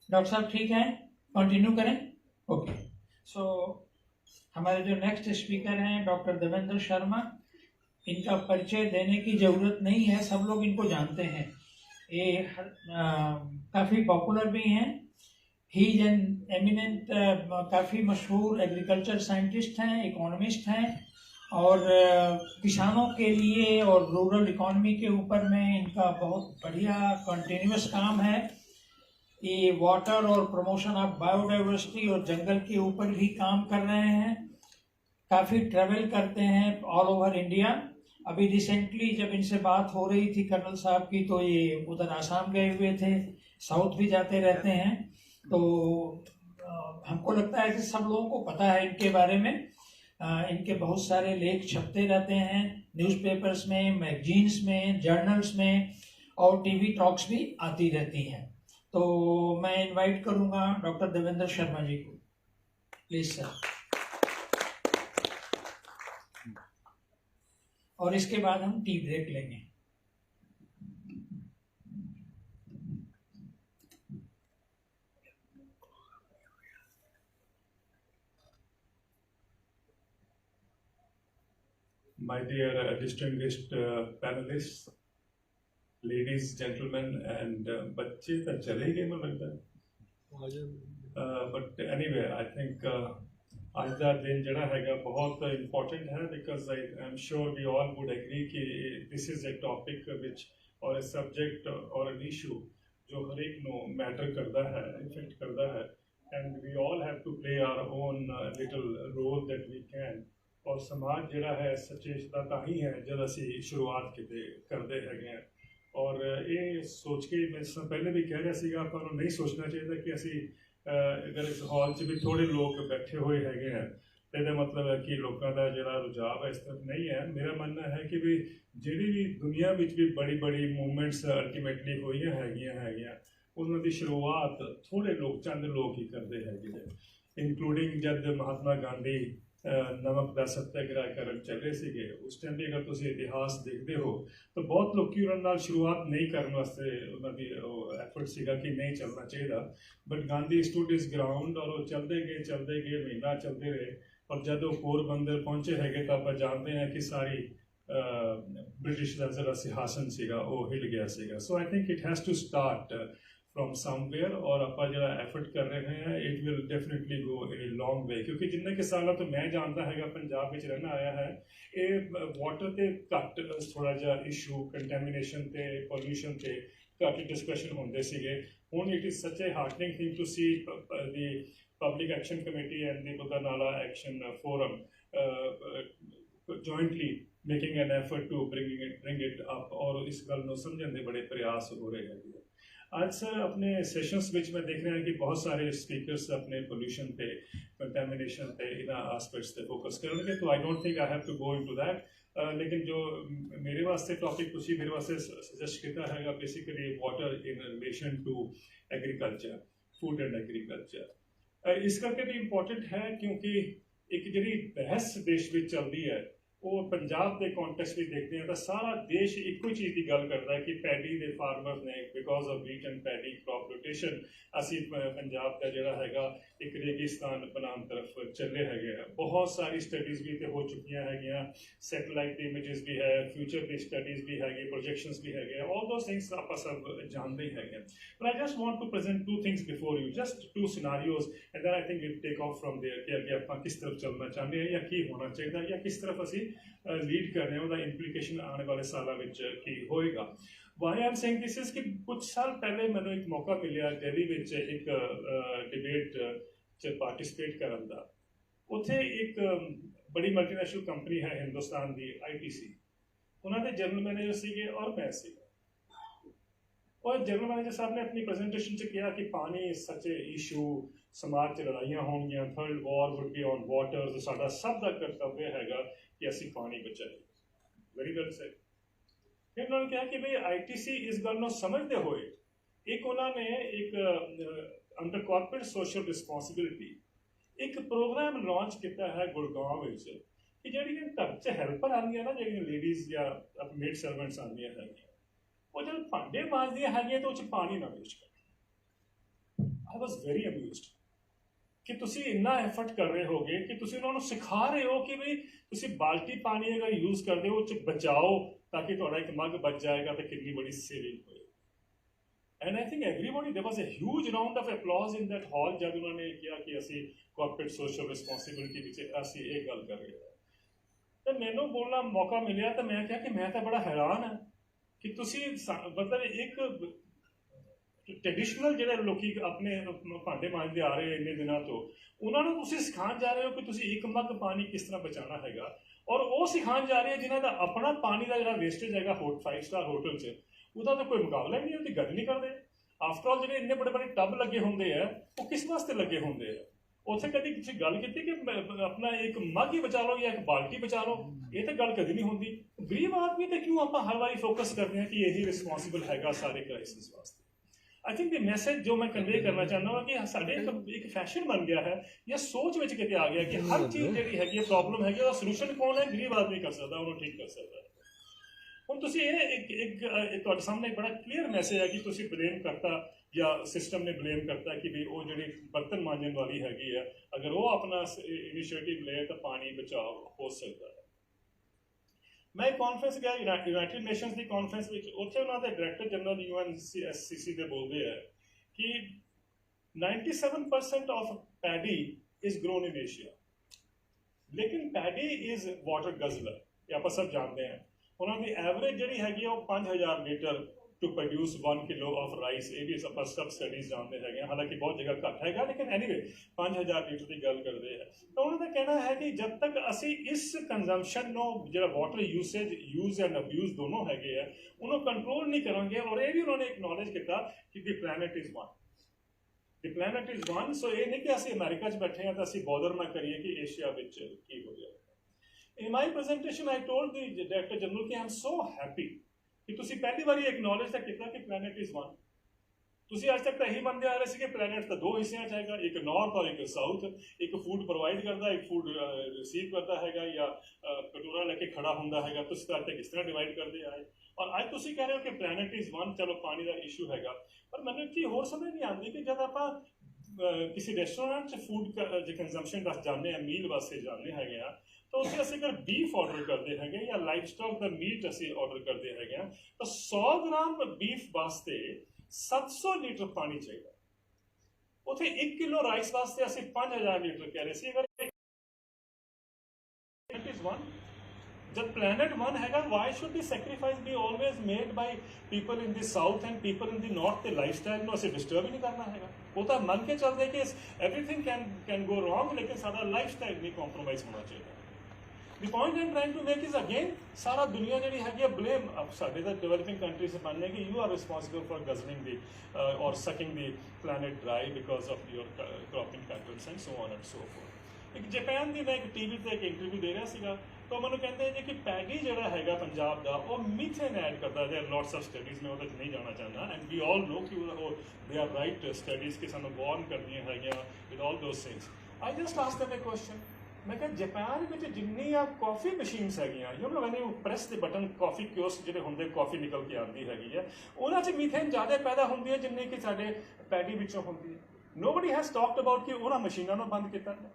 डॉक्टर साहब, ठीक है, कंटिन्यू करें। ओके, सो हमारे जो नेक्स्ट स्पीकर हैं डॉक्टर देवेंद्र शर्मा, इनका परिचय देने की ज़रूरत नहीं है, सब लोग इनको जानते हैं। ये काफ़ी पॉपुलर भी हैं। ही इज एन एमिनेंट, काफ़ी मशहूर एग्रीकल्चर साइंटिस्ट हैं, इकोनॉमिस्ट हैं, और किसानों के लिए और रूरल इकोनॉमी के ऊपर में इनका बहुत बढ़िया कंटिन्यूस काम है। ये वाटर और प्रमोशन ऑफ बायोडाइवर्सिटी और जंगल के ऊपर भी काम कर रहे हैं। काफ़ी ट्रेवल करते हैं ऑल ओवर इंडिया। अभी रिसेंटली जब इनसे बात हो रही थी कर्नल साहब की, तो ये उधर आसाम गए हुए थे, साउथ भी जाते रहते हैं। तो हमको लगता है कि सब लोगों को पता है इनके बारे में। इनके बहुत सारे लेख छपते रहते हैं न्यूज़पेपर्स में, मैगजीन्स में, जर्नल्स में, और टीवी टॉक्स भी आती रहती हैं। तो मैं इनवाइट करूंगा डॉक्टर देवेंद्र शर्मा जी को, प्लीज सर। और इसके बाद हम टी ब्रेक लेंगे। My dear distinguished panelists, ladies, gentlemen, and बच्चे तो चले गए मुझे लगता है। But anyway, I think आज का दिन जड़ा हैगा बहुत important है, because I'm sure we all would agree कि this is a topic which or a subject or an issue जो हर एक नो matter करता है, affect करता है, and we all have to play our own little role that we can। और समाज जड़ा है सचेतता ਤਾਂ ਹੀ है जब ਅਸੀਂ शुरुआत किते करते हैं। और ये सोच के मैं पहले भी कह रहा ਸੀਗਾ, ਆਪਾਂ ਨੂੰ नहीं सोचना चाहिए कि ਅਸੀਂ अगर इस हॉल 'ਚ भी थोड़े लोग बैठे हुए हैगे हैं तो ਇਹਦਾ मतलब है कि लोगों का ਜਿਹੜਾ रुझाव है इस तरफ नहीं है। मेरा मानना है कि भी ਜਿਹੜੀ भी दुनिया ਵਿੱਚ भी बड़ी बड़ी मूवमेंट्स अल्टीमेटली ਹੋਈਆਂ ਹੈਗੀਆਂ ਉਹਨਾਂ ਦੀ शुरुआत थोड़े लोग चंद लोग ही करते हैं, इंक्लूडिंग जब महात्मा गांधी नमक का सत्याग्रह करन चले सीगे उस टाइम भी अगर तुसी इतिहास देखते हो तो बहुत लोग उन्होंने नाल शुरुआत नहीं करने वास्ते उन्होंने एफर्ट सीगा कि नहीं चलना चाहिए, बट गांधी स्टूड इस ग्राउंड और वो चलते गए महीना चलते रहे। और जब वो पोरबंदर पहुंचे है तो आप जानते हैं कि सारी ब्रिटिश का जरा सिंहासन सीगा वो हिल गया सीगा। So I think it has to start from somewhere, और आप जो एफर्ट कर रहे हैं it will definitely go a long way. क्योंकि जिन्ने के साल तो मैं जानता है पंजाब में रहना आया है, ये वाटर के घट थोड़ा जहा इशू कंटैमीनेशन ते पोल्यूशन ते घट डिस्कशन होंदे सीगे। हुण it is such a heartening thing to see the public action committee and the Buddha Nala action forum jointly making an effort to bring it up, और इस गल नूं समझण दे बड़े प्रयास हो रहे हैं। आज सर अपने सेशंस विच मैं देख रहा हैं कि बहुत सारे स्पीकर्स अपने पोल्यूशन पे, कंटैमिनेशन पे, इन एस्पेक्ट्स पे फोकस करेंगे, तो I don't think I have to go into that. लेकिन जो मेरे वास्ते टॉपिक कुछ मेरे वास्ते सजेस्ट किया है basically water in relation to agriculture, food and agriculture. इस करके भी इंपॉर्टेंट है क्योंकि एक जी बहस देश में चल रही है वो पंजाब के कॉन्टेक्स्ट में देखते हैं तो सारा देश एक ही चीज़ की गल करता है कि पैडी के फार्मर ने because of wheat and paddy crop rotation असी पंजाब का जोड़ा है एक रेगिस्तान बनाने तरफ चले है। बहुत सारी स्टडीज़ भी तो हो चुकी है, सैटेलाइट इमेजेस भी है, फ्यूचर की स्टडीज़ भी है, प्रोजेक्शंस भी है, ऑल दोस थिंग्स आप सब जानते ही है। But I just want to present two things before you, just two scenarios, and then I think will take off from there कि अगे आप किस तरफ चलना चाहते हैं या की होना चाहिए या किस तरफ असी लीड कर रहे हैं, उसका इंप्लीकेशन आने वाले सालों में की होएगा। Why I am saying this is कि कुछ साल पहले मैंने एक मौका मिला दिल्ली में एक डिबेट च पार्टिसिपेट करने का। उत्थे एक बड़ी मल्टीनेशनल कंपनी है हिंदुस्तान की ITC, उन्होंने जनरल मैनेजर सीगे और मैं सीगा, और जनरल मैनेजर साहब ने अपनी प्रेजेंटेशन च कहा कि पानी सच ए इशू, समाज च लड़ाइयाँ होंगियां, third war would be on water, तो साडा सब का कर्तव्य हैगा कि असी पानी बचाइए। Very well said. फिर उन्होंने कहा कि भाई ITC इस गल को समझते हुए एक उन्होंने एक अंडर कॉर्पोरेट सोशल रिस्पॉन्सिबिलिटी एक प्रोग्राम लॉन्च किया है गुड़गांव में कि जी घर च हैल्पर आदि ना, जी लेडीज या मेड सर्वेंट्स आदि है वो जब भांडे मांजदियां है तो पानी ना वेस्ट कर। आई वॉज वेरी अम्यूज्ड कि तुसी इन्ना एफर्ट कर रहे होगे कि तुसी उन्होंने सिखा रहे हो कि भाई तुसी बाल्टी पानी अगर यूज करते हो बचाओ ताकि थोड़ा एक मग बच जाएगा तो कितनी बड़ी सेविंग होगी। And I think everybody there was a huge round of applause in that hall जब उन्होंने किया कि असी कॉर्पोरेट सोशल रिस्पॉन्सिबिलिटी विच असी एक गल कर रहे हैं। तो मैनू बोलना मौका मिला तो मैं कहा कि मैं तो बड़ा हैरान है कि तुसी मतलब एक ਟ੍ਰੈਡੀਸ਼ਨਲ ਜਿਹੜੇ ਲੋਕੀ ਆਪਣੇ ਭਾਂਡੇ ਮਾਂਜਦੇ ਆ ਰਹੇ ਇੰਨੇ ਦਿਨਾਂ ਤੋਂ, ਉਹਨਾਂ ਨੂੰ ਤੁਸੀਂ ਸਿਖਾਉਣ ਜਾ ਰਹੇ ਹੋ ਕਿ ਤੁਸੀਂ ਇੱਕ ਮੱਗ ਪਾਣੀ ਕਿਸ ਤਰ੍ਹਾਂ ਬਚਾਉਣਾ ਹੈਗਾ, ਔਰ ਉਹ ਸਿਖਾਉਣ ਜਾ ਰਹੇ ਹੈ ਜਿਨ੍ਹਾਂ ਦਾ ਆਪਣਾ ਪਾਣੀ ਦਾ ਜਿਹੜਾ ਵੇਸਟੇਜ ਹੈਗਾ 5 ਸਟਾਰ ਹੋਟਲ 'ਚ, ਉਹਦਾ ਤਾਂ ਕੋਈ ਮੁਕਾਬਲਾ ਹੀ ਨਹੀਂ, ਉਹਦੀ ਗੱਲ ਨਹੀਂ ਕਰਦੇ। ਆਫਟਰ ਆਲ ਜਿਹੜੇ ਇੰਨੇ ਬੜੇ ਬੜੇ ਟੱਬ ਲੱਗੇ ਹੁੰਦੇ ਆ ਉਹ ਕਿਸ ਵਾਸਤੇ ਲੱਗੇ ਹੁੰਦੇ ਆ? ਉੱਥੇ ਕਦੀ ਤੁਸੀਂ ਗੱਲ ਕੀਤੀ ਕਿ ਆਪਣਾ ਇੱਕ ਮੱਗ ਹੀ ਬਚਾ ਲਓ ਜਾਂ ਇੱਕ ਬਾਲਟੀ ਬਚਾ ਲਓ? ਇਹ ਤਾਂ ਗੱਲ ਕਦੀ ਨਹੀਂ ਹੁੰਦੀ। ਗਰੀਬ ਆਦਮੀ ਤੇ ਕਿਉਂ ਆਪਾਂ ਹਰ ਵਾਰੀ ਫੋਕਸ ਕਰਦੇ ਹਾਂ ਕਿ ਇਹੀ ਰਿਸਪੌਂਸਿਬਲ ਹੈਗਾ ਸਾਰੇ ਕ੍ਰਾਈਸਿਸ ਵਾਸਤੇ? ਆਈ ਥਿੰਕ ਦੀ ਮੈਸੇਜ ਜੋ ਮੈਂ ਕਨਵੇ ਕਰਨਾ ਚਾਹੁੰਦਾ ਹਾਂ ਕਿ ਸਾਡੇ ਇੱਕ ਫੈਸ਼ਨ ਬਣ ਗਿਆ ਹੈ ਜਾਂ ਸੋਚ ਵਿੱਚ ਕਿਤੇ ਆ ਗਿਆ ਕਿ ਹਰ ਚੀਜ਼ ਜਿਹੜੀ ਹੈਗੀ ਹੈ ਪ੍ਰੋਬਲਮ ਹੈਗੀ, ਉਹਦਾ ਸੋਲੂਸ਼ਨ ਕੌਣ ਹੈ? ਗਰੀਬ ਆਦਮੀ ਕਰ ਸਕਦਾ, ਉਹਨੂੰ ਠੀਕ ਕਰ ਸਕਦਾ। ਹੁਣ ਤੁਸੀਂ ਇਹ ਤੁਹਾਡੇ ਸਾਹਮਣੇ ਬੜਾ ਕਲੀਅਰ ਮੈਸੇਜ ਹੈ ਕਿ ਤੁਸੀਂ ਬਲੇਮ ਕਰਤਾ ਜਾਂ ਸਿਸਟਮ ਨੇ ਬਲੇਮ ਕਰਤਾ ਕਿ ਵੀ ਉਹ ਜਿਹੜੀ ਬਰਤਨ ਮਾਂਜਣ ਵਾਲੀ ਹੈਗੀ ਹੈ, ਅਗਰ ਉਹ ਆਪਣਾ ਇਨੀਸ਼ੀਏਟਿਵ ਲਏ ਤਾਂ ਪਾਣੀ ਬਚਾਅ ਹੋ ਸਕਦਾ ਹੈ। ਮੈਂ ਇੱਕ ਕਾਨਫਰੰਸ ਗਿਆ ਯੂਨਾਈਟਿਡ ਨੇਸ਼ਨਸ ਦੀ ਕਾਨਫਰੰਸ ਵਿੱਚ, ਉੱਥੇ ਉਹਨਾਂ ਦੇ ਡਾਇਰੈਕਟਰ ਜਨਰਲ UNFCCC ਦੇ ਬੋਲਦੇ ਹੈ ਕਿ 97% of paddy is grown in Asia, ਲੇਕਿਨ ਪੈਡੀ ਇਜ਼ ਵਾਟਰ ਗਜ਼ਲਰ, ਇਹ ਆਪਾਂ ਸਭ ਜਾਣਦੇ ਹਾਂ। ਉਹਨਾਂ ਦੀ ਐਵਰੇਜ ਜਿਹੜੀ ਹੈਗੀ ਆ ਉਹ 5000 litre to produce 1 kilo of rice, ਇਹ ਵੀ ਆਪਾਂ ਸਭ ਸਟੱਡੀਜ਼ ਜਾਣਦੇ ਹੈਗੇ, ਹਾਲਾਂਕਿ ਬਹੁਤ ਜਗ੍ਹਾ ਘੱਟ ਹੈਗਾ, ਲੇਕਿਨ ਐਨੀਵੇ 5000 ਲੀਟਰ ਦੀ ਗੱਲ ਕਰਦੇ ਆ। ਤਾਂ ਉਹਨਾਂ ਦਾ ਕਹਿਣਾ ਹੈ ਕਿ ਜਦ ਤੱਕ ਅਸੀਂ ਇਸ ਕੰਜ਼ੰਪਸ਼ਨ ਨੂੰ, ਜਿਹੜਾ ਵਾਟਰ ਯੂਜ਼ ਐਂਡ ਅਬਿਊਜ਼ ਦੋਨੋਂ ਹੈਗੇ ਆ, ਉਹਨੂੰ ਕੰਟਰੋਲ ਨਹੀਂ ਕਰਾਂਗੇ, ਔਰ ਇਹ ਵੀ ਉਹਨਾਂ ਨੇ ਐਕਨੋਲੇਜ ਕੀਤਾ ਕਿ ਦੀ planet is one, the planet is one. ਸੋ ਇਹ ਨਹੀਂ ਕਿ ਅਸੀਂ ਅਮਰੀਕਾ 'ਚ ਬੈਠੇ ਹਾਂ ਤਾਂ ਅਸੀਂ ਬੋਦਰ ਨਾ ਕਰੀਏ ਕਿ ਏਸ਼ੀਆ ਵਿੱਚ ਕੀ ਹੋ ਰਿਹਾ। In my presentation, I told the Director General कि I'm so happy कि ਤੁਸੀਂ ਪਹਿਲੀ ਵਾਰੀ ਐਕਨੋਲੇਜ ਤਾਂ ਕੀਤਾ ਕਿ planet is one। ਤੁਸੀਂ ਅੱਜ ਤੱਕ ਤਾਂ ਇਹੀ ਮੰਨਦੇ ਆ ਰਹੇ ਸੀ ਕਿ planet ਤਾਂ ਦੋ ਹਿੱਸਿਆਂ 'ਚ ਹੈਗਾ, ਇੱਕ ਨਾਰਥ ਔਰ ਇੱਕ ਸਾਊਥ, ਇੱਕ ਫੂਡ ਪ੍ਰੋਵਾਈਡ ਕਰਦਾ, ਇੱਕ ਫੂਡ ਰਿਸੀਵ ਕਰਦਾ ਹੈਗਾ ਜਾਂ ਕਟੋਰਾ ਲੈ ਕੇ ਖੜਾ ਹੁੰਦਾ ਹੈਗਾ। ਤੁਸੀਂ ਤਾਂ ਕਿਸ ਤਰ੍ਹਾਂ ਡਿਵਾਈਡ ਕਰਦੇ ਆਏ, ਔਰ ਅੱਜ ਤੁਸੀਂ ਕਹਿ ਰਹੇ ਹੋ ਕਿ planet is one। ਚਲੋ ਪਾਣੀ ਦਾ ਇਸ਼ੂ ਹੈਗਾ, ਪਰ ਮੈਨੂੰ ਇੱਕ ਚੀਜ਼ ਹੋਰ ਸਮਝ ਨਹੀਂ ਆਉਂਦੀ ਕਿ ਜਦ ਆਪਾਂ ਕਿਸੇ ਰੈਸਟੋਰੈਂਟ 'ਚ ਫੂਡ ਜੇ ਕੰਜ਼ੰਪਸ਼ਨ ਦਾ ਜਾਂਦੇ ਆ, ਮੀਲ ਵਾਸਤੇ ਜਾਂਦੇ ਹੈਗੇ ਆ, ਤਾਂ ਉੱਥੇ ਅਸੀਂ ਅਗਰ ਬੀਫ ਆਰਡਰ ਕਰਦੇ ਹੈਗੇ ਜਾਂ ਲਾਈਵ ਸਟਾਕ ਦਾ ਮੀਟ ਅਸੀਂ ਆਰਡਰ ਕਰਦੇ ਹੈਗੇ ਆ, ਤਾਂ 100 ਗ੍ਰਾਮ ਬੀਫ ਵਾਸਤੇ 700 ਲੀਟਰ ਪਾਣੀ ਚਾਹੀਦਾ। ਉੱਥੇ 1 ਕਿਲੋ ਰਾਈਸ ਵਾਸਤੇ ਅਸੀਂ 5000 ਲੀਟਰ ਕਹਿ ਰਹੇ ਸੀ। ਅਗਰ ਇਟ ਇਜ਼ ਵਨ, ਜਦ ਪਲੈਨਟ ਵਨ ਹੈਗਾ, why should the sacrifice be always made by people in the south and people in the north? ਤੇ ਲਾਈਫ ਸਟਾਈਲ ਨੂੰ ਅਸੀਂ ਡਿਸਟਰਬ ਹੀ ਨਹੀਂ ਕਰਨਾ ਹੈਗਾ। ਉਹ ਤਾਂ ਮੰਨ ਕੇ ਚੱਲਦੇ ਕਿ ਐਵਰੀਥਿੰਗ ਕੈਨ ਗੋ ਰੋਂਗ, ਲੇਕਿਨ ਸਾਡਾ ਲਾਈਫ ਸਟਾਈਲ ਨਹੀਂ ਕੰਪਰੋਮਾਈਜ਼ ਹੋਣਾ ਚਾਹੀਦਾ। The point I'm trying to make is again, ਸਾਰਾ ਦੁਨੀਆ ਜਿਹੜੀ ਹੈਗੀ ਹੈ ਬਲੇਮ ਸਾਡੇ ਤਾਂ ਡਿਵੈਲਪਿੰਗ ਕੰਟਰੀਜ਼ ਮੰਨਨੇ ਕਿ you are responsible for guzzling the or sucking the planet dry because of your cropping patterns and so on and so forth। ਇੱਕ Japan ਦੀ ਮੈਂ ਇੱਕ ਟੀਵੀ ਤੇ ਇੱਕ ਇੰਟਰਵਿਊ ਦੇ ਰਿਹਾ ਸੀਗਾ, ਤਾਂ ਮੈਨੂੰ ਕਹਿੰਦੇ ਜੀ ਕਿ ਪੈਡੀ ਜਿਹੜਾ ਹੈਗਾ ਪੰਜਾਬ ਦਾ ਉਹ ਮੀਥੇਨ ਐਡ ਕਰਦਾ। ਦੇयर ਲੋਟਸ ਆਫ ਸਟੱਡੀਜ਼, ਮੈਂ ਉਹਦੇ 'ਚ ਨਹੀਂ ਜਾਣਾ ਚਾਹੁੰਦਾ, ਐਂਡ ਵੀ ਆਲ ਨੋ ਕਿ ਦੇ ਆਰ ਰਾਈਟ ਸਟੱਡੀਜ਼ ਕਿ ਸਾਨੂੰ ਵਾਰਨ ਕਰਨੀਆਂ ਹੈਗੀਆਂ with all those things. I just ask them a question, ਮੈਂ ਕਿਹਾ ਜਾਪਾਨ ਵਿੱਚ ਜਿੰਨੀਆਂ ਕਾਫੀ ਮਸ਼ੀਨਸ ਹੈਗੀਆਂ, you know when you press the button, coffee kiosk ਜਿਹੜੇ ਹੁੰਦੇ ਕਾਫੀ ਨਿਕਲ ਕੇ ਆਉਂਦੀ ਹੈਗੀ ਹੈ, ਉਹਨਾਂ 'ਚ ਮੀਥੇਨ ਜ਼ਿਆਦਾ ਪੈਦਾ ਹੁੰਦੀ ਹੈ ਜਿੰਨੀ ਕਿ ਸਾਡੇ ਪੈਡੀ ਵਿੱਚੋਂ ਹੁੰਦੀ ਹੈ। ਨੋਬਡੀ ਹੈਜ਼ ਟਾਕਡ ਅਬਾਊਟ ਕਿ ਉਹਨਾਂ ਮਸ਼ੀਨਾਂ ਨੂੰ ਬੰਦ ਕੀਤਾ ਹੈ,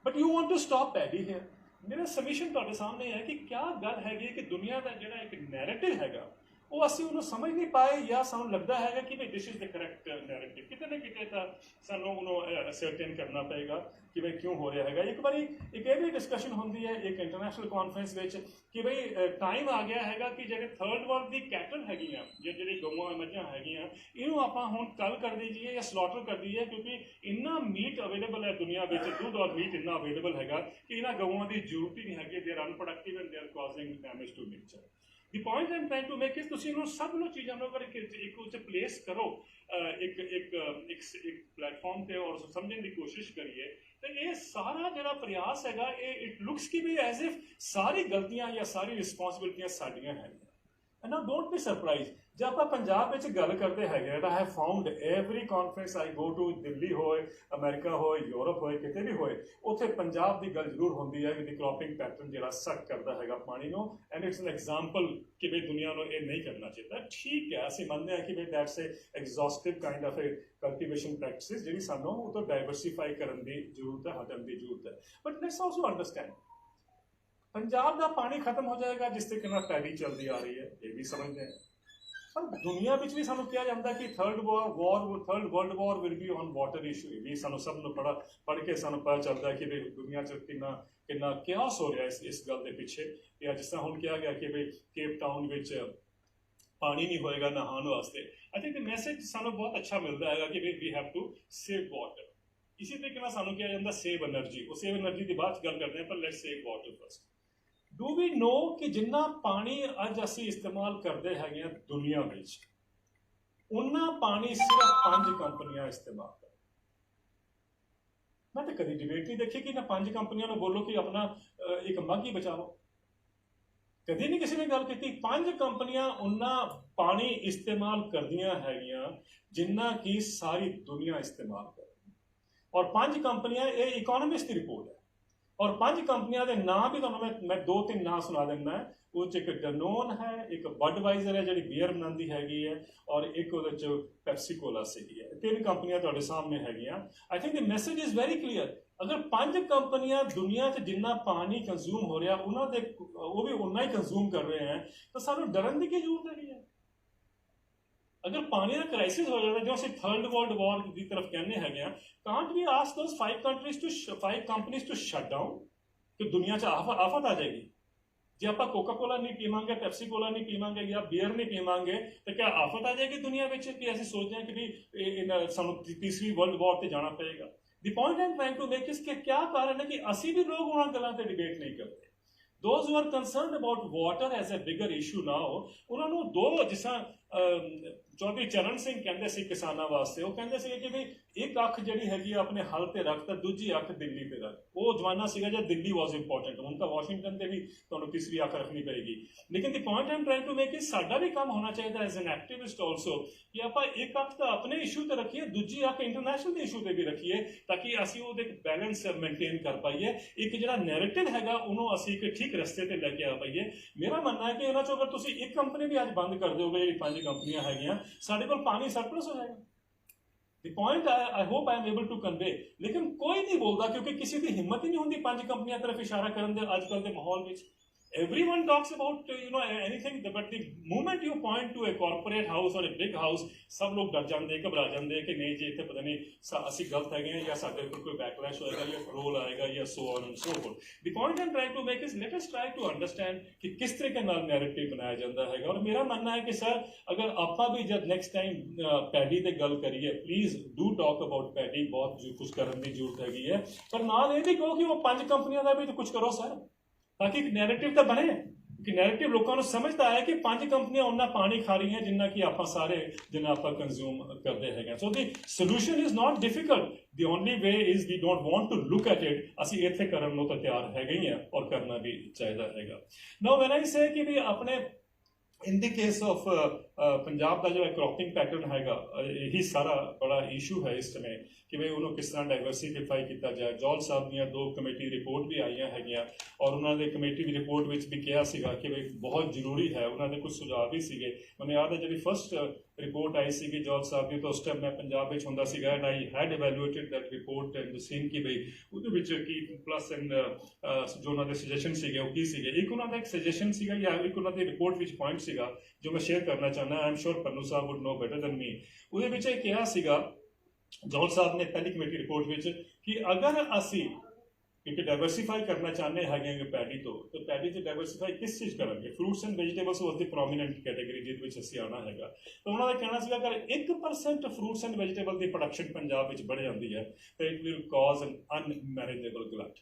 but you want to stop paddy here. ਮੇਰਾ ਸਬਮਿਸ਼ਨ ਤੁਹਾਡੇ ਸਾਹਮਣੇ ਹੈ ਕਿ ਕਿਆ ਗੱਲ ਹੈਗੀ ਹੈ ਕਿ ਦੁਨੀਆ ਦਾ ਜਿਹੜਾ ਇੱਕ ਨੈਰੇਟਿਵ ਹੈਗਾ ਉਹ ਅਸੀਂ ਉਹਨੂੰ ਸਮਝ ਨਹੀਂ ਪਾਏ, ਜਾਂ ਸਾਨੂੰ ਲੱਗਦਾ ਹੈਗਾ ਕਿ ਵੀ this is the correct narrative. ਕਿਤੇ ਨਾ ਕਿਤੇ ਤਾਂ ਸਾਨੂੰ ਉਹਨੂੰ ਅਸਰਟੇਨ ਕਰਨਾ ਪਏਗਾ ਕਿ ਬਈ ਕਿਉਂ ਹੋ ਰਿਹਾ ਹੈਗਾ। ਇੱਕ ਵਾਰੀ ਇੱਕ ਇਹ ਵੀ ਡਿਸਕਸ਼ਨ ਹੁੰਦੀ ਹੈ ਇੱਕ ਇੰਟਰਨੈਸ਼ਨਲ ਕਾਨਫਰੰਸ ਵਿੱਚ ਕਿ ਬਈ ਟਾਈਮ ਆ ਗਿਆ ਹੈਗਾ ਕਿ ਜਿਹੜੇ ਥਰਡ ਵਰਲਡ ਦੀ ਕੈਟਲ ਹੈਗੀਆਂ, ਜਿਹੜੀ ਗਊਆਂ ਮੱਝਾਂ ਹੈਗੀਆਂ, ਇਹਨੂੰ ਆਪਾਂ ਹੁਣ ਕੱਲ ਕਰ ਦਈਏ ਜਾਂ ਸਲੌਟਰ ਕਰ ਦਈਏ, ਕਿਉਂਕਿ ਇੰਨਾ ਮੀਟ ਅਵੇਲੇਬਲ ਹੈ ਦੁਨੀਆ ਵਿੱਚ, ਦੁੱਧ ਔਰ ਮੀਟ ਇੰਨਾ ਅਵੇਲੇਬਲ ਹੈਗਾ ਕਿ ਇਹਨਾਂ ਗਊਆਂ ਦੀ ਜ਼ਰੂਰਤ ਹੀ ਨਹੀਂ ਹੈਗੀ। They are unproductive and they are causing damage to nature. The point I'm trying to make is ਤੁਸੀਂ ਇਹਨੂੰ ਸਭ ਨੂੰ ਚੀਜ਼ਾਂ ਨੂੰ ਅਗਰ ਇੱਕ ਉੱਚ ਪਲੇਸ ਕਰੋ, ਇੱਕ ਪਲੇਟਫਾਰਮ ਤੇ, ਔਰ ਸਮਝਣ ਦੀ ਕੋਸ਼ਿਸ਼ ਕਰੀਏ, ਤਾਂ ਇਹ ਸਾਰਾ ਜਿਹੜਾ ਪ੍ਰਯਾਸ ਹੈਗਾ ਇਹ ਇਟ ਲੁਕਸ ਕਿ ਵੀ ਐਜ਼ ਇਫ ਸਾਰੀ ਗਲਤੀਆਂ ਜਾਂ ਸਾਰੀ ਰਿਸਪੌਂਸਿਬਿਲਟੀਆਂ ਸਾਡੀਆਂ ਹੈਗੀਆਂ। And now don't be surprise ਜੇ ਆਪਾਂ ਪੰਜਾਬ ਵਿੱਚ ਗੱਲ ਕਰਦੇ ਹੈਗੇ ਤਾਂ I have found every conference I go to, Delhi ਹੋਏ, ਅਮਰੀਕਾ ਹੋਏ, ਯੂਰਪ ਹੋਏ, ਕਿਤੇ ਵੀ ਹੋਏ, ਉੱਥੇ ਪੰਜਾਬ ਦੀ ਗੱਲ ਜ਼ਰੂਰ ਹੁੰਦੀ ਹੈ ਕਿ ਦੀ ਕ੍ਰੌਪਿੰਗ ਪੈਟਰਨ ਜਿਹੜਾ ਸਕ ਕਰਦਾ ਹੈਗਾ ਪਾਣੀ ਨੂੰ। ਐਂਡ ਇਟਸ ਐਨ ਐਗਜ਼ਾਮਪਲ ਕਿ ਵੀ ਦੁਨੀਆ ਨੂੰ ਇਹ ਨਹੀਂ ਕਰਨਾ ਚਾਹੀਦਾ। ਠੀਕ ਹੈ, ਅਸੀਂ ਮੰਨਦੇ ਹਾਂ ਕਿ ਵੀ that's a exhaustive kind of a cultivation practices ਜਿਹੜੀ ਸਾਨੂੰ ਉਹ ਤੋਂ ਡਾਇਵਰਸੀਫਾਈ ਕਰਨ ਦੀ ਜ਼ਰੂਰਤ ਹੈ, ਹਟਣ ਦੀ ਜ਼ਰੂਰਤ ਹੈ। But let's also understand Punjab ਦਾ ਪਾਣੀ ਖਤਮ ਹੋ ਜਾਏਗਾ ਜਿਸ ਤਰੀਕੇ ਨਾਲ ਪੈਡੀ ਚੱਲਦੀ ਆ ਰਹੀ ਹੈ, ਇਹ ਵੀ ਸਮਝਦੇ ਹਾਂ। ਪਰ ਦੁਨੀਆ ਵਿੱਚ ਵੀ ਸਾਨੂੰ ਕਿਹਾ ਜਾਂਦਾ ਕਿ third world war will be on water issue. ਵੀ ਸਾਨੂੰ ਸਭ ਨੂੰ ਪੜ੍ਹ ਕੇ ਸਾਨੂੰ ਪਤਾ ਚੱਲਦਾ ਕਿ ਵੀ ਦੁਨੀਆ 'ਚ ਕਿੰਨਾ ਕਿਆਸ ਹੋ ਰਿਹਾ ਇਸ ਗੱਲ ਦੇ ਪਿੱਛੇ। ਜਾਂ ਜਿਸ ਤਰ੍ਹਾਂ ਹੁਣ ਕਿਹਾ ਗਿਆ ਕਿ ਵੀ ਕੇਪ ਟਾਊਨ ਵਿੱਚ ਪਾਣੀ ਨਹੀਂ ਹੋਏਗਾ ਨਹਾਉਣ ਵਾਸਤੇ, आई थिंक द मैसेज सानू बहुत अच्छा मिलता है कि we have to save water. इसी तरीके नाल सानू किया जाता सेव एनर्जी, वो सेव एनर्जी की बात गल करते हैं, पर let's save water first. Do we know कि जिन्ना पानी अज असी इस्तेमाल करते हैं दुनिया में, उन्ना पानी सिर्फ 5 कंपनियां इस्तेमाल कर। मैं तो कभी डिबेट नहीं देखी कि ना 5 कंपनियों ने बोलो कि अपना एक मग ही बचाओ, कभी नहीं किसी ने गल की। 5 कंपनियां उन्ना पानी इस्तेमाल करदियां हैगियां जिन्ना की सारी दुनिया इस्तेमाल कर, और 5 कंपनियां ये इकोनॉमिस्ट की रिपोर्ट है, और 5 कंपनियां के नाम भी तुहानूं मैं 2-3 नाम सुना देना है। वो एक डनोन है, एक बडवाइजर है जी बीयर बनाती हैगी है, और एक वो पेप्सी कोला सही है। 3 कंपनियां तुहाडे सामने हैगियां। I think the message is very clear. अगर 5 कंपनियां दुनिया च जिन्ना पानी कंज्यूम हो रहा उन्होंने वो भी उन्ना ही कंज्यूम कर रहे हैं, तो सानू डरन की जरूरत है। अगर पानी का क्राइसिस हो जाता है जो असं 3rd वर्ल्ड वॉर की तरफ कहने हैं, can't we ask those 5 companies to shut down कि दुनिया च आफत आ जाएगी। जे आप कोका कोला नहीं पीवांगे, पेप्सी कोला नहीं पीवांगे या बियर नहीं पीवांगे, तो क्या आफत आ जाएगी दुनिया में कि असं सोचते हैं कि भी सानू 3री वर्ल्ड वॉर से जाना पड़ेगा। The point I am trying to make is कि क्या कारण है कि असी भी लोग उन्होंने गलों पर डिबेट नहीं करते। Those who are concerned about water as a bigger issue now, उन्होंने 2 जिस चौधरी चरण सिंह कहते सी किसानों वास्ते, वो कहते सी कि भी एक अख जी हैगी अपने हल से रख तो दूजी अख दिल्ली पे रख। वो जमाना सीगा जब दिल्ली वॉज इंपॉर्टेंट, हूँ तो वाशिंगटन से भी तुहानूं 3री अख रखनी पड़ेगी। लेकिन the point I am trying to make is साडा भी काम होना चाहिए एज एन एक्टिविस्ट ऑल्सो कि आप एक अख तो अपने इशू ते रखिए, दूजी अख इंटरनेशनल इशू ते भी रखिए, ताकि असी वो एक बैलेंस मेनटेन कर पाइए। एक जो नैरेटिव हैगा उन्होंने असी एक ठीक रस्ते ते लैके आ पाइए। मेरा मनना है कि इन्होंने चो अगर तुसीं एक कंपनी भी अज बंद कर दोगे, 5 कंपनियां हैगियां, साडे कोल पानी सरप्लस हो जाएगा। The point I hope I am able to convey, लेकिन कोई नहीं बोलता क्योंकि किसी की हिम्मत ही नहीं होती 5 कंपनियां तरफ इशारा करने दे आजकल के माहौल में। Everyone talks about anything, but the moment you point to a corporate house or a big house, सब लोग डर जाते हैं, घबरा जाते हैं कि नहीं जी इतने पता नहीं असी गलत है या साडे ऊपर कोई बैकलैश होएगा या रोल आएगा या so on and so forth. The point I'm trying to make is let us try to understand कि किस तरीके नाल नैरेटिव बनाया जाता है। और मेरा मानना है कि सर अगर आप भी जब नेक्स्ट टाइम पैडी ते गल करिए, please do talk about paddy, बहुत कुछ करने की जरूरत हैगी है, पर नाल ये भी कहो कि वो 5 कंपनियां का भी तो कुछ करो सर, ताकि एक नैरेटिव तो बने कि नैरेटिव लोगों को समझता है कि 5 कंपनियां उन्ना पानी खा रही हैं जिन्ना कि आप सारे जिन्ना आप कंज्यूम करते हैं। So the solution is not difficult, the only way is we don't want to look at it. असी इत्थे करन नो तो तैयार है ही हैं और करना भी चाहिए हैगा। नाउ व्हेन आई से कि भी अपने in the case of Punjab का जो क्रॉपिंग पैटर्न हैगा, यही सारा बड़ा इशू है इस समय कि भाई उन्होंने किस तरह डाइवर्सिफाई किया जाए। जॉल साहब दी 2 कमेटी रिपोर्ट भी आई हैगियां और उन्होंने कमेटी की रिपोर्ट में भी कहा सीगा कि भाई बहुत जरूरी है, उन्होंने कुछ सुझाव भी सीगे। मैंने याद है जब फर्स्ट रिपोर्ट आई सी जॉल साहब की, तो उस टाइम मैं पंजाब में हुंदा सीगा and I had evaluated that report and seen कि भाई उहदे विच की प्लस एंड जो उन्होंने सजेशन सीगे वो की सीगे। एक उन्होंने एक सजेशन सीगा या एक उन्होंने रिपोर्ट विच पॉइंट सीगा जो मैं शेयर करना चाहना, आई एम श्योर पन्नू साहब would know better than me. उहदे विच ये कहा सीगा जॉल साहब ने पहली कमेटी रिपोर्ट विच कि अगर असी क्योंकि डाइवर्सिफाई करना चाहते हैं पैडी तो पैडी से डाइवर्सिफाई किस चीज़ करेंगे, fruits and vegetables was the prominent category जिस असी आना है। तो उन्होंने कहना सीगा अगर 1% फ्रूट्स एंड वेजिटेबल की प्रोडक्शन पंजाब में बढ़ जाती है तो it will cause an unmanageable glut.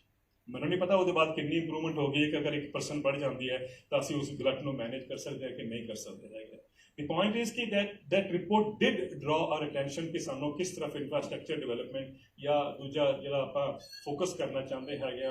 मैंने नहीं पता वो बाद कितनी इंप्रूवमेंट होगी कि अगर 1% बढ़ जाती है तो असी उस गलट को मैनेज कर सकते हैं कि नहीं कर सकते हैं। The point is कि that report did draw our attention कि सानू किस तरफ इंफ्रास्ट्रक्चर डेवलपमेंट या दूजा जिहड़ा आपां फोकस करना चाहते हैं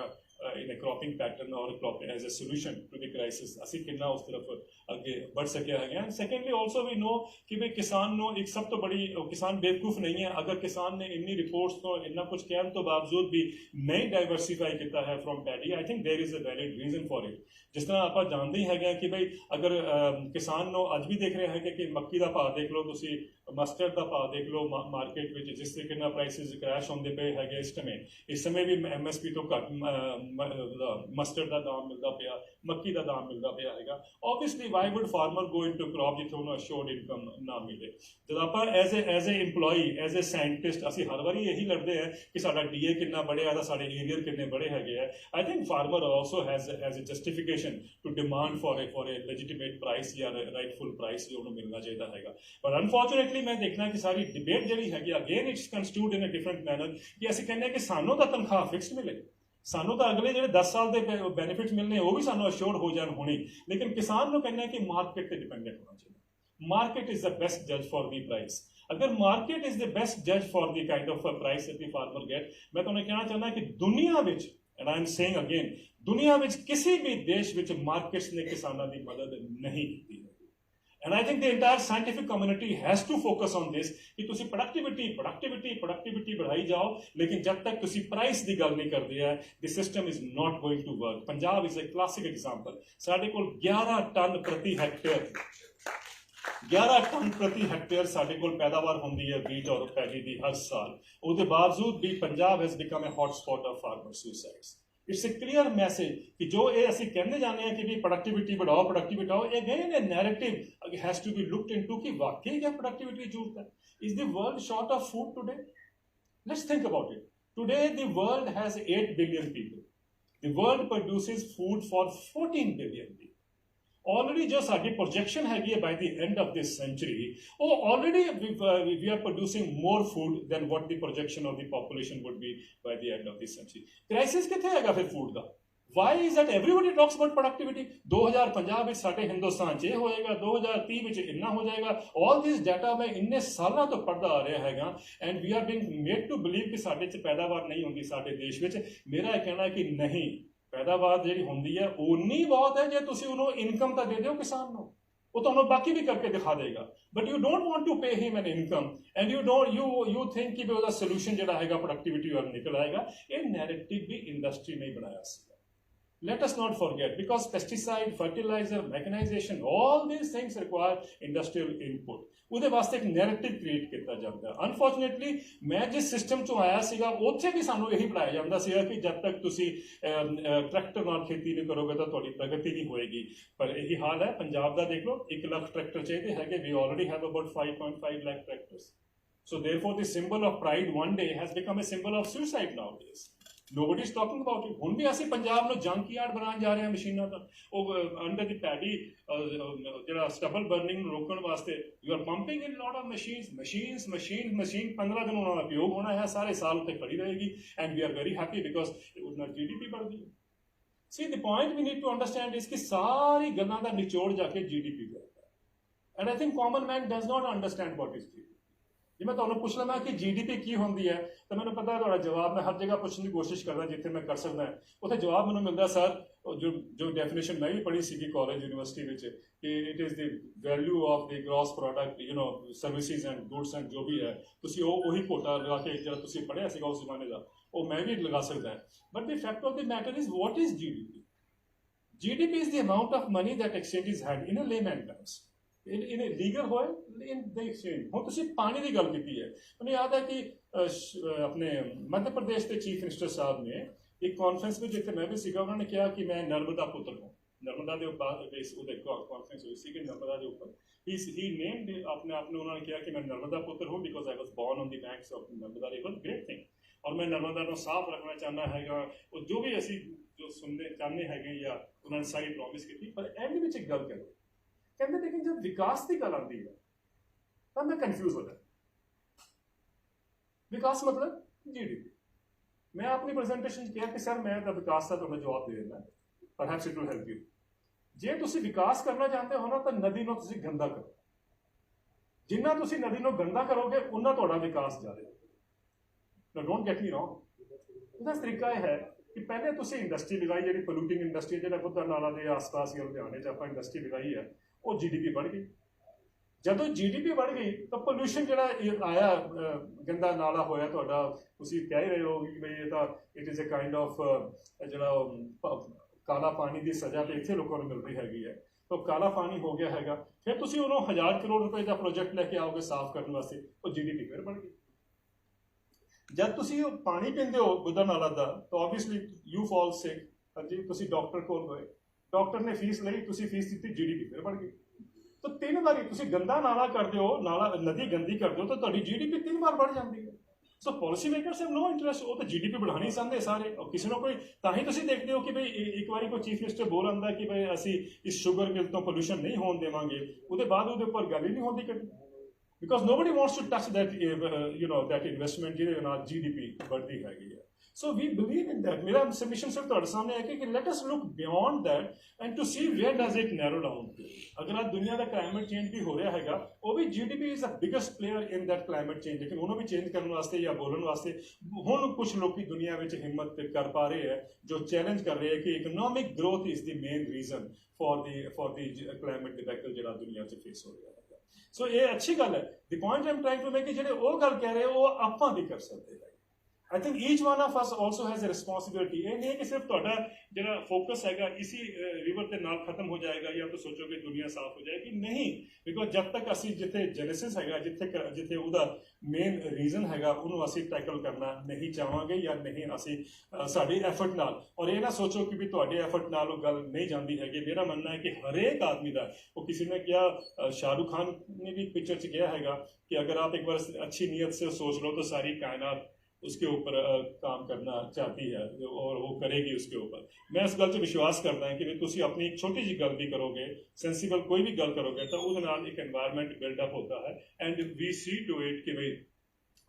in a cropping pattern or cropping as a solution to the crisis, असी कितना उस तरफ आगे बढ़ सके हैं। And secondly also we know कि भाई किसान नो एक सब तो बड़ी किसान बेवकूफ़ नहीं है। अगर किसान ने इन्नी रिपोर्ट्स तो इन्ना कुछ कहने तो बावजूद भी नहीं डाइवर्सिफाई किया है from paddy, I think there is a valid reason for it. जिस तरह आप जानते ही हैं कि भाई अगर किसान नो अज भी देख रहे हैं कि मक्की का भाव देख लो तुसी ਮਸਟਰਡ ਦਾ ਭਾਅ ਦੇਖ ਲਓ ਮਾਰਕੀਟ ਵਿੱਚ ਜਿਸ ਤਰੀਕੇ ਨਾਲ ਪ੍ਰਾਈਸਿਸ ਕ੍ਰੈਸ਼ ਹੁੰਦੇ ਪਏ ਹੈਗੇ ਇਸ ਸਮੇਂ ਵੀ MSP ਤੋਂ ਘੱਟ ਮਸਟਰਡ ਦਾ ਦਾਮ ਮਿਲਦਾ ਪਿਆ, ਮੱਕੀ ਦਾ ਦਾਮ ਮਿਲਦਾ ਪਿਆ ਹੈਗਾ। Obviously why would farmer go into crop ਜਿੱਥੇ ਉਹਨੂੰ ਅਸ਼ੋਰਡ ਇਨਕਮ ਨਾ ਮਿਲੇ। ਜਦੋਂ ਆਪਾਂ as a EMPLOYE as a scientist ਅਸੀਂ ਹਰ ਵਾਰੀ ਇਹੀ ਲੜਦੇ ਆ ਕਿ ਸਾਡਾ DA ਕਿੰਨਾ बढ़िया ਤਾਂ ਸਾਡੇ ਏਰੀਅਰ ਕਿੰਨੇ ਬੜੇ ਹੈਗੇ ਆ। I think farmer also has a justification to demand for a legitimate price ਜਾਂ ਰਾਈਟਫੁਲ ਪ੍ਰਾਈਸ ਜੋ ਉਹਨੂੰ ਮਿਲਣਾ ਚਾਹੀਦਾ ਹੈਗਾ। ਪਰ ਅਨਫੋਰਚੂਨੇਟਲੀ ਮੈਂ ਦੇਖਣਾ ਕਿ ਸਾਰੀ ਡਿਬੇਟ ਜਿਹੜੀ ਹੈਗੀ again it's construed in a different manner ਕਿ ਅਸੀਂ ਕਹਿੰਦੇ ਕਿ ਸਾਨੂੰ ਤਾਂ ਤਨਖਾਹ ਫਿਕਸਡ ਮਿਲੇ, ਸਾਨੂੰ ਤਾਂ ਅਗਲੇ ਜਿਹੜੇ 10 ਸਾਲ ਦੇ ਬੈਨੀਫਿਟਸ ਮਿਲਣੇ ਉਹ ਵੀ ਸਾਨੂੰ ਅਸ਼ੋਰਡ ਹੋ ਜਾਣ ਹੁਣੇ, ਲੇਕਿਨ ਕਿਸਾਨ ਨੂੰ ਕਹਿੰਦੇ ਕਿ ਮਾਰਕੀਟ ਤੇ ਡਿਪੈਂਡੈਂਟ ਹੋਣਾ ਚਾਹੀਦਾ। ਮਾਰਕੀਟ ਇਜ਼ ਦ ਬੈਸਟ ਜੱਜ ਫॉर ਦੀ ਪ੍ਰਾਈਸ। अगर मार्केट इज द बेस्ट जज for the kind of price that the farmer get, मैं तो कहना चाहता कि दुनिया विच, and I am saying again, दुनिया विच किसी भी देश विच मार्केट्स ने किसानों की मदद नहीं की। And I think the entire scientific community has to focus on this कि तुसी प्रोडक्टिविटी बढ़ाई जाओ, लेकिन जब तक तुसी प्राइस की गल नहीं करते हैं the system is not going to work. Punjab is a classic example. साडे कोल 11 टन प्रति हेक्टेयर 11 टन प्रति हेक्टेयर साढ़े कोल पैदावार होंदी है बीट और पैडी की हर साल। उसके बावजूद भी Punjab has become a hotspot of farmer suicides. It's a clear message कि जो ये असीं कहते जाने कि भी प्रोडक्टिविटी बढ़ाओ again a narrative has to be looked into कि वाकई क्या प्रोडक्टिविटी की जरूरत है। Is the world short of food today? Let's think about it. Today the world has 8 billion people. The world produces food for 14 billion people. Already जो साडी projection हैगी है by the end of this century, वो already we are producing more food than what the projection of the population would be by the end of this century. Crisis किथे हैगा फिर food का? Why is that everybody talks about productivity? 2050 में साडे हिंदुस्तान च ये होएगा, 2030 में इन्ना हो जाएगा। ऑल दिस डाटा मैं इन्ने सालों तो पढ़ता आ रहा हैगा and we are being made to believe कि साडे च पैदावार नहीं होंगी साडे देश में। मेरा कहना है कि नहीं, पैदावार जी होंगी है उन्नी बहुत है जो तुम उन्होंने इनकम तो दे दो किसान को, वो तो बाकी भी करके दिखा देगा। But you don't want to pay him an income and you think कि वो सोल्यूशन जो है प्रोडक्टिविटी वाला निकल आएगा। ये नैरेटिव भी इंडस्ट्री ने बनाया। Let us not forget, because pesticide, fertilizer, mechanization, all these things require industrial input. ਉਹਦੇ ਵਾਸਤੇ ਇੱਕ ਨੈਰੇਟਿਵ ਕ੍ਰੀਏਟ ਕੀਤਾ ਜਾਂਦਾ ਹੈ। ਅਨਫੋਰਚੂਨੇਟਲੀ ਮੈਂ ਜਿਸ ਸਿਸਟਮ ਚੋਂ ਆਇਆ ਸੀਗਾ ਉੱਥੇ ਵੀ ਸਾਨੂੰ ਇਹੀ ਪੜਾਇਆ ਜਾਂਦਾ ਸੀਗਾ ਕਿ ਜਦ ਤੱਕ ਤੁਸੀਂ ਟਰੈਕਟਰ ਨਾਲ ਖੇਤੀ ਨਹੀਂ ਕਰੋਗੇ ਤਾਂ ਤੁਹਾਡੀ ਪ੍ਰਗਤੀ ਨਹੀਂ ਹੋਏਗੀ। ਪਰ ਇਹੀ ਹਾਲ ਹੈ ਪੰਜਾਬ ਦਾ। ਦੇਖ ਲਓ 1 ਲੱਖ ਟਰੈਕਟਰ ਚਾਹੀਦੇ ਹੈਗੇ। We already have about 5.5 lakh tractors. So therefore the symbol of pride one day has become a symbol of suicide nowadays. Nobody is talking about it. ਹੁਣ ਵੀ ਅਸੀਂ ਪੰਜਾਬ ਨੂੰ ਜੰਕਯਾਰਡ ਬਣਾਉਣ ਜਾ ਰਹੇ ਹਾਂ ਮਸ਼ੀਨਾਂ ਦਾ। ਉਹ ਅੰਡਰ ਦੀ ਪੈਡੀ ਜਿਹੜਾ ਸਟਬਲ ਬਰਨਿੰਗ ਨੂੰ ਰੋਕਣ ਵਾਸਤੇ you are pumping in lot of machine 15 ਦਿਨ ਉਹਨਾਂ ਦਾ ਉਪਯੋਗ ਹੋਣਾ ਹੈ, ਸਾਰੇ ਸਾਲ ਉੱਤੇ ਖੜੀ ਰਹੇਗੀ and we are very happy because ਉਹਦੇ ਨਾਲ GDP बढ़ ਗਈ। See the point we need to understand is ਕਿ ਸਾਰੀ ਗੱਲਾਂ ਦਾ ਨਿਚੋੜ ਜਾ ਕੇ GDP ਦਾ ਹੈ। And I think common man does not understand what is GDP। ਜੇ ਮੈਂ ਤੁਹਾਨੂੰ ਪੁੱਛ ਲਵਾਂ ਕਿ GDP ਕੀ ਹੁੰਦੀ ਹੈ ਤਾਂ ਮੈਨੂੰ ਪਤਾ ਹੈ ਤੁਹਾਡਾ ਜਵਾਬ ਮੈਂ ਹਰ ਜਗ੍ਹਾ ਪੁੱਛਣ ਦੀ ਕੋਸ਼ਿਸ਼ ਕਰਦਾ ਜਿੱਥੇ ਮੈਂ ਕਰ ਸਕਦਾ। ਉੱਥੇ ਜਵਾਬ ਮੈਨੂੰ ਮਿਲਦਾ ਸਰ ਜੋ ਡੈਫੀਨੇਸ਼ਨ ਮੈਂ ਵੀ ਪੜ੍ਹੀ ਸੀਗੀ ਕਾਲਜ ਯੂਨੀਵਰਸਿਟੀ ਵਿੱਚ ਕਿ it is the value of the gross product services and goods and ਜੋ ਵੀ ਹੈ ਤੁਸੀਂ ਉਹੀ ਕੋਟਾ ਲਗਾ ਕੇ ਜਿਹੜਾ ਤੁਸੀਂ ਪੜ੍ਹਿਆ ਸੀਗਾ ਉਸ ਜ਼ਮਾਨੇ ਦਾ ਉਹ ਮੈਂ ਵੀ ਲਗਾ ਸਕਦਾ। But the fact of the matter is what is GDP? GDP is the amount of money that exchanges had in a layman terms। in a legal ਹੋਏ in the exchange। ਹੁਣ ਤੁਸੀਂ ਪਾਣੀ ਦੀ ਗੱਲ ਕੀਤੀ ਹੈ। ਮੈਨੂੰ ਯਾਦ ਹੈ ਕਿ ਆਪਣੇ ਮੱਧ ਪ੍ਰਦੇਸ਼ ਦੇ ਚੀਫ ਮਿਨਿਸਟਰ ਸਾਹਿਬ ਨੇ ਇੱਕ ਕਾਨਫਰੰਸ ਵਿੱਚ ਜਿੱਥੇ ਮੈਂ ਵੀ ਸੀਗਾ ਉਹਨਾਂ ਨੇ ਕਿਹਾ ਕਿ ਮੈਂ ਨਰਮਦਾ ਪੁੱਤਰ ਹਾਂ। ਨਰਮਦਾ ਦੇ ਉੱਪਰ ਉਹਦੇ ਕਾਨਫਰੰਸ ਹੋਈ ਸੀ ਕਿ ਨਰਮਦਾ ਦੇ ਉੱਪਰ ਹੀ ਨੇਮਡ ਆਪਣੇ ਆਪ ਨੂੰ ਉਹਨਾਂ ਨੇ ਕਿਹਾ ਕਿ ਮੈਂ ਨਰਮਦਾ ਪੁੱਤਰ ਹੂੰ because I was born on the banks of Narmada river. Great thing. ਔਰ ਮੈਂ ਨਰਮਦਾ ਨੂੰ ਸਾਫ਼ ਰੱਖਣਾ ਚਾਹੁੰਦਾ ਹੈਗਾ। ਉਹ ਜੋ ਵੀ ਅਸੀਂ ਜੋ ਸੁਣਨੇ ਚਾਹੁੰਦੇ ਹੈਗੇ ਜਾਂ ਉਹਨਾਂ ਨੇ ਸਾਰੀ ਪ੍ਰੋਮਿਸ ਕੀਤੀ। ਪਰ ਐਂਡ ਵਿੱਚ ਇੱਕ ਗੱਲ ਕਰੋ ਕਹਿੰਦੇ ਲੇਕਿਨ ਜਦ ਵਿਕਾਸ ਦੀ ਗੱਲ ਆਉਂਦੀ ਹੈ ਤਾਂ ਮੈਂ ਕਨਫਿਊਜ਼ ਹੋ ਜਾਂਦਾ। ਵਿਕਾਸ ਮਤਲਬ GDP। ਮੈਂ ਆਪਣੀ ਪ੍ਰੈਜੈਂਟੇਸ਼ਨ 'ਚ ਕਿਹਾ ਕਿ ਸਰ ਮੈਂ ਤਾਂ ਵਿਕਾਸ ਦਾ ਤੁਹਾਨੂੰ ਜਵਾਬ ਦੇ ਦਿੰਦਾ। ਪਰਹੈਪਸ ਇਟ ਵਿਲ ਹੈਲਪ ਯੂ। ਜੇ ਤੁਸੀਂ ਵਿਕਾਸ ਕਰਨਾ ਚਾਹੁੰਦੇ ਹੋ ਨਾ ਤਾਂ ਨਦੀ ਨੂੰ ਤੁਸੀਂ ਗੰਦਾ ਕਰੋ। ਜਿੰਨਾ ਤੁਸੀਂ ਨਦੀ ਨੂੰ ਗੰਦਾ ਕਰੋਗੇ ਉਨਾ ਤੁਹਾਡਾ ਵਿਕਾਸ ਜਾਵੇਗਾ। ਨਾ ਡੋਂਟ ਗੈਟ ਮੀ ਰੌਂਗ। ਉਹਦਾ ਤਰੀਕਾ ਇਹ ਹੈ ਕਿ ਪਹਿਲੇ ਤੁਸੀਂ ਇੰਡਸਟਰੀ ਲਗਾਈ ਜਿਹੜੀ ਪੋਲੂਟਿੰਗ ਇੰਡਸਟਰੀ ਜਿਹੜਾ ਬੁੱਧਾ ਨਾਲਾ ਦੇ ਆਸ-ਪਾਸ ਜਾਂ ਲੁਧਿਆਣੇ 'ਚ ਆਪਾਂ ਇੰਡਸਟਰੀ ਲਗਾਈ ਹੈ ਉਹ GDP बढ़ ਗਈ। ਜਦੋਂ GDP बढ़ ਗਈ ਤਾਂ ਪੋਲੂਸ਼ਨ ਜਿਹੜਾ ਆਇਆ ਗੰਦਾ ਨਾਲਾ ਹੋਇਆ ਤੁਹਾਡਾ ਤੁਸੀਂ ਕਹਿ ਰਹੇ ਹੋ ਕਿ ਬਈ ਇਹ ਤਾਂ it is a kind of ਜਿਹੜਾ ਕਾਲਾ ਪਾਣੀ ਦੀ ਸਜ਼ਾ ਤੇ ਇੱਥੇ ਲੋਕਾਂ ਨੂੰ ਮਿਲ ਰਹੀ ਹੈਗੀ ਹੈ। तो काला पानी हो गया हैगा, फिर तुसी उन्हों 1000 करोड़ रुपए का प्रोजेक्ट लेके आओगे साफ करने वास्ते, तो GDP फिर बढ़ गई। जब तुसी पानी पींदे हो बुद्धा नाला दा, तो ऑब्वियसली यू फॉल सिक, जी तुसी डॉक्टर कोल गए, डॉक्टर ने फीस ਲਈ, ਤੁਸੀਂ ਫੀਸ ਦਿੱਤੀ, GDP ਫਿਰ बढ़ गई। तो 3 ਵਾਰੀ ਤੁਸੀਂ ਗੰਦਾ ਨਾਲਾ ਕਰਦੇ ਹੋ, ਨਾਲਾ ਨਦੀ ਗੰਦੀ ਕਰਦੇ ਹੋ, ਤਾਂ ਤੁਹਾਡੀ GDP 3 ਵਾਰ बढ़ ਜਾਂਦੀ ਹੈ। So policy makers have no interest, ਉਹ ਤਾਂ GDP बढ़ाਣੀ ਚਾਹੁੰਦੇ ਸਾਰੇ, ਔਰ ਕਿਸੇ ਨੂੰ ਕੋਈ, ਤਾਂ ਹੀ ਤੁਸੀਂ ਦੇਖਦੇ ਹੋ ਕਿ ਭਈ ਇੱਕ ਵਾਰੀ ਕੋਈ ਚੀਫ ਮਿਨਿਸਟਰ ਬੋਲ ਆਂਦਾ ਕਿ ਭਈ ਅਸੀਂ ਇਸ ਸ਼ੂਗਰ ਮਿਲ ਤੋਂ ਪੋਲੂਸ਼ਨ ਨਹੀਂ ਹੋਣ ਦੇਵਾਂਗੇ, ਉਹਦੇ ਬਾਅਦ ਉਹਦੇ ਉੱਪਰ ਗੱਲ ਹੀ ਨਹੀਂ ਹੁੰਦੀ ਕਦੀ, because nobody wants to touch that that investment ਜਿਹਦੇ ਨਾਲ GDP बढ़ਦੀ ਹੈਗੀ ਹੈ। So we believe in that. मेरा submission सिर्फ ਤੁਹਾਡੇ ਸਾਹਮਣੇ ਹੈ कि let us look beyond that and to see where does it narrow down to. अगर आज दुनिया का climate change भी हो रहा हैगा, वो भी GDP is the biggest player in that climate change, लेकिन ਉਹਨੂੰ भी change ਕਰਨ ਵਾਸਤੇ ਜਾਂ ਬੋਲਣ ਵਾਸਤੇ ਹੁਣ ਕੁਝ ਲੋਕੀ ਦੁਨੀਆ ਵਿੱਚ ਹਿੰਮਤ ਕਰ ਪਾ ਰਹੇ ਹੈ, ਜੋ ਚੈਲੰਜ ਕਰ ਰਹੇ ਹੈ ਕਿ economic growth is the main reason for the climate debacle ਜਿਹੜਾ ਦੁਨੀਆ 'ਚ ਫੇਸ ਹੋ ਰਿਹਾ ਹੈਗਾ। ਸੋ ਇਹ ਅੱਛੀ ਗੱਲ ਹੈ। The point I'm trying to make ਕਿ ਜਿਹੜੇ ਉਹ ਗੱਲ ਕਹਿ ਰਹੇ ਉਹ ਆਪਾਂ ਵੀ ਕਰ ਸਕਦੇ ਹਾਂ। I think each one of us also has a responsibility. ਇਹ ਨਹੀਂ ਕਿ ਸਿਰਫ ਤੁਹਾਡਾ ਜਿਹੜਾ ਫੋਕਸ ਹੈਗਾ ਇसी ਰਿਵਰ ਦੇ ਨਾਲ ਖਤਮ ਹੋ ਜਾਏਗਾ ਜਾਂ ਤੁਸੀਂ ਸੋਚੋਗੇ ਦੁਨੀਆ ਸਾਫ਼ ਹੋ ਜਾਏਗੀ, ਨਹੀਂ, ਬਿਕੋਜ਼ ਜਦ ਤੱਕ ਅਸੀਂ ਜਿੱਥੇ ਜੈਨੇਸਿਸ ਹੈਗਾ, ਜਿੱਥੇ ਉਹਦਾ ਮੇਨ ਰੀਜ਼ਨ ਹੈਗਾ, ਉਹਨੂੰ ਅਸੀਂ ਟੈਕਲ ਕਰਨਾ ਨਹੀਂ ਚਾਹਾਂਗੇ ਜਾਂ ਨਹੀਂ ਅਸੀਂ ਸਾਡੀ ਐਫਰਟ ਨਾਲ, ਔਰ ਇਹ ਨਾ ਸੋਚੋ ਕਿ ਵੀ ਤੁਹਾਡੇ ਐਫਰਟ ਨਾਲ ਉਹ ਗੱਲ ਨਹੀਂ ਜਾਂਦੀ ਹੈਗੀ। ਮੇਰਾ ਮੰਨਣਾ ਹੈ ਕਿ ਹਰੇਕ ਆਦਮੀ ਦਾ, ਉਹ ਕਿਸੇ ਨੇ ਕਿਹਾ, शाहरुख खान ने भी पिक्चर च किया हैगा कि अगर आप एक बार अच्छी नीयत से सोच लो तो सारी कायनात उसके ऊपर काम करना चाहती है और वो करेगी उसके ऊपर। मैं इस गल 'ਚ विश्वास करता है कि ਤੁਸੀਂ अपनी एक छोटी जी गल भी करोगे, सेंसिबल कोई भी गल करोगे, तो उसके नाल एक एनवायरनमेंट बिल्डअप होता है and we see to it कि भाई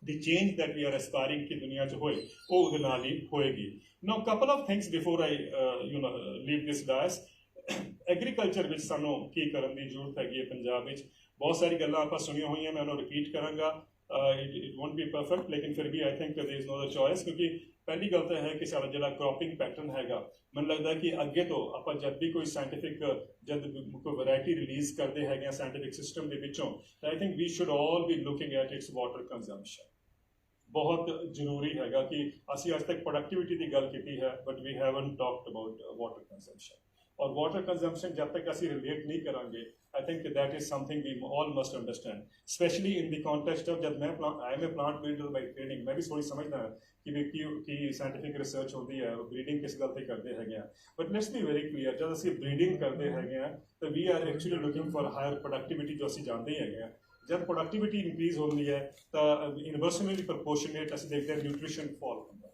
the change that we are aspiring कि दुनिया 'ਚ होए वो ਉਹਦੇ ਨਾਲ ਹੀ ਹੋਏਗੀ। Now couple of things before I leave this dais। Agriculture ਵਿੱਚ ਸਾਨੂੰ ਕੀ ਕਰਨ ਦੀ ਜ਼ਰੂਰਤ ਹੈਗੀ ਹੈ ਪੰਜਾਬ ਵਿੱਚ। ਬਹੁਤ ਸਾਰੀ ਗੱਲਾਂ ਆਪਾਂ ਸੁਣੀਆਂ ਹੋਈਆਂ, ਮੈਂ ਉਹਨੂੰ ਰਿਪੀਟ ਕਰਾਂਗਾ। it won't be perfect, लेकिन फिर भी I think there is no other choice, क्योंकि पहली गल तो है कि सारा जो क्रॉपिंग पैटर्न हैगा, मैंने लगता है कि अगे तो आप जब भी कोई साइंटिफिक जब कोई वैरायटी रिलीज करते हैं साइंटिफिक सिस्टम के विचों, तो I think we should all be looking at its water consumption. बहुत जरूरी हैगा कि असी अज तक प्रोडक्टिविटी की गल की है, but we haven't talked about water consumption. और वाटर कंजम्पशन जब तक असी रिलेट नहीं करांगे, I think that is something we all must understand, especially in the context of जब मैं I am a plant breeder by training, मैं भी थोड़ी समझदा कि साइंटिफिक रिसर्च होती है, ब्रीडिंग किस गल ते करते हैं, but let's be very clear, जब असी ब्रीडिंग करते हैं तो we are actually looking for higher productivity, जो असी जानते हैं। जब प्रोडक्टिविटी इंक्रीज होती है तो इनवर्सली प्रोपोर्शनेट असी देखते हैं न्यूट्रिशन फॉल होता है।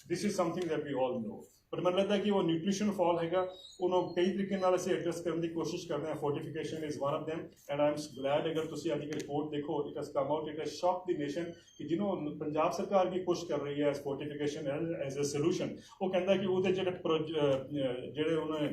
This is something that we all know, पर मैं लगता है कि वो न्यूट्रिशन फॉल हैगा, उन्होंने कई तरीके नाल असीं एड्रेस करने की कोशिश करते हैं। Fortification is one of them and I am glad, अगर तुसीं अज की रिपोर्ट देखो, it has come out, it has shock the nation कि जिन्होंने पंजाब सरकार भी पुश कर रही है as fortification as a solution. वो कहता कि वो जिहड़े उन्होंने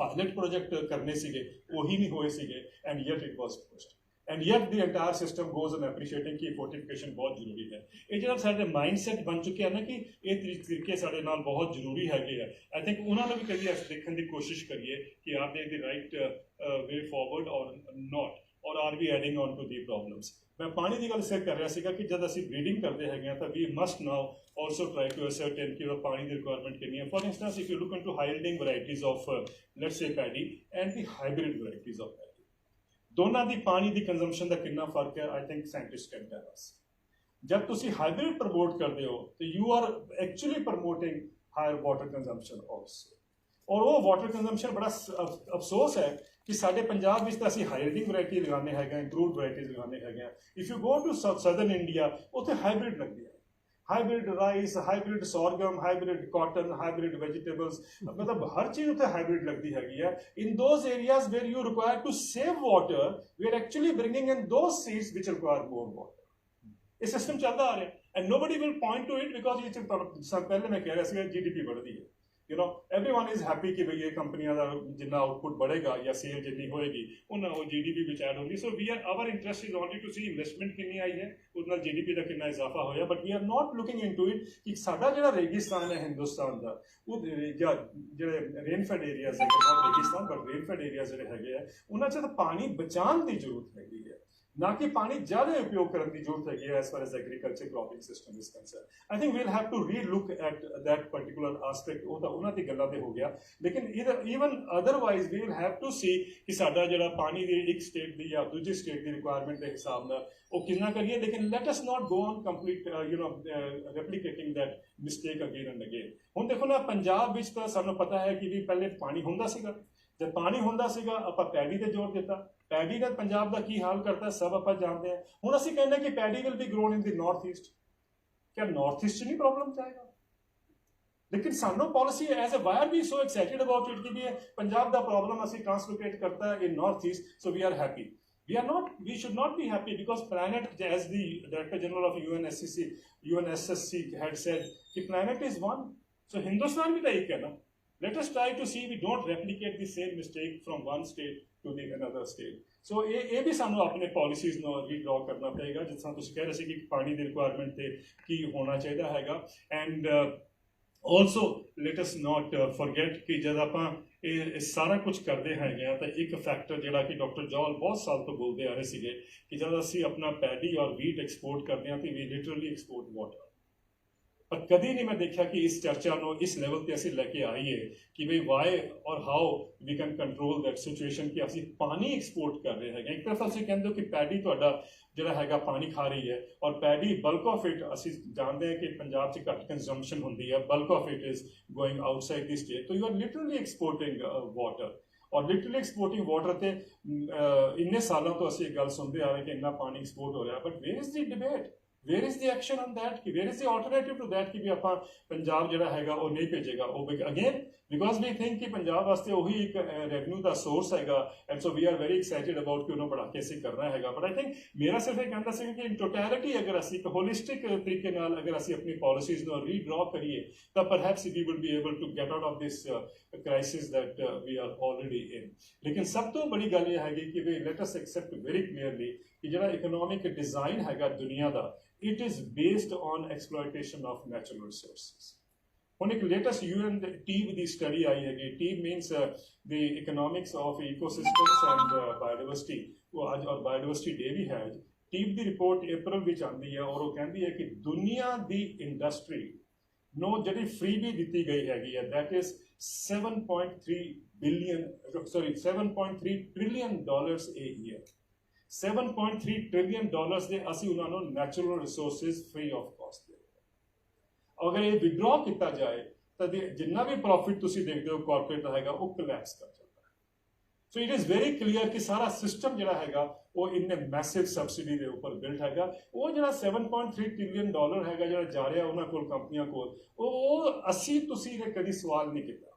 पायलट प्रोजेक्ट करने सीगे वही नहीं होए सीगे, and yet it was pushed, and yet the entire system goes on appreciating कि फोर्टिफिकेशन बहुत जरूरी है। ये जो साडे माइंडसैट बन चुके हैं ना कि ये तरीके साडे नाल बहुत जरूरी हैगे है, आई थिंक उन्होंने भी कभी देखने की कोशिश करिए कि are they the right way forward और नॉट, और are we adding on to the problems. मैं पानी की गल शेयर कर रहा सीगा कि जब असीं ब्रीडिंग करते हैं तो we must now also try to ascertain कि पानी की रिक्वायरमेंट कितनी है। For instance if you look into high yielding varieties of let's say paddy and the hybrid varieties of paddy, दोनों की पानी की कंजम्पशन का कितना फर्क है, I think scientist can tell us. जब तुसी हाइब्रिड प्रमोट करते हो तो you are actually promoting higher water consumption also, और वो वाटर कंजम्पशन बड़ा अफसोस है कि साडे पंजाब विच तां असीं हाई यील्डिंग वैरायटी लगाने हैं, इंप्रूवड वैरायटीज लगाने हैं। If you go to southern India उत्थे हाइब्रिड लगती है, hybrid rice, hybrid sorghum, hybrid cotton, hybrid vegetables, मतलब हर चीज उत्थे हाइब्रिड लगती है। In those areas where you require to save water, we are actually bringing in those seeds which require more water. ये सिस्टम चलता आ रहा है and nobody will point to it, because ये पहले मैं कह रहा था GDP बढ़ती है, you know everyone is happy कि भाई ये कंपनियां का जितना आउटपुट बढ़ेगा या सेल जितनी होएगी उन्हें वो GDP विच ऐड होगी। So we are our interest is only to see investment कितनी आई है, उतना GDP का कितना इजाफा होया, but we are not looking into it कि साडा जिहड़ा रेगिस्तान है हिंदुस्तान का, वो जिहड़े रेनफेड एरियाज है, नॉट रेगिस्तान बट रेनफेड एरियाज जिहड़े हैगे आ, उन्हां च तां पानी बचाउण दी जरूरत हैगी है। ना कि पानी ज़्यादा उपयोग करने की जरूरत है as far as agriculture cropping system is concern. I think we'll have to relook at that particular aspect. वो तो उन्होंने गल्लां ते हो गया, लेकिन even otherwise we will have to see कि साडा जिहड़ा पानी दी एक स्टेट दी या दूजी स्टेट दी रिक्वायरमेंट के हिसाब नाल वो कितना करिए, लेकिन let us not go on complete replicating that mistake again and again. हुण देखो ना, पंजाब विच तां सानूं पता है कि भी पहले पानी हुंदा सीगा, जब पानी हुंदा सीगा आपां पैडी ते जोर दिता। पैडी का पंजाब का की हाल करता है सब आप जानते हैं। हुण असीं कहने कि paddy will be grown in the north east, क्या नॉर्थ ईस्ट नहीं प्रॉब्लम जाएगा? लेकिन सानू policy as a why are be so excited about it कि पंजाब का प्रॉब्लम असीं ट्रांसलोकेट करता है in north east, so we are happy. We are not, we should not be happy because planet, as the Director General of UNSSC had said, the planet is one. So Hindustan भी तो एक है ना। Let us try to see we don't replicate the same mistake from one state to the another state. So ये भी सानू अपने policies ਨੂੰ रीड्रॉ करना पड़ेगा, जिस तरह तुसीं कह रहे सी कि पानी ਦੀ रिक्वायरमेंट ਤੇ ਕੀ ਹੋਣਾ ਚਾਹੀਦਾ ਹੈਗਾ। And also let us not forget कि जब ਆਪਾਂ ਇਹ ਸਾਰਾ ਕੁਝ ਕਰਦੇ ਹੈਗੇ ਆ ਤਾਂ ਇੱਕ ਫੈਕਟਰ ਜਿਹੜਾ ਕਿ ਡਾਕਟਰ ਜੌਲ ਬਹੁਤ ਸਾਲ ਤੋਂ ਬੋਲਦੇ ਆ ਰਹੇ ਸੀਗੇ ਕਿ ਜਦ ਅਸੀਂ ਆਪਣਾ ਪੈਡੀ ਔਰ ਵੀਟ ਐਕਸਪੋਰਟ ਕਰਦੇ ਆ ਤਾਂ ਵੀ ਲਿਟਰਲੀ ਐਕਸਪੋਰਟ ਵਾਟਰ। पर कभी नहीं मैं देखा कि इस चर्चा को इस लेवल पे असीं लेके आईए कि भाई वाई और how we can control that situation कि असीं पानी एक्सपोर्ट कर रहे हैं। एक तरफ असीं कहते हो कि पैडी तुहाडा जिहड़ा हैगा पानी खा रही है और पैडी बल्क ऑफ इट असीं जानते हैं कि पंजाब च घट कंजम्पशन होंदी है, bulk of it is going outside the state, तो you are literally exporting water. और लिटरली एक्सपोर्टिंग वाटर ते इन्ने सालों तो असीं गल सुनते आ रहे कि इन्ना पानी एक्सपोर्ट हो रहा, but where is the debate, where is the action on that कि where is the alternative to that कि भी आपां पंजाब जिहड़ा हैगा वो नहीं भेजेगा वो अगेन बिकॉज वी थिंक कि पंजाब वास्ते वही एक रेवन्यू का सोर्स हैगा and so we are very excited about कि उन्होंने बढ़ा के असीं करना हैगा। बट आई थिंक मेरा सिर्फ ये कहना सी कि इन टोटैलिटी अगर असीं एक होलिस्टिक तरीके नाल अगर असीं अपनी पॉलिसीज नूं रीड्रॉ करिए तो perhaps we will be able to get out of this crisis that we are already in. लेकिन सब तो बड़ी गल ये हैगी कि we let us accept very clearly कि जिहड़ा इकोनॉमिक डिजाइन हैगा दुनिया का it is based on exploitation of natural resources. ਹੁਣ ਇੱਕ ਲੇਟੈਸਟ UN ਟੀਬ ਦੀ ਸਟੱਡੀ ਆਈ ਹੈਗੀ, ਟੀਬ means the economics of ecosystems and biodiversity, ਉਹ ਅੱਜ ਔਰ ਬਾਇਓਡਾਇਵਰਸਿਟੀ ਡੇ ਵੀ ਹੈ। ਟੀਬ ਦੀ ਰਿਪੋਰਟ ਅਪ੍ਰੈਲ ਵਿੱਚ ਆਉਂਦੀ ਹੈ ਔਰ ਉਹ ਕਹਿੰਦੀ ਹੈ ਕਿ ਦੁਨੀਆ ਦੀ ਇੰਡਸਟਰੀ ਨੂੰ ਜਿਹੜੀ ਫ੍ਰੀ ਵੀ ਦਿੱਤੀ ਗਈ ਹੈਗੀ ਹੈ that is 7.3 trillion dollars a year। 7.3 trillion dollars ਦੇ ਅਸੀਂ ਉਹਨਾਂ ਨੂੰ natural resources free of cost ਦੇ ਰਹੇ। ਅਗਰ ਇਹ ਵਿਡਰਾ ਕੀਤਾ ਜਾਏ ਤਾਂ ਜਿੰਨਾ ਵੀ ਪ੍ਰੋਫਿਟ ਤੁਸੀਂ ਦੇਖਦੇ ਹੋ ਕਾਰਪੋਰੇਟ ਦਾ ਹੈਗਾ ਉਹ ਕੋਲੈਪਸ ਕਰ ਜਾਂਦਾ ਹੈ। So it is very clear ਕਿ ਸਾਰਾ ਸਿਸਟਮ ਜਿਹੜਾ ਹੈਗਾ ਉਹ ਇੰਨੇ ਮੈਸਿਵ ਸਬਸਿਡੀ ਦੇ ਉੱਪਰ ਬਿਲਡ ਹੈਗਾ। ਉਹ ਜਿਹੜਾ 7.3 trillion dollar ਹੈਗਾ ਜਿਹੜਾ ਜਾ ਰਿਹਾ ਉਹਨਾਂ ਕੋਲ ਕੰਪਨੀਆਂ ਕੋਲ, ਉਹ ਅਸੀਂ ਤੁਸੀਂ ਨੇ ਕਦੀ ਸਵਾਲ ਨਹੀਂ ਕੀਤਾ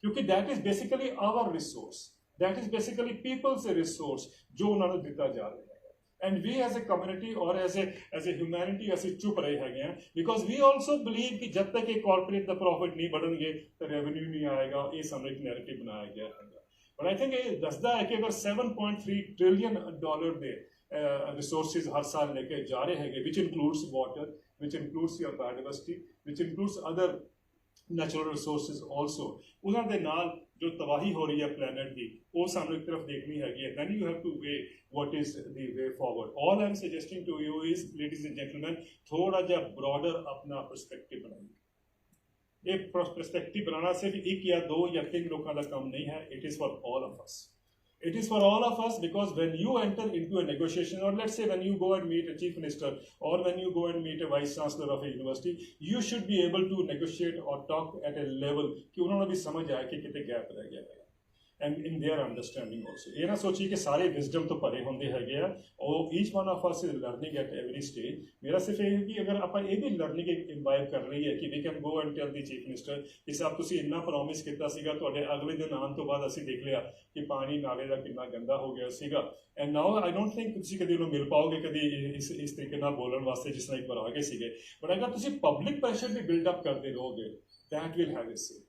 ਕਿਉਂਕਿ that is basically our resource, that is basically people's resource जो उन्होंने दिता जा रहा है। and we as a community or as a humanity ਅਸੀਂ ਚੁੱਪ ਰਹੇ ਹੈਗੇ ਆ because we also believe ਕਿ ਜਦ ਤੱਕ ਇਹ ਕਾਰਪੋਰੇਟ ਦਾ ਪ੍ਰੋਫਿਟ ਨਹੀਂ ਵਧਣਗੇ ਤਾਂ ਰੈਵਨਿਊ ਨਹੀਂ ਆਏਗਾ। ਇਹ ਸਾਨੂੰ ਇੱਕ ਨੈਰੇਟਿਵ ਬਣਾਇਆ ਗਿਆ ਹੈਗਾ। but I think ਇਹ ਦੱਸਦਾ ਹੈ ਕਿ ਅਗਰ 7.3 trillion dollar ਦੇ resources ਹਰ ਸਾਲ ਲੈ ਕੇ ਜਾ ਰਹੇ ਹੈਗੇ which includes water, which includes your biodiversity, which includes other natural resources also, ਉਹਨਾਂ ਦੇ ਨਾਲ जो तबाही हो रही है प्लैनेट की वो सामने एक तरफ देखनी हैगी है। then you have to weigh what is the way forward। all I'm suggesting to you is ladies and gentlemen थोड़ा जा broader अपना perspective बनाइए। ये perspective बनाना सिर्फ एक या दो या तीन लोगों का काम नहीं है, it is for all of us। It is for all of us because when you enter into a negotiation or let's say when you go and meet a chief minister or when you go and meet a vice chancellor of a university, you should be able to negotiate or talk at a level कि उन्होंने भी समझ आया कि कितने gap रह गया है and in their understanding also। ये ना सोचिए कि सारे wisdom तो परे होंगे हैगे आ और each one of us is learning at every stage। मेरा सिर्फ ये है कि अगर आप ये भी learning imbibe कर रही है कि we can go and tell the chief minister कि साहब तुसी इन्ना promise किया सीगा ਤੁਹਾਡੇ अगले दिन आने तो बाद ਅਸੀਂ देख लिया कि पानी नाले ਦਾ कितना गंदा हो गया सीगा and now I don't think ਤੁਸੀਂ ਕਦੀ ਉਹਨੂੰ ਮਿਲ ਪਾਓਗੇ ਕਦੀ ਇਸ ਤਰੀਕੇ ਨਾਲ ਬੋਲਣ ਵਾਸਤੇ ਜਿਸ ਤਰ੍ਹਾਂ ਇੱਕ ਵਾਰ ਆ ਗਏ ਸੀਗੇ। but ਅਗਰ ਤੁਸੀਂ public pressure ਵੀ build up ਕਰਦੇ ਰਹੋਗੇ that will have a say।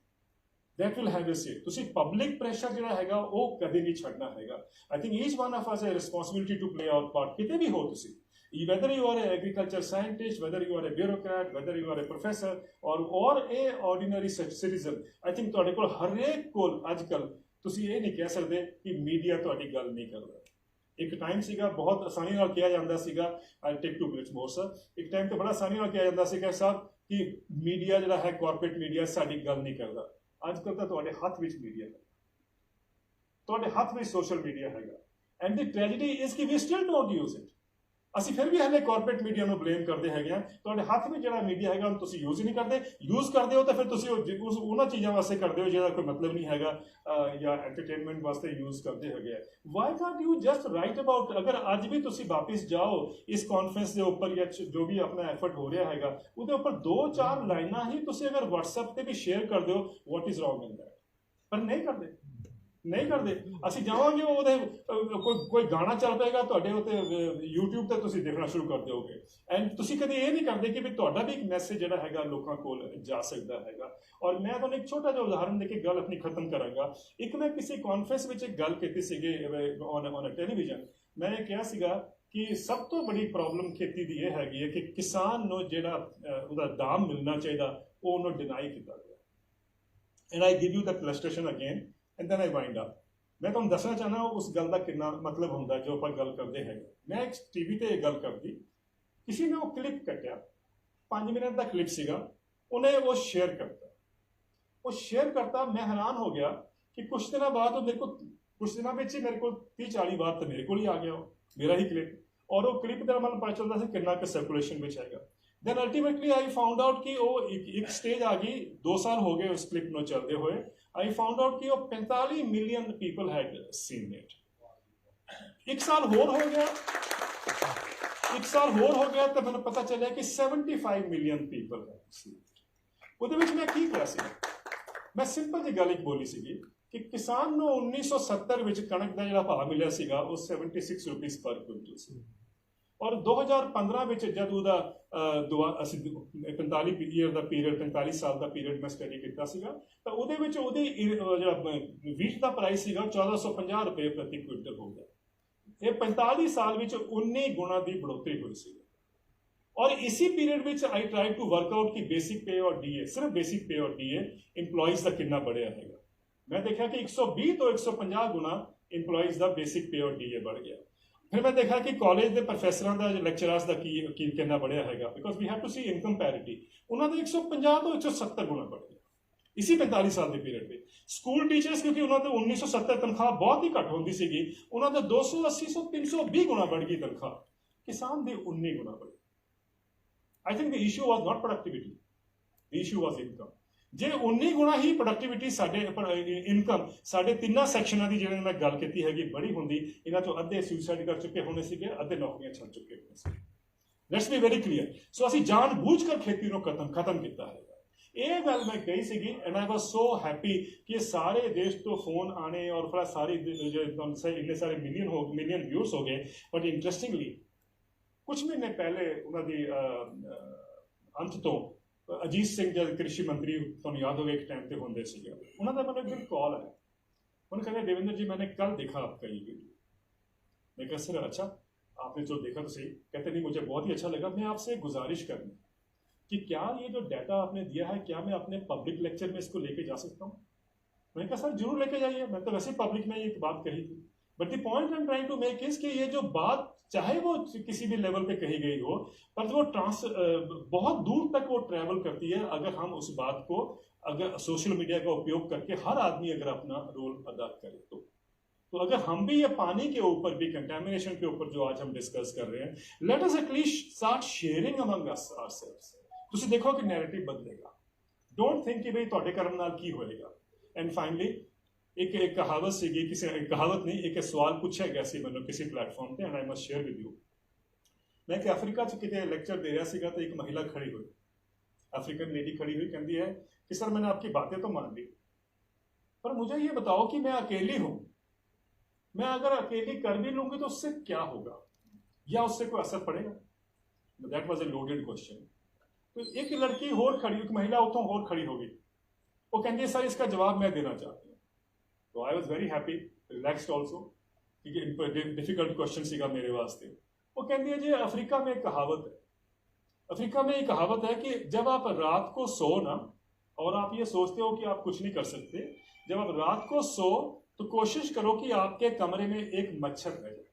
that will have a say। ਤੁਸੀਂ ਪਬਲਿਕ ਪ੍ਰੈਸ਼ਰ ਜਿਹੜਾ ਹੈਗਾ ਉਹ ਕਦੇ ਨਹੀਂ ਛੱਡਣਾ ਹੈਗਾ। I think each one of us has a responsibility to play our part ਕਿਤੇ ਵੀ ਹੋ ਤੁਸੀਂ, whether you are an agriculture scientist, whether you are a bureaucrat, whether you are a professor or a ordinary citizen। I think ਤੁਹਾਡੇ ਕੋਲ ਹਰੇਕ ਕੋਲ ਅੱਜ ਕੱਲ ਤੁਸੀਂ ਇਹ ਨਹੀਂ ਕਹਿ ਸਕਦੇ ਕਿ ਮੀਡੀਆ ਤੁਹਾਡੀ ਗੱਲ ਨਹੀਂ ਕਰ ਰਿਹਾ। ਇੱਕ ਟਾਈਮ ਸੀਗਾ ਬਹੁਤ ਆਸਾਨੀ ਨਾਲ ਕਿਹਾ ਜਾਂਦਾ ਸੀਗਾ, ਆਈ ਟੇਕ 2 ਮਿੰਟਸ ਮੋਰ ਸਰ, ਇੱਕ ਟਾਈਮ ਤੇ ਬੜਾ ਆਸਾਨੀ ਨਾਲ ਕਿਹਾ ਜਾਂਦਾ ਸੀਗਾ ਸਾਹਿਬ ਕਿ ਮੀਡੀਆ ਜਿਹੜਾ ਹੈ ਕਾਰਪੋਰੇਟ ਮੀਡੀਆ ਸਾਡੀ ਗੱਲ ਨਹੀਂ ਕਰਦਾ। ਅੱਜ ਕੱਲ੍ਹ ਤਾਂ ਤੁਹਾਡੇ ਹੱਥ ਵਿੱਚ ਮੀਡੀਆ ਹੈ, ਤੁਹਾਡੇ ਹੱਥ ਵਿੱਚ ਸੋਸ਼ਲ ਮੀਡੀਆ ਹੈਗਾ, ਐਂਡ ਦੀ ਟ੍ਰੈਜੇਡੀ ਇਜ਼ ਕਿ ਵੀ ਸਟਿਲ ਡੋਂਟ ਯੂਜ਼ ਇਟ। ਅਸੀਂ ਫਿਰ ਵੀ ਹਲੇ ਕਾਰਪੋਰੇਟ ਮੀਡੀਆ ਨੂੰ ਬਲੇਮ ਕਰਦੇ ਹੈਗੇ ਆ। ਤੁਹਾਡੇ ਹੱਥ ਵਿੱਚ ਜਿਹੜਾ ਮੀਡੀਆ ਹੈਗਾ ਉਹਨੂੰ ਤੁਸੀਂ ਯੂਜ਼ ਹੀ ਨਹੀਂ ਕਰਦੇ। ਯੂਜ਼ ਕਰਦੇ ਹੋ ਤਾਂ ਫਿਰ ਤੁਸੀਂ ਉਹਨਾਂ ਚੀਜ਼ਾਂ ਵਾਸਤੇ ਕਰਦੇ ਹੋ ਜਿਹਦਾ ਕੋਈ ਮਤਲਬ ਨਹੀਂ ਹੈਗਾ, ਜਾਂ ਐਂਟਰਟੇਨਮੈਂਟ ਵਾਸਤੇ ਯੂਜ਼ ਕਰਦੇ ਹੈਗੇ ਆ। Why can't you just write about, ਅਗਰ ਅੱਜ ਵੀ ਤੁਸੀਂ ਵਾਪਿਸ ਜਾਓ ਇਸ ਕਾਨਫਰੰਸ ਦੇ ਉੱਪਰ ਜਾਂ ਜੋ ਵੀ ਆਪਣਾ ਐਫਰਟ ਹੋ ਰਿਹਾ ਹੈਗਾ ਉਹਦੇ ਉੱਪਰ 2-4 ਲਾਈਨਾਂ ਹੀ ਤੁਸੀਂ ਅਗਰ WhatsApp ਤੇ ਵੀ ਸ਼ੇਅਰ ਕਰ ਦਿਓ what is wrong in that, ਪਰ ਨਹੀਂ ਕਰਦੇ। ਅਸੀਂ ਜਾਵਾਂਗੇ ਉਹਦੇ ਕੋਈ ਗਾਣਾ ਚੱਲ ਪਏਗਾ ਤੁਹਾਡੇ ਉੱਤੇ YouTube ਤੇ ਤੁਸੀਂ ਦੇਖਣਾ ਸ਼ੁਰੂ ਕਰ ਦਿਓਗੇ, ਐਂਡ ਤੁਸੀਂ ਕਦੇ ਇਹ ਨਹੀਂ ਕਰਦੇ ਕਿ ਵੀ ਤੁਹਾਡਾ ਵੀ ਇੱਕ ਮੈਸੇਜ ਜਿਹੜਾ ਹੈਗਾ ਲੋਕਾਂ ਕੋਲ ਜਾ ਸਕਦਾ ਹੈਗਾ। ਔਰ ਮੈਂ ਤੁਹਾਨੂੰ ਇੱਕ ਛੋਟਾ ਜਿਹਾ ਉਦਾਹਰਨ ਦੇ ਕੇ ਗੱਲ ਆਪਣੀ ਖਤਮ ਕਰਾਂਗਾ। ਇੱਕ ਮੈਂ ਕਿਸੇ ਕਾਨਫਰੰਸ ਵਿੱਚ ਇੱਕ ਗੱਲ ਕੀਤੀ ਸੀਗੀ ਔਨ ਟੈਲੀਵਿਜ਼ਨ। ਮੈਂ ਇਹ ਕਿਹਾ ਸੀਗਾ ਕਿ ਸਭ ਤੋਂ ਬੜੀ ਪ੍ਰੋਬਲਮ ਖੇਤੀ ਦੀ ਇਹ ਹੈਗੀ ਹੈ ਕਿ ਕਿਸਾਨ ਨੂੰ ਜਿਹੜਾ ਉਹਦਾ ਦਾਮ ਮਿਲਣਾ ਚਾਹੀਦਾ ਉਹ ਉਹਨੂੰ ਡਿਨਾਈ ਕੀਤਾ ਗਿਆ। And I give you that illustration again and then I wind up. ਮੈਂ ਤੁਹਾਨੂੰ ਦੱਸਣਾ ਚਾਹੁੰਦਾ ਉਸ ਗੱਲ ਦਾ ਕਿੰਨਾ ਮਤਲਬ ਹੁੰਦਾ ਜੋ ਆਪਾਂ ਗੱਲ ਕਰਦੇ ਹੈਗੇ। ਮੈਂ ਇੱਕ ਟੀਵੀ ਤੇ ਇਹ ਗੱਲ ਕਰਦੀ, ਕਿਸੇ ਨੇ ਉਹ ਕਲਿੱਪ ਕੱਟਿਆ, 5 ਮਿੰਟ ਦਾ ਕਲਿੱਪ ਸੀਗਾ, ਉਹਨੇ ਉਹ ਸ਼ੇਅਰ ਕਰਤਾ। ਮੈਂ ਹੈਰਾਨ ਹੋ ਗਿਆ ਕਿ ਕੁਝ ਦਿਨਾਂ ਬਾਅਦ ਉਹ ਮੇਰੇ ਕੋਲ, ਕੁਝ ਦਿਨਾਂ ਵਿੱਚ ਹੀ ਮੇਰੇ ਕੋਲ 30-40 ਵਾਰ ਤਾਂ ਮੇਰੇ ਕੋਲ ਹੀ ਆ ਗਿਆ ਉਹ ਮੇਰਾ ਹੀ ਕਲਿੱਪ, ਔਰ ਉਹ ਕਲਿੱਪ ਦਾ ਮੈਨੂੰ ਪਤਾ ਚੱਲਦਾ ਸੀ ਕਿੰਨਾ ਕੁ ਸਰਕੂਲੇਸ਼ਨ ਵਿੱਚ ਹੈਗਾ। Then ultimately I found out ਕਿ ਉਹ ਇੱਕ ਸਟੇਜ ਆ ਗਈ, 2 ਸਾਲ ਹੋ ਗਏ ਉਸ ਕਲਿੱਪ ਨੂੰ ਚੱਲਦੇ ਹੋਏ। I found out कि 45 million people had seen it। एक साल होर हो गया तो मैंने पता चला कि 75 million people had seen it। ਉਹਦੇ ਵਿੱਚ ਮੈਂ ਕੀ ਕਿਹਾ ਸੀ, ਮੈਂ ਸਿੰਪਲ ਜਿਹੀ ਗੱਲ ਇੱਕ ਬੋਲੀ ਸੀਗੀ ਕਿ ਕਿਸਾਨ ਨੂੰ 1970 ਵਿੱਚ ਕਣਕ ਦਾ ਜਿਹੜਾ ਭਾਅ ਮਿਲਿਆ ਸੀਗਾ ਉਹ 76 ਰੁਪਏ ਪਰ ਕੁਇੰਟਲ ਸੀ, ਔਰ 2015 ਵਿੱਚ ਜਦ ਉਹਦਾ ਅਸੀਂ 45 ਸਾਲ ਦਾ ਪੀਰੀਅਡ ਮੈਂ ਸਟੱਡੀ ਕੀਤਾ ਸੀਗਾ ਤਾਂ ਉਹਦੇ ਵਿੱਚ ਉਹਦੀ ਜਿਹੜਾ ਵੀਟ ਦਾ ਪ੍ਰਾਈਸ ਸੀਗਾ 1450 ਰੁਪਏ ਪ੍ਰਤੀ ਕੁਇੰਟਲ ਹੋ ਗਿਆ। ਇਹ 45 ਸਾਲ ਵਿੱਚ 19 ਗੁਣਾ ਦੀ ਬੜੋਤਰੀ ਹੋਈ ਸੀ। ਔਰ ਇसी ਪੀਰੀਅਡ ਵਿੱਚ I try to work out ਕਿ ਬੇਸਿਕ ਪੇ ਔਰ ਡੀਏ, ਸਿਰਫ ਬੇਸਿਕ ਪੇ ਔਰ ਡੀਏ ਇੰਪਲੋਈਜ਼ ਦਾ ਕਿੰਨਾ बढ़ਿਆ ਹੈਗਾ। ਮੈਂ ਦੇਖਿਆ ਕਿ 120 ਤੋਂ 150 ਗੁਣਾ ਇੰਪਲੋਈਜ਼ ਦਾ ਬੇਸਿਕ ਪੇ ਔਰ ਡੀਏ बढ़ ਗਿਆ। ਫਿਰ ਮੈਂ ਦੇਖਿਆ ਕਿ ਕਾਲਜ ਦੇ ਪ੍ਰੋਫੈਸਰਾਂ ਦਾ, ਲੈਕਚਰਰਸ ਦਾ ਕੀ ਕਿੰਨਾ बढ़िया ਹੈਗਾ, because we have to see income parity. ਉਹਨਾਂ ਦਾ 150 ਤੋਂ 170 ਗੁਣਾ बढ़ ਗਿਆ ਇसी 45 ਸਾਲ ਦੇ ਪੀਰੀਅਡ ਵਿੱਚ। ਸਕੂਲ ਟੀਚਰਸ ਕਿਉਂਕਿ ਉਹਨਾਂ ਦੇ 1970 ਤਨਖਾਹ ਬਹੁਤ ਹੀ ਘੱਟ ਹੁੰਦੀ ਸੀਗੀ, ਉਹਨਾਂ ਦਾ 280 ਤੋਂ 320 ਗੁਣਾ बढ़ ਗਈ ਤਨਖਾਹ। ਕਿਸਾਨ ਦੀ 19 ਗੁਣਾ बढ़ ਗਈ। I think the issue was not productivity, the issue was income। ਜੇ 19 ਗੁਣਾ ਹੀ ਪ੍ਰੋਡਕਟਿਵਿਟੀ ਸਾਡੇ ਇਨਕਮ ਸਾਡੇ ਤਿੰਨਾਂ ਸੈਕਸ਼ਨਾਂ ਦੀ ਜਿਹੜੀ ਮੈਂ ਗੱਲ ਕੀਤੀ ਹੈਗੀ ਬੜੀ ਹੁੰਦੀ, ਇਹਨਾਂ ਚੋਂ ਅੱਧੇ ਸੁਸਾਈਡ ਕਰ ਚੁੱਕੇ ਹੋਣੇ ਸੀਗੇ, ਅੱਧੇ ਨੌਕਰੀਆਂ ਛੱਡ ਚੁੱਕੇ ਹੋਣੇ ਸੀ। Let's be very clear. So ਅਸੀਂ ਜਾਣ ਬੂਝ ਕਰ ਖੇਤੀ ਨੂੰ ਖਤਮ ਕੀਤਾ ਹੈਗਾ। ਇਹ ਗੱਲ ਮੈਂ ਕਹੀ ਸੀਗੀ and I was so happy ਕਿ ਸਾਰੇ ਦੇਸ਼ ਤੋਂ ਫੋਨ ਆਣੇ ਔਰ ਫਿਰ ਸਾਰੇ ਇੰਨੇ ਸਾਰੇ ਮਿਲੀਅਨ ਵਿਊਜ਼ ਹੋ ਗਏ। ਬਟ ਇੰਟਰਸਟਿੰਗਲੀ ਕੁਝ ਮਹੀਨੇ ਪਹਿਲੇ ਉਹਨਾਂ ਦੀ ਅੰਤ ਤੋਂ ਅਜੀਤ ਸਿੰਘ ਜਦ ਕ੍ਰਿਸ਼ੀ ਮੰਤਰੀ, ਤੁਹਾਨੂੰ ਯਾਦ ਹੋगा एक टाइम पे होंगे सीगे, उन्होंने मैंने एक दिन कॉल आया, उन्होंने कहा देवेंद्र जी मैंने कल देखा आपका ये वीडियो। मैं कहा सर अच्छा आपने जो देखा तो सही। कहते नहीं मुझे बहुत ही अच्छा लगा, मैं आपसे एक गुजारिश करनी कि क्या ये जो डाटा आपने दिया है क्या मैं अपने पब्लिक लेक्चर में इसको लेके जा सकता हूँ। मैंने कहा सर जरूर लेके जाइए, मैं तो वैसे पब्लिक में ये बात कही थी। But the point I am trying to make is कि ये जो बात चाहे वो किसी भी लेवल पे कही गई हो, पर वो बहुत दूर तक वो ट्रैवल करती है अगर हम उस बात को, अगर सोशल मीडिया का उपयोग करके हर आदमी अगर अपना रोल अदा करे तो अगर हम भी ये पानी के ऊपर भी कंटेमिनेशन के ऊपर जो आज हम डिस्कस कर रहे हैं, let us at least start sharing among ourselves. ਤੁਸੀਂ ਦੇਖੋ ਕਿ ਨੈਰੇਟਿਵ ਬਦਲੇਗਾ। ਡੋਂਟ ਥਿੰਕ ਕਿ ਬਈ ਤੁਹਾਡੇ ਕਰਮ ਨਾਲ ਕੀ ਹੋਏਗਾ। ਐਂਡ ਫਾਈਨਲੀ एक कहावत सीगी, किसी कहावत नहीं, एक सवाल पूछा गया सी मैंने किसी प्लेटफॉर्म पे, and I must share with you. मैं कि अफ्रीका च किते लेक्चर दे रहा सीगा तो एक महिला खड़ी हुई, अफ्रीकन लेडी खड़ी हुई, कहती है कि सर मैंने आपकी बातें तो मान ली, पर मुझे ये बताओ कि मैं अकेली हूँ, मैं अगर अकेली कर भी लूंगी तो उससे क्या होगा, या उससे कोई असर पड़ेगा। That was a loaded question. तो एक लड़की होर खड़ी, एक महिला उतों होर खड़ी हो गई, वो कहती है सर इसका जवाब मैं देना चाहती हूँ। तो I was very happy, relaxed also, क्योंकि डिफिकल्ट क्वेश्चन सीगा मेरे वास्ते। वो कहती है जी अफ्रीका में एक कहावत है, अफ्रीका में एक कहावत है कि जब आप रात को सो ना और आप ये सोचते हो कि आप कुछ नहीं कर सकते, जब आप रात को सो तो कोशिश करो कि आपके कमरे में एक मच्छर रह जाए।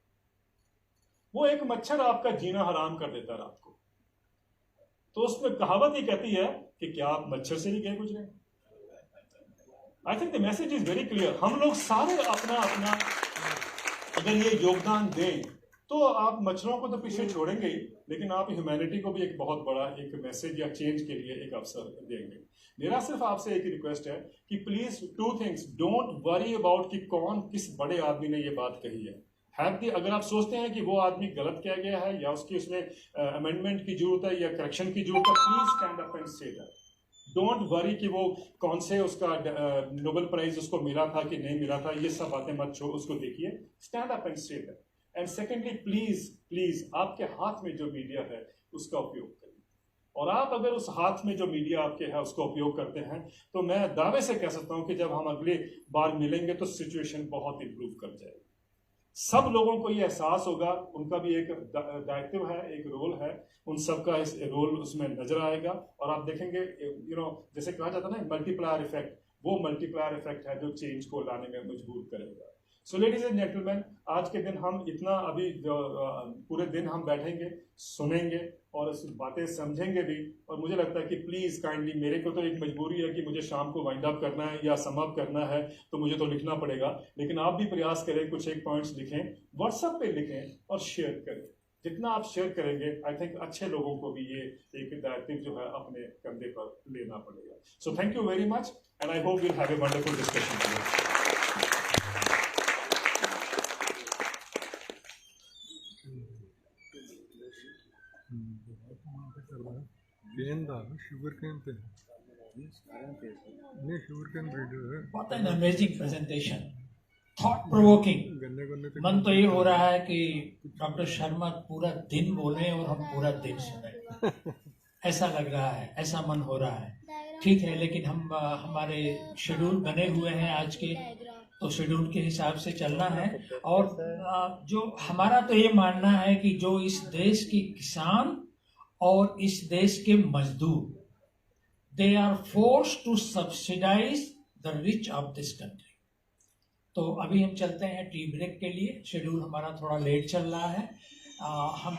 वो एक मच्छर आपका जीना हराम कर देता है रात को। तो उसमें कहावत ही कहती है कि क्या आप मच्छर से नहीं गए गुजरे। आई think the message is very clear. हम लोग सारे अपना अपना अगर ये योगदान दें तो आप मच्छरों को तो पीछे छोड़ेंगे ही, लेकिन आप ह्यूमैनिटी को भी एक बहुत बड़ा एक मैसेज या चेंज के लिए एक अवसर देंगे। मेरा सिर्फ आपसे एक रिक्वेस्ट है कि please 2 things, don't worry about कि कौन किस बड़े आदमी ने ये बात कही है। अगर आप सोचते हैं कि वो आदमी गलत किया गया है या उसकी उसमें अमेंडमेंट की जरूरत है या करेक्शन की जरूरत है, please stand up and say that. Don't worry कि वो कौन से उसका नोबेल प्राइज उसको मिला था कि नहीं मिला था, ये सब बातें मत छोड़ो, उसको देखिए, stand up and say that. And secondly please आपके हाथ में जो मीडिया है उसका उपयोग करिए, और आप अगर उस हाथ में जो मीडिया आपके है उसका उपयोग करते हैं तो मैं दावे से कह सकता हूं कि जब हम अगली बार मिलेंगे तो सिचुएशन बहुत इंप्रूव कर जाएगी। सब लोगों को ये एहसास होगा, उनका भी एक दायित्व है, एक रोल है, उन सब का रोल उसमें नजर आएगा, और आप देखेंगे जैसे कहा जाता है ना मल्टीप्लायर इफेक्ट, वो मल्टीप्लायर इफेक्ट है जो चेंज को लाने में मजबूर करेगा। सो लेडीज एंड जेंटलमैन, आज के दिन हम इतना अभी पूरे दिन हम बैठेंगे, सुनेंगे और इस बातें समझेंगे भी, और मुझे लगता है कि प्लीज काइंडली, मेरे को तो एक मजबूरी है कि मुझे शाम को वाइंड अप करना है या सम अप करना है तो मुझे तो लिखना पड़ेगा, लेकिन आप भी प्रयास करें, कुछ एक पॉइंट्स लिखें, व्हाट्सएप पे लिखें और शेयर करें। जितना आप शेयर करेंगे आई थिंक अच्छे लोगों को भी ये एक दायित्व जो है अपने कंधे पर लेना पड़ेगा। So thank you very much and I hope we'll have a wonderful discussion today. Sugar cane पे नहीं, शुगर केन ब्रीडर है। What an amazing presentation, thought provoking। मन तो ये हो रहा है कि डॉक्टर शर्मा पूरा दिन बोले और हम पूरा दिन सुने, ऐसा लग रहा है, ऐसा मन हो रहा है। ठीक है, लेकिन हम हमारे शेड्यूल बने हुए हैं आज के, तो शेड्यूल के हिसाब से चलना है। और जो हमारा तो ये मानना है कि जो इस देश की किसान और इस देश के मजदूर, they are forced to subsidise the rich of this country. तो अभी हम चलते हैं टी ब्रेक के लिए, शेड्यूल हमारा थोड़ा लेट चल रहा है। हम